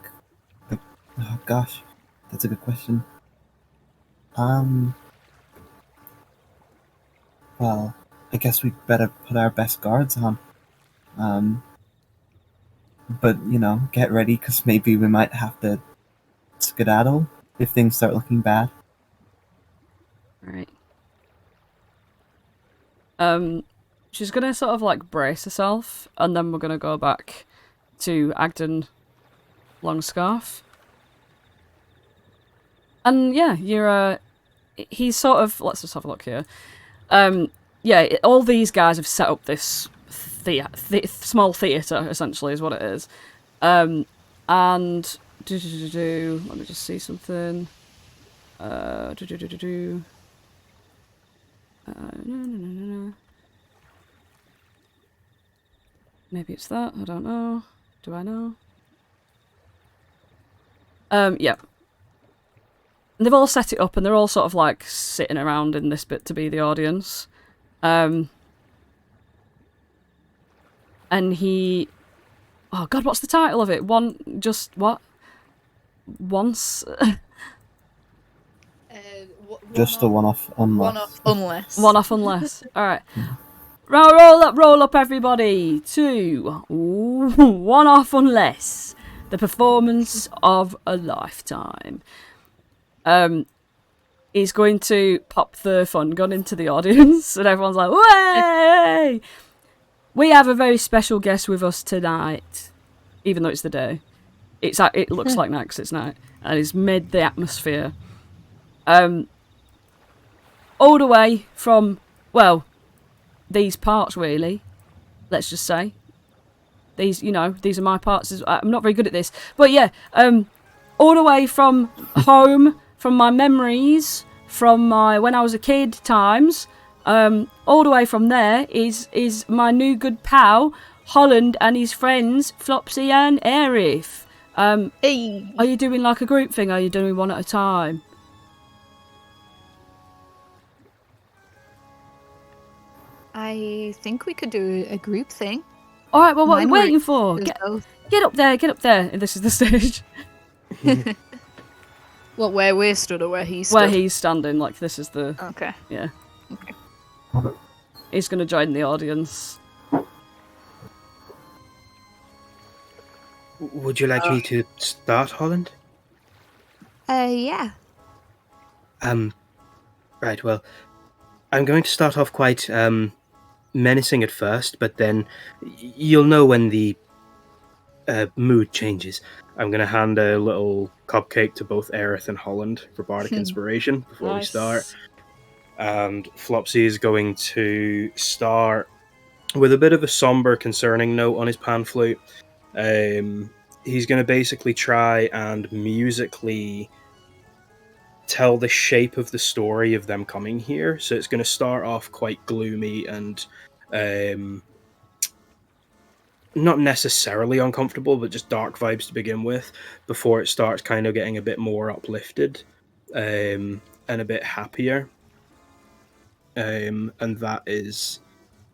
Oh gosh, that's a good question. well, I guess we better put our best guards on. But, get ready, because maybe we might have to skedaddle if things start looking bad. Right. She's gonna sort of like brace herself, and then we're gonna go back to Agden Longscarf. And yeah, he's sort of, let's just have a look here. All these guys have set up this small theatre, essentially, is what it is. And let me just see something. Maybe it's that, I don't know. Do I know? Yeah. And they've all set it up, and they're all sort of like sitting around in this bit to be the audience. And he... Oh god, what's the title of it? Once... Just a one-off unless. One-off unless. Alright. Roll up everybody to One-off Unless. The performance of a lifetime. He's going to pop the fun gun into the audience, and everyone's like, "Way!" We have a very special guest with us tonight, even though it's the day. It looks like night because it's night, and he's made the atmosphere. All the way from, well, these parts really. Let's just say these are my parts. I'm not very good at this, but yeah, all the way from home, from my memories, from my when I was a kid times, all the way from there is my new good pal Holland and his friends Flopsy and Aerith. Hey. Are you doing like a group thing? Or are you doing one at a time? I think we could do a group thing. All right. Well, what are you waiting for? Get up there. Get up there. This is the stage. What, where we're stood or where he's stood? Where he's standing. Like this is the. Okay. Yeah. Okay. He's gonna join the audience. Would you like me to start, Holland? Yeah. Right, well, I'm going to start off quite menacing at first, but then you'll know when the mood changes. I'm going to hand a little cupcake to both Aerith and Holland for bardic inspiration before we start. And Flopsy is going to start with a bit of a somber, concerning note on his pan flute. He's going to basically try and musically tell the shape of the story of them coming here. So it's going to start off quite gloomy and not necessarily uncomfortable, but just dark vibes to begin with, before it starts kind of getting a bit more uplifted and a bit happier. And that is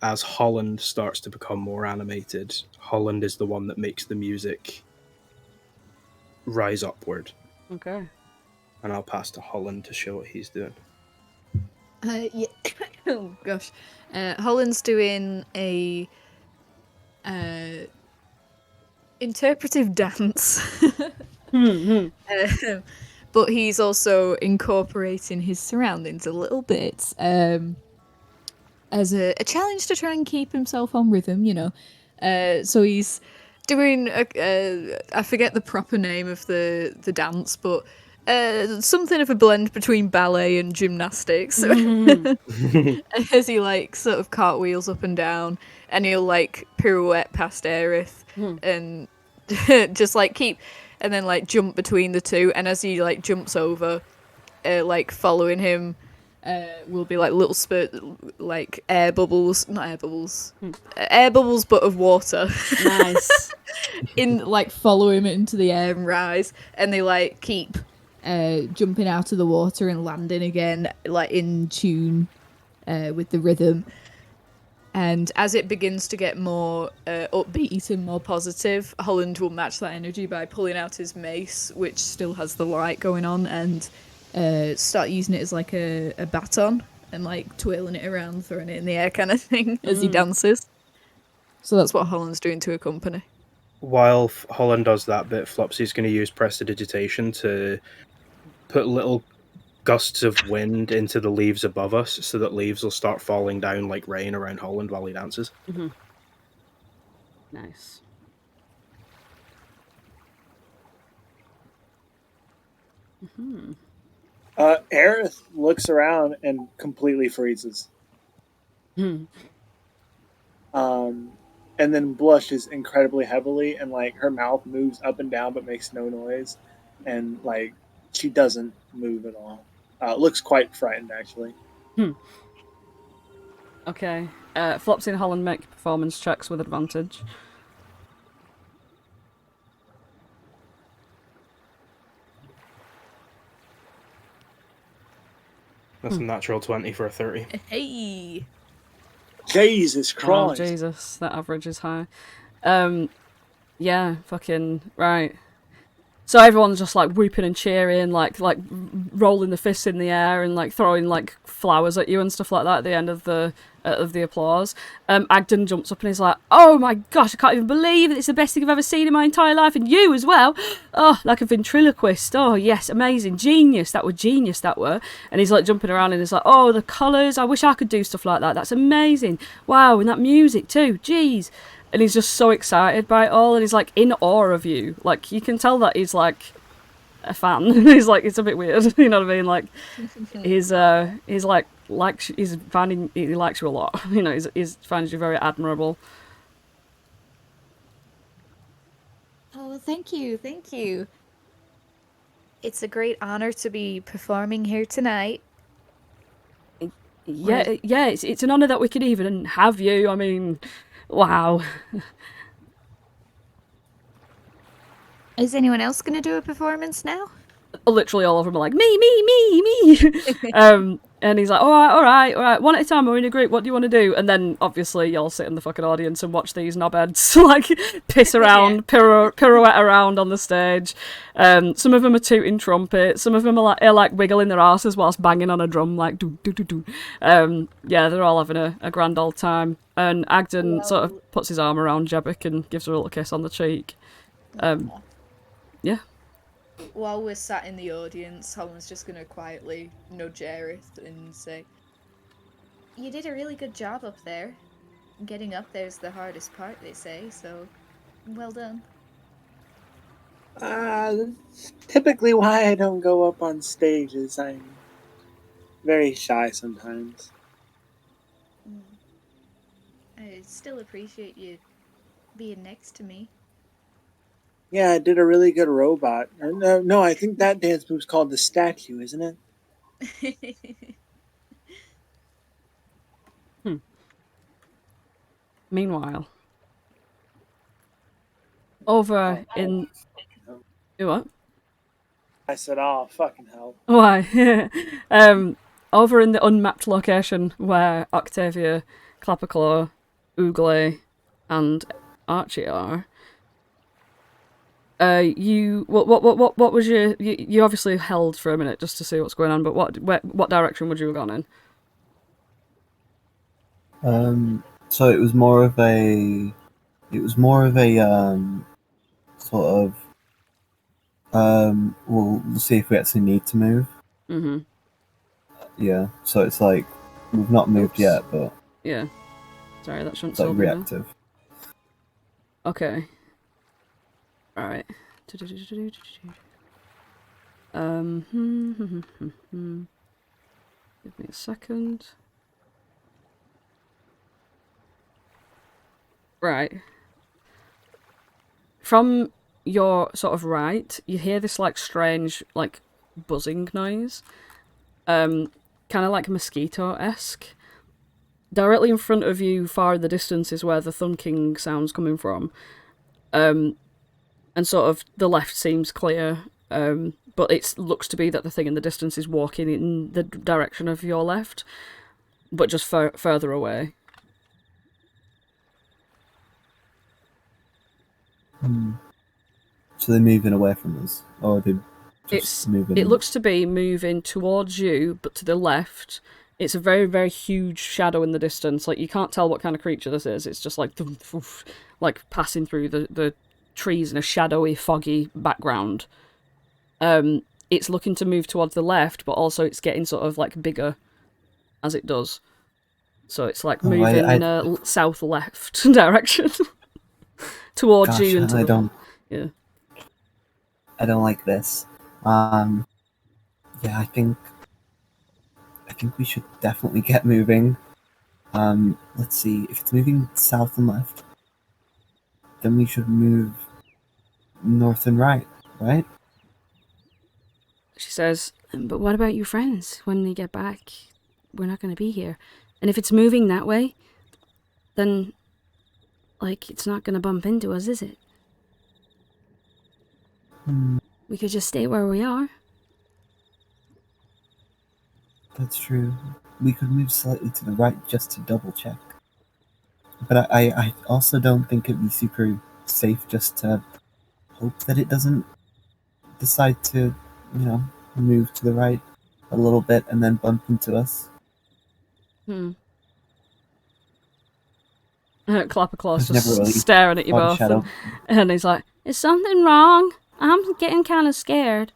as Holland starts to become more animated. Holland is the one that makes the music rise upward. Okay. And I'll pass to Holland to show what he's doing. Yeah. Oh gosh. Holland's doing a interpretive dance. But he's also incorporating his surroundings a little bit as a challenge to try and keep himself on rhythm, So he's doing I forget the proper name of the dance, but something of a blend between ballet and gymnastics. As he sort of cartwheels up and down, and he'll pirouette past Aerith and just keep, and then jump between the two, and as he jumps over, following him will be little spurt, air bubbles, not air bubbles, air bubbles but of water. Nice. In follow him into the air and rise, and they keep jumping out of the water and landing again, in tune with the rhythm. And as it begins to get more upbeat and more positive, Holland will match that energy by pulling out his mace, which still has the light going on, and start using it as a baton, and like twirling it around, throwing it in the air kind of thing as he dances. So that's what Holland's doing to accompany. While Holland does that bit, Flopsy's going to use prestidigitation to put little gusts of wind into the leaves above us so that leaves will start falling down like rain around Holland while he dances. Mm-hmm. Nice. Mm-hmm. Aerith looks around and completely freezes. Hmm. And then blushes incredibly heavily, and like her mouth moves up and down but makes no noise, and like she doesn't move at all. Looks quite frightened actually. Okay. Flopsy and Holland make performance checks with advantage. That's a natural 20 for a 30. Hey! Jesus Christ. Oh, Jesus. That average is high. Yeah, fucking... Right. So everyone's just, like, whooping and cheering, like rolling the fists in the air and, like, throwing, like, flowers at you and stuff like that at the end of the applause. Agden jumps up and he's like, oh my gosh, I can't even believe it. It's the best thing I've ever seen in my entire life, and you as well. Oh, like a ventriloquist. Oh, yes, amazing. Genius. That were genius, that were. And he's, like, jumping around and he's like, oh, the colours. I wish I could do stuff like that. That's amazing. Wow, and that music too. Jeez. And he's just so excited by it all, and he's like in awe of you. Like you can tell that he's like a fan. He's like, it's a bit weird, you know what I mean? Like he's like he's finding he likes you a lot. You know, he's finds you very admirable. Oh, thank you. It's a great honor to be performing here tonight. Yeah, it's an honor that we could even have you. I mean, wow. Is anyone else going to do a performance now? Literally all of them are like, me. And he's like, all right. One at a time, we're in a group. What do you want to do? And then, obviously, you'll sit in the fucking audience and watch these knobheads, like, piss around, pirouette around on the stage. Some of them are tooting trumpets. Some of them are like wiggling their asses whilst banging on a drum, like, do. Yeah, they're all having a grand old time. And Agden sort of puts his arm around Jebic and gives her a little kiss on the cheek. Yeah. While we're sat in the audience, Holland's just going to quietly nudge Aerith and say, you did a really good job up there. Getting up there's the hardest part, they say, so well done. Typically why I don't go up on stages. I'm very shy sometimes. I still appreciate you being next to me. Yeah, I did a really good robot. No, I think that dance move's called the statue, isn't it? Meanwhile, over in... Do what? I said, oh, fucking hell. Why? Over in the unmapped location where Octavia, Clapperclaw, Oogley, and Archie are, what was you obviously held for a minute just to see what's going on, but what direction would you have gone in? So it was more of a sort of we'll see if we actually need to move. Mm-hmm. Yeah, so it's like we've not moved yet, but yeah. Sorry, that shouldn't still reactive. Okay. Alright. Give me a second. Right. From your sort of right, you hear this like strange like buzzing noise. Kind of like mosquito-esque. Directly in front of you, far in the distance, is where the thunking sound's coming from. And sort of the left seems clear, but it looks to be that the thing in the distance is walking in the direction of your left, but just further away. So they're moving away from us, or are they just moving? It looks to be moving towards you, but to the left, It's a very, very huge shadow in the distance. Like, you can't tell what kind of creature this is. It's just like, like passing through the trees in a shadowy, foggy background. It's looking to move towards the left, but also it's getting sort of like bigger as it does. So it's like moving in a south-left direction towards you. I don't. Yeah. I don't like this. Yeah, I think we should definitely get moving. Let's see. If it's moving south and left, then we should move north and right, right? She says, but what about your friends? When they get back, we're not going to be here. And if it's moving that way, then, like, it's not going to bump into us, is it? We could just stay where we are. That's true. We could move slightly to the right just to double check. But I also don't think it'd be super safe just to hope that it doesn't decide to, move to the right a little bit and then bump into us. Clapperclaw's just staring at you both. And he's like, is something wrong? I'm getting kind of scared.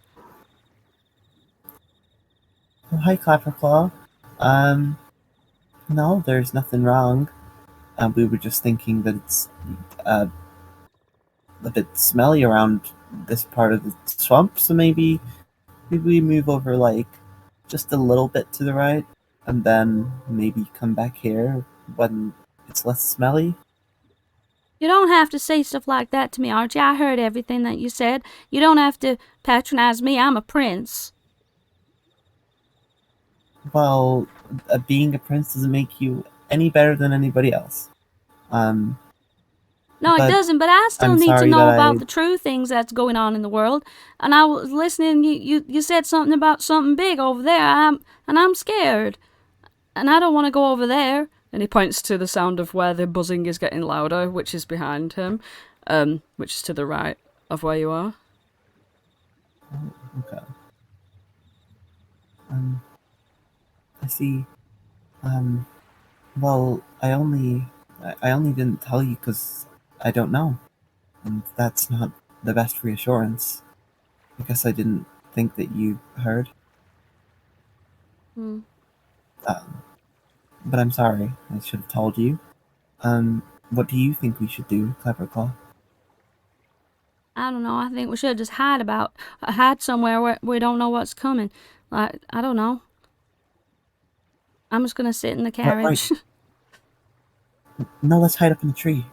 Oh, hi, Clapperclaw. No, there's nothing wrong. We were just thinking that it's a bit smelly around this part of the swamp, so maybe we move over, like, just a little bit to the right, and then maybe come back here when it's less smelly. You don't have to say stuff like that to me, Archie. I heard everything that you said. You don't have to patronize me. I'm a prince. Well, being a prince doesn't make you any better than anybody else. No, it doesn't, but I still need to know about the true things that's going on in the world. And I was listening, you said something about something big over there, and I'm scared. And I don't want to go over there. And he points to the sound of where the buzzing is getting louder, which is behind him, which is to the right of where you are. Okay. I see. Well, I only didn't tell you because I don't know, and that's not the best reassurance. I guess I didn't think that you heard. But I'm sorry. I should have told you. What do you think we should do, Clapperclaw? I don't know. I think we should just hide somewhere where we don't know what's coming. Like, I don't know. I'm just gonna sit in the carriage. Right. No, let's hide up in the tree.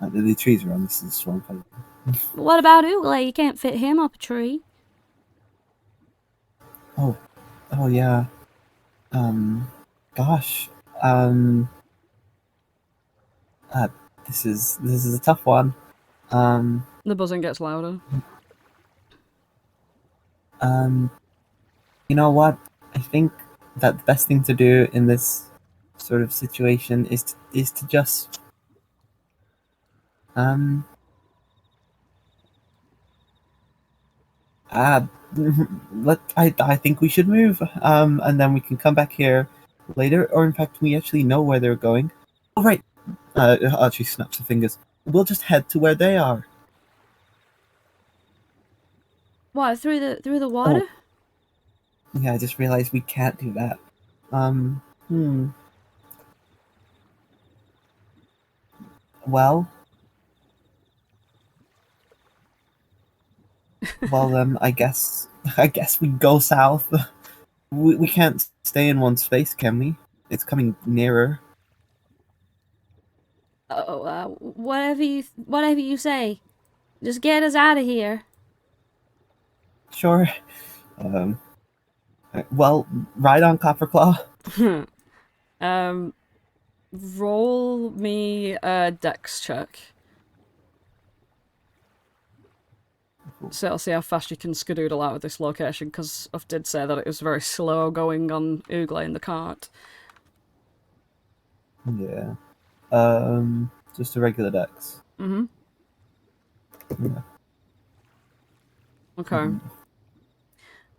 The trees are on this swamp. What about Oogly? You can't fit him up a tree. Oh yeah. Gosh. This is a tough one. The buzzing gets louder. You know what? I think that the best thing to do in this sort of situation is to just I think we should move, and then we can come back here later, or in fact we actually know where they're going. Oh right. Archie snaps her fingers. We'll just head to where they are. What, through the water? Oh. Yeah, I just realized we can't do that. Well, then I guess we go south. We can't stay in one space, can we? It's coming nearer. Whatever you say. Just get us out of here. Sure. Well, right on, Clapperclaw. Roll me a dex check. So I'll see how fast you can skedoodle out of this location, because I did say that it was very slow going on Oogly in the cart. Yeah. Just a regular dex. Mm-hmm. Yeah. Okay.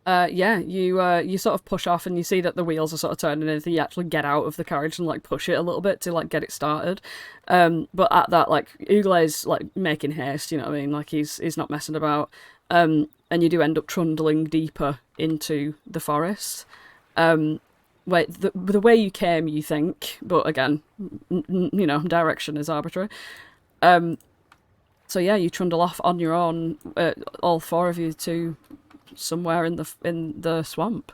you sort of push off and you see that the wheels are sort of turning and you actually get out of the carriage and like push it a little bit to like get it started. But at that, like Uglay's like making haste, you know what I mean? Like he's not messing about. And you do end up trundling deeper into the forest. The way you came, you think, but again, you know, direction is arbitrary. So yeah, you trundle off on your own, all four of you, to somewhere in the swamp.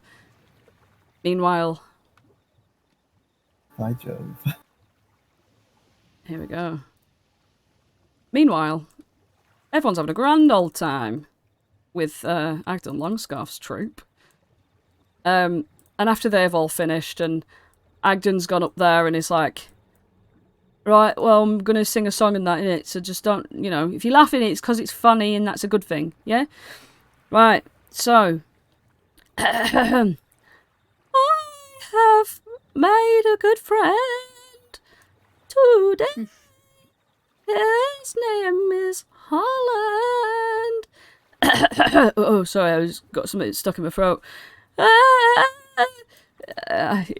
Meanwhile, by Jove. Here we go. Meanwhile, everyone's having a grand old time with Agdon Longscarf's troupe. And after they've all finished and Agdon's gone up there and is like, right, well, I'm going to sing a song and that in it, so just don't, you know, if you laugh in it, it's because it's funny and that's a good thing, yeah? Right, so, I have made a good friend today. His name is Holland. Oh, sorry, got something stuck in my throat.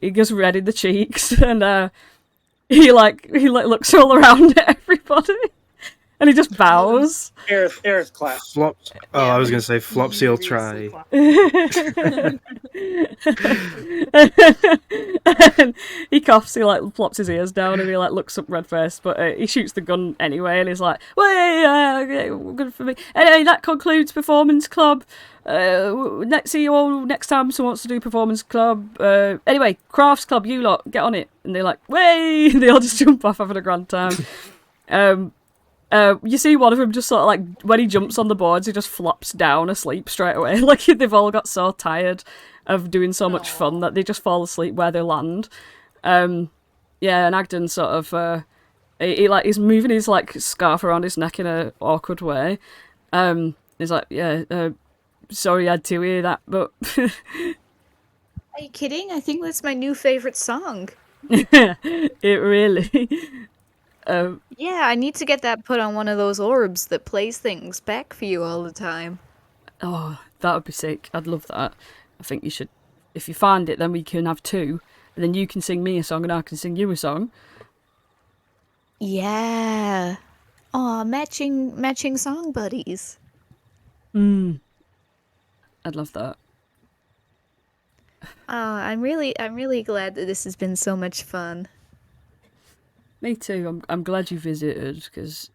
He gets red in the cheeks and he looks all around at everybody and he just bows. Aerith claps. I was going to say Flopsy will try. And he coughs, he like flops his ears down and he like looks up red faced, but he shoots the gun anyway and he's like, "Wait, good for me." Anyway, that concludes Performance Club. See you all next time someone wants to do Performance Club. Anyway, Crafts Club, you lot, get on it. And they're like, "Way!" And they all just jump off having a grand time. You see one of them just sort of like, when he jumps on the boards, he just flops down asleep straight away. Like they've all got so tired of doing so much fun that they just fall asleep where they land. And Agdon sort of, he's moving his like scarf around his neck in a awkward way. He's like, sorry I had to hear that, but... Are you kidding? I think that's my new favourite song. It really... Yeah, I need to get that put on one of those orbs that plays things back for you all the time. Oh, that would be sick. I'd love that. I think you should... If you find it, then we can have two, and then you can sing me a song and I can sing you a song. Yeah. Aw, matching song buddies. I'd love that. Oh, I'm really glad that this has been so much fun. Me too. I'm glad you visited, because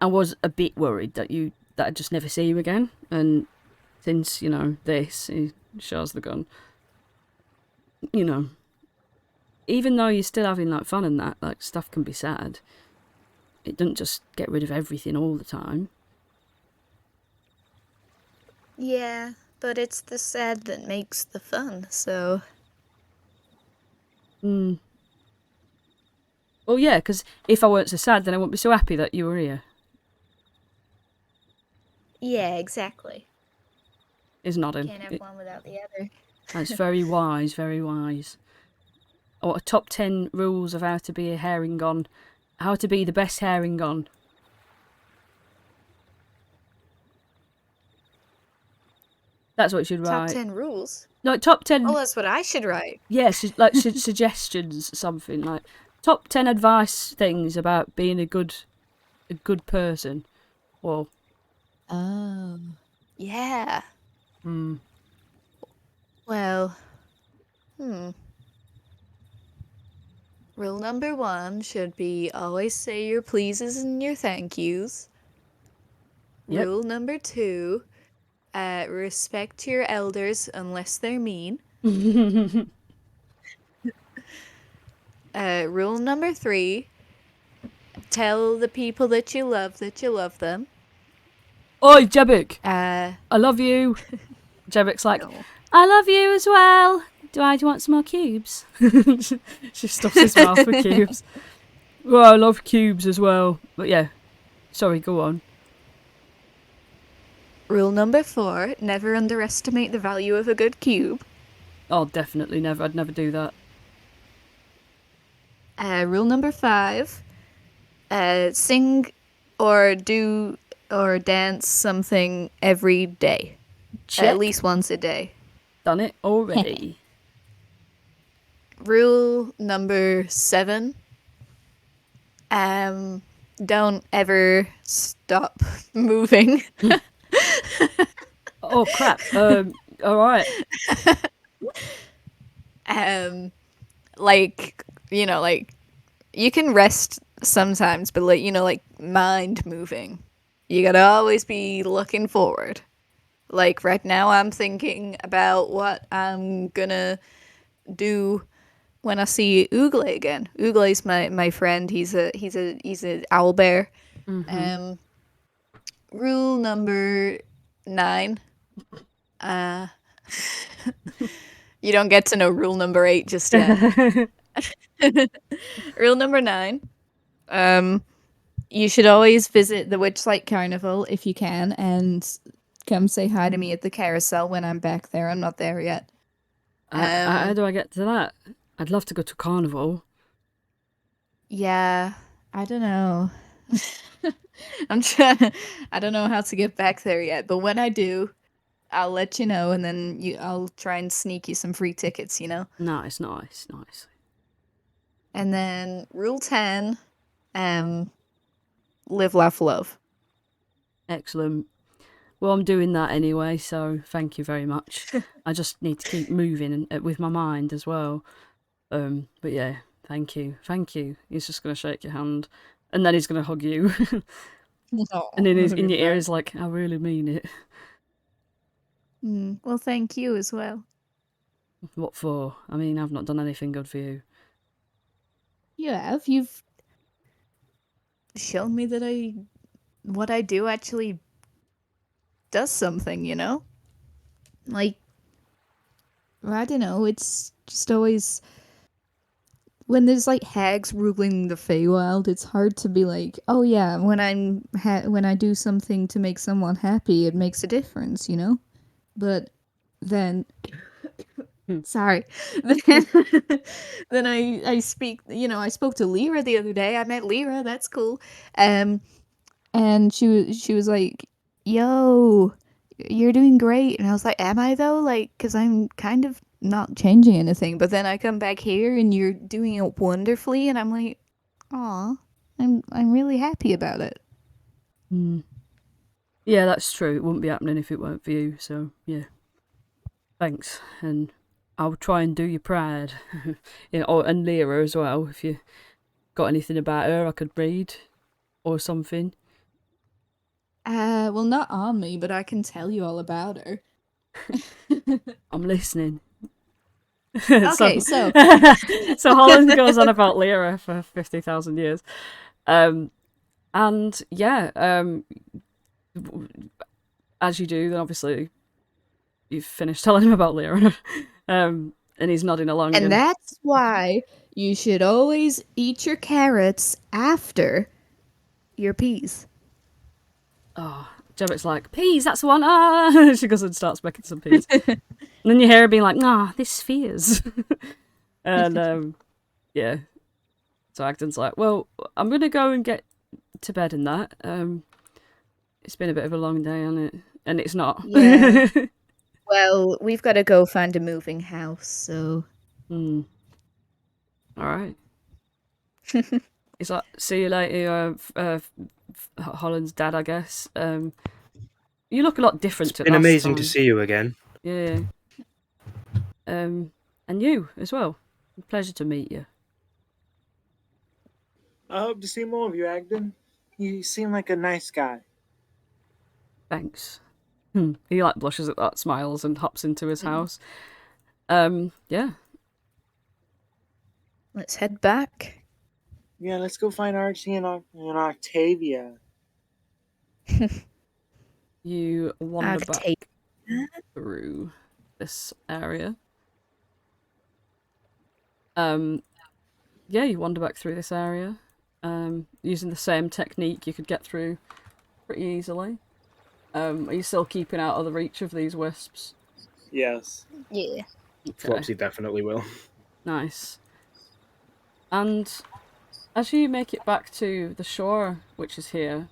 I was a bit worried that I'd just never see you again. And since, you know, he shows the gun. You know, even though you're still having like fun and that, like stuff can be sad. It doesn't just get rid of everything all the time. Yeah, but it's the sad that makes the fun, so... Well, yeah, because if I weren't so sad, then I wouldn't be so happy that you were here. Yeah, exactly. He's nodding. Can't have one without the other. That's very wise, very wise. Oh, a top 10 rules of how to be a Harengon. How to be the best Harengon. That's what you should write. Top 10 rules? No, top 10... Oh, that's what I should write. Yes, like suggestions, something like... Top 10 advice things about being a good person. Or... Oh. Yeah. Well... Rule number 1 should be always say your pleases and your thank yous. Yep. Rule number 2... respect your elders unless they're mean. Rule number 3, tell the people that you love them. Oi, Jebik! I love you. Jebik's like, no. I love you as well. Do you want some more cubes? She stuffs his mouth with cubes. Well, I love cubes as well. But yeah, sorry, go on. Rule number 4, never underestimate the value of a good cube. Oh, definitely never. I'd never do that. Rule number 5, sing or do or dance something every day. Check. At least once a day. Done it already. Rule number 7. Don't ever stop moving. Oh crap. Alright. Like, like, you can rest sometimes, but like, like mind moving. You gotta always be looking forward. Like right now I'm thinking about what I'm gonna do when I see Oogle again. Oogle's my friend. He's a owl bear. Mm-hmm. Rule number 9. You don't get to know rule number 8 just yet. Rule number 9. You should always visit the Witchlight Carnival if you can, and come say hi to me at the carousel when I'm back there. I'm not there yet. How do I get to that? I'd love to go to carnival. Yeah, I don't know. I don't know how to get back there yet, but when I do, I'll let you know, and then I'll try and sneak you some free tickets, Nice. And then rule 10, live, laugh, love. Excellent. Well, I'm doing that anyway, so thank you very much. I just need to keep moving with my mind as well. But yeah, thank you. He's just going to shake your hand, and then he's going to hug you. And in your ear, he's like, I really mean it. Well, thank you as well. What for? I mean, I've not done anything good for you. You have. You've shown me that what I do actually does something, Like, I don't know, it's just always... When there's, like, hags ruling the Feywild, it's hard to be like, oh yeah, when I do something to make someone happy, it makes a difference, But then... Sorry. Then I speak, I spoke to Lyra the other day. I met Lyra, that's cool. And she was like, yo, you're doing great. And I was like, am I though? Like, because I'm kind of not changing anything. But then I come back here and you're doing it wonderfully. And I'm like, aw, I'm really happy about it. Yeah, that's true. It wouldn't be happening if it weren't for you. So, yeah. Thanks. And I'll try and do you proud. And Lyra as well. If you got anything about her I could read or something. Well, not on me, but I can tell you all about her. I'm listening. Okay, so Holland goes on about Lyra for 50,000 years. And yeah, as you do, then obviously you've finished telling him about Lyra. And he's nodding along. And that's why you should always eat your carrots after your peas. Oh, Jebet's like, peas, that's the one. Ah! She goes and starts making some peas. And then you hear her being like, nah, this fears. And yeah. So Agden's like, well, I'm going to go and get to bed and that. It's been a bit of a long day, hasn't it? And it's not. Yeah. Well, we've got to go find a moving house, so... All right. It's like, see you later, Holland's dad, I guess. You look a lot different to last time. It's been amazing to see you again. Yeah. And you as well. Pleasure to meet you. I hope to see more of you, Agden. You seem like a nice guy. Thanks. He like blushes at that, smiles, and hops into his house. Yeah. Let's head back. Yeah, let's go find Archie and Octavia. You wander back through this area. Yeah, you wander back through this area. Using the same technique, you could get through pretty easily. Are you still keeping out of the reach of these wisps? Yes. Yeah. Okay. Flopsy definitely will. Nice. And as you make it back to the shore, which is here,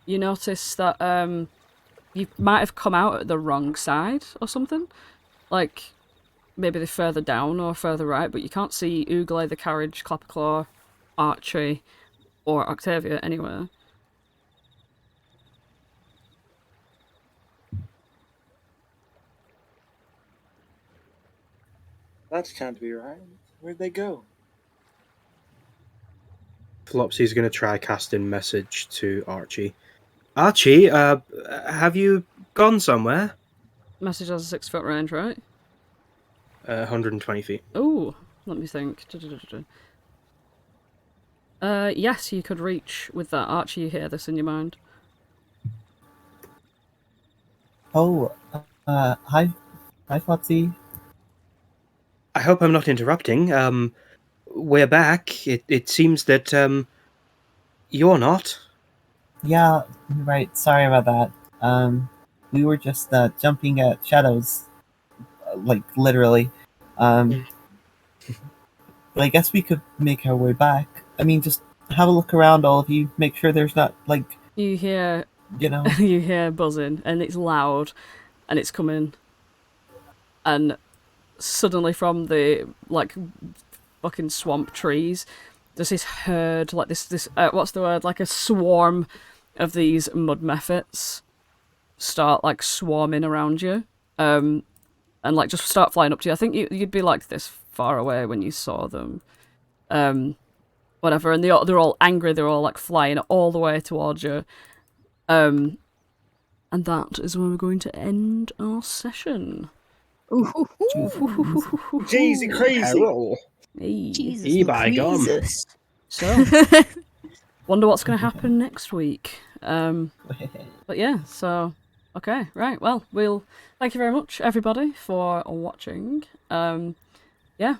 you notice that you might have come out at the wrong side or something. Like, maybe they're further down or further right, but you can't see Ooglay, the carriage, Clapperclaw, Archie, or Octavia anywhere. That can't be right. Where'd they go? Flopsy's going to try casting message to Archie. Archie, have you gone somewhere? Message has a 6 foot range, right? 120 feet. Oh, let me think. Yes, you could reach with that. Archie, you hear this in your mind. Oh, hi, Flopsy. I hope I'm not interrupting. We're back. It seems that, you're not. Yeah, right. Sorry about that. We were just jumping at shadows, like literally. But I guess we could make our way back. I mean, just have a look around, all of you. Make sure there's not you hear, you hear buzzing, and it's loud, and it's coming, and suddenly from the fucking swamp trees, there's this herd, this what's the word? Like a swarm of these mud mephits start swarming around you, and just start flying up to you. I think you'd be this far away when you saw them, whatever. And they're all angry. They're all flying all the way towards you, and that is where we're going to end our session. Jeezy crazy. Hey. Jesus, by gum. So, wonder what's going to happen next week. But yeah, so okay, right. Well, thank you very much, everybody, for watching. Yeah,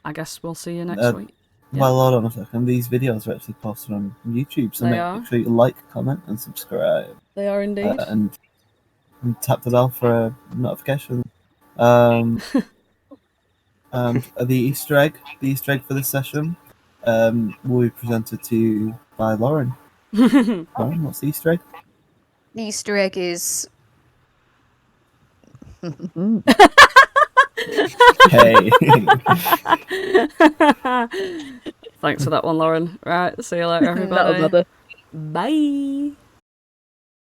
I guess we'll see you next week. Yeah. Well, hold on a second. These videos are actually posted on YouTube, so make sure you like, comment, and subscribe. They are indeed. And tap the bell for a notification. The Easter egg for this session, will be presented to you by Lauren. Lauren, what's the Easter egg? The Easter egg is. Hey. Thanks for that one, Lauren. Right, see you later, everybody. Bye.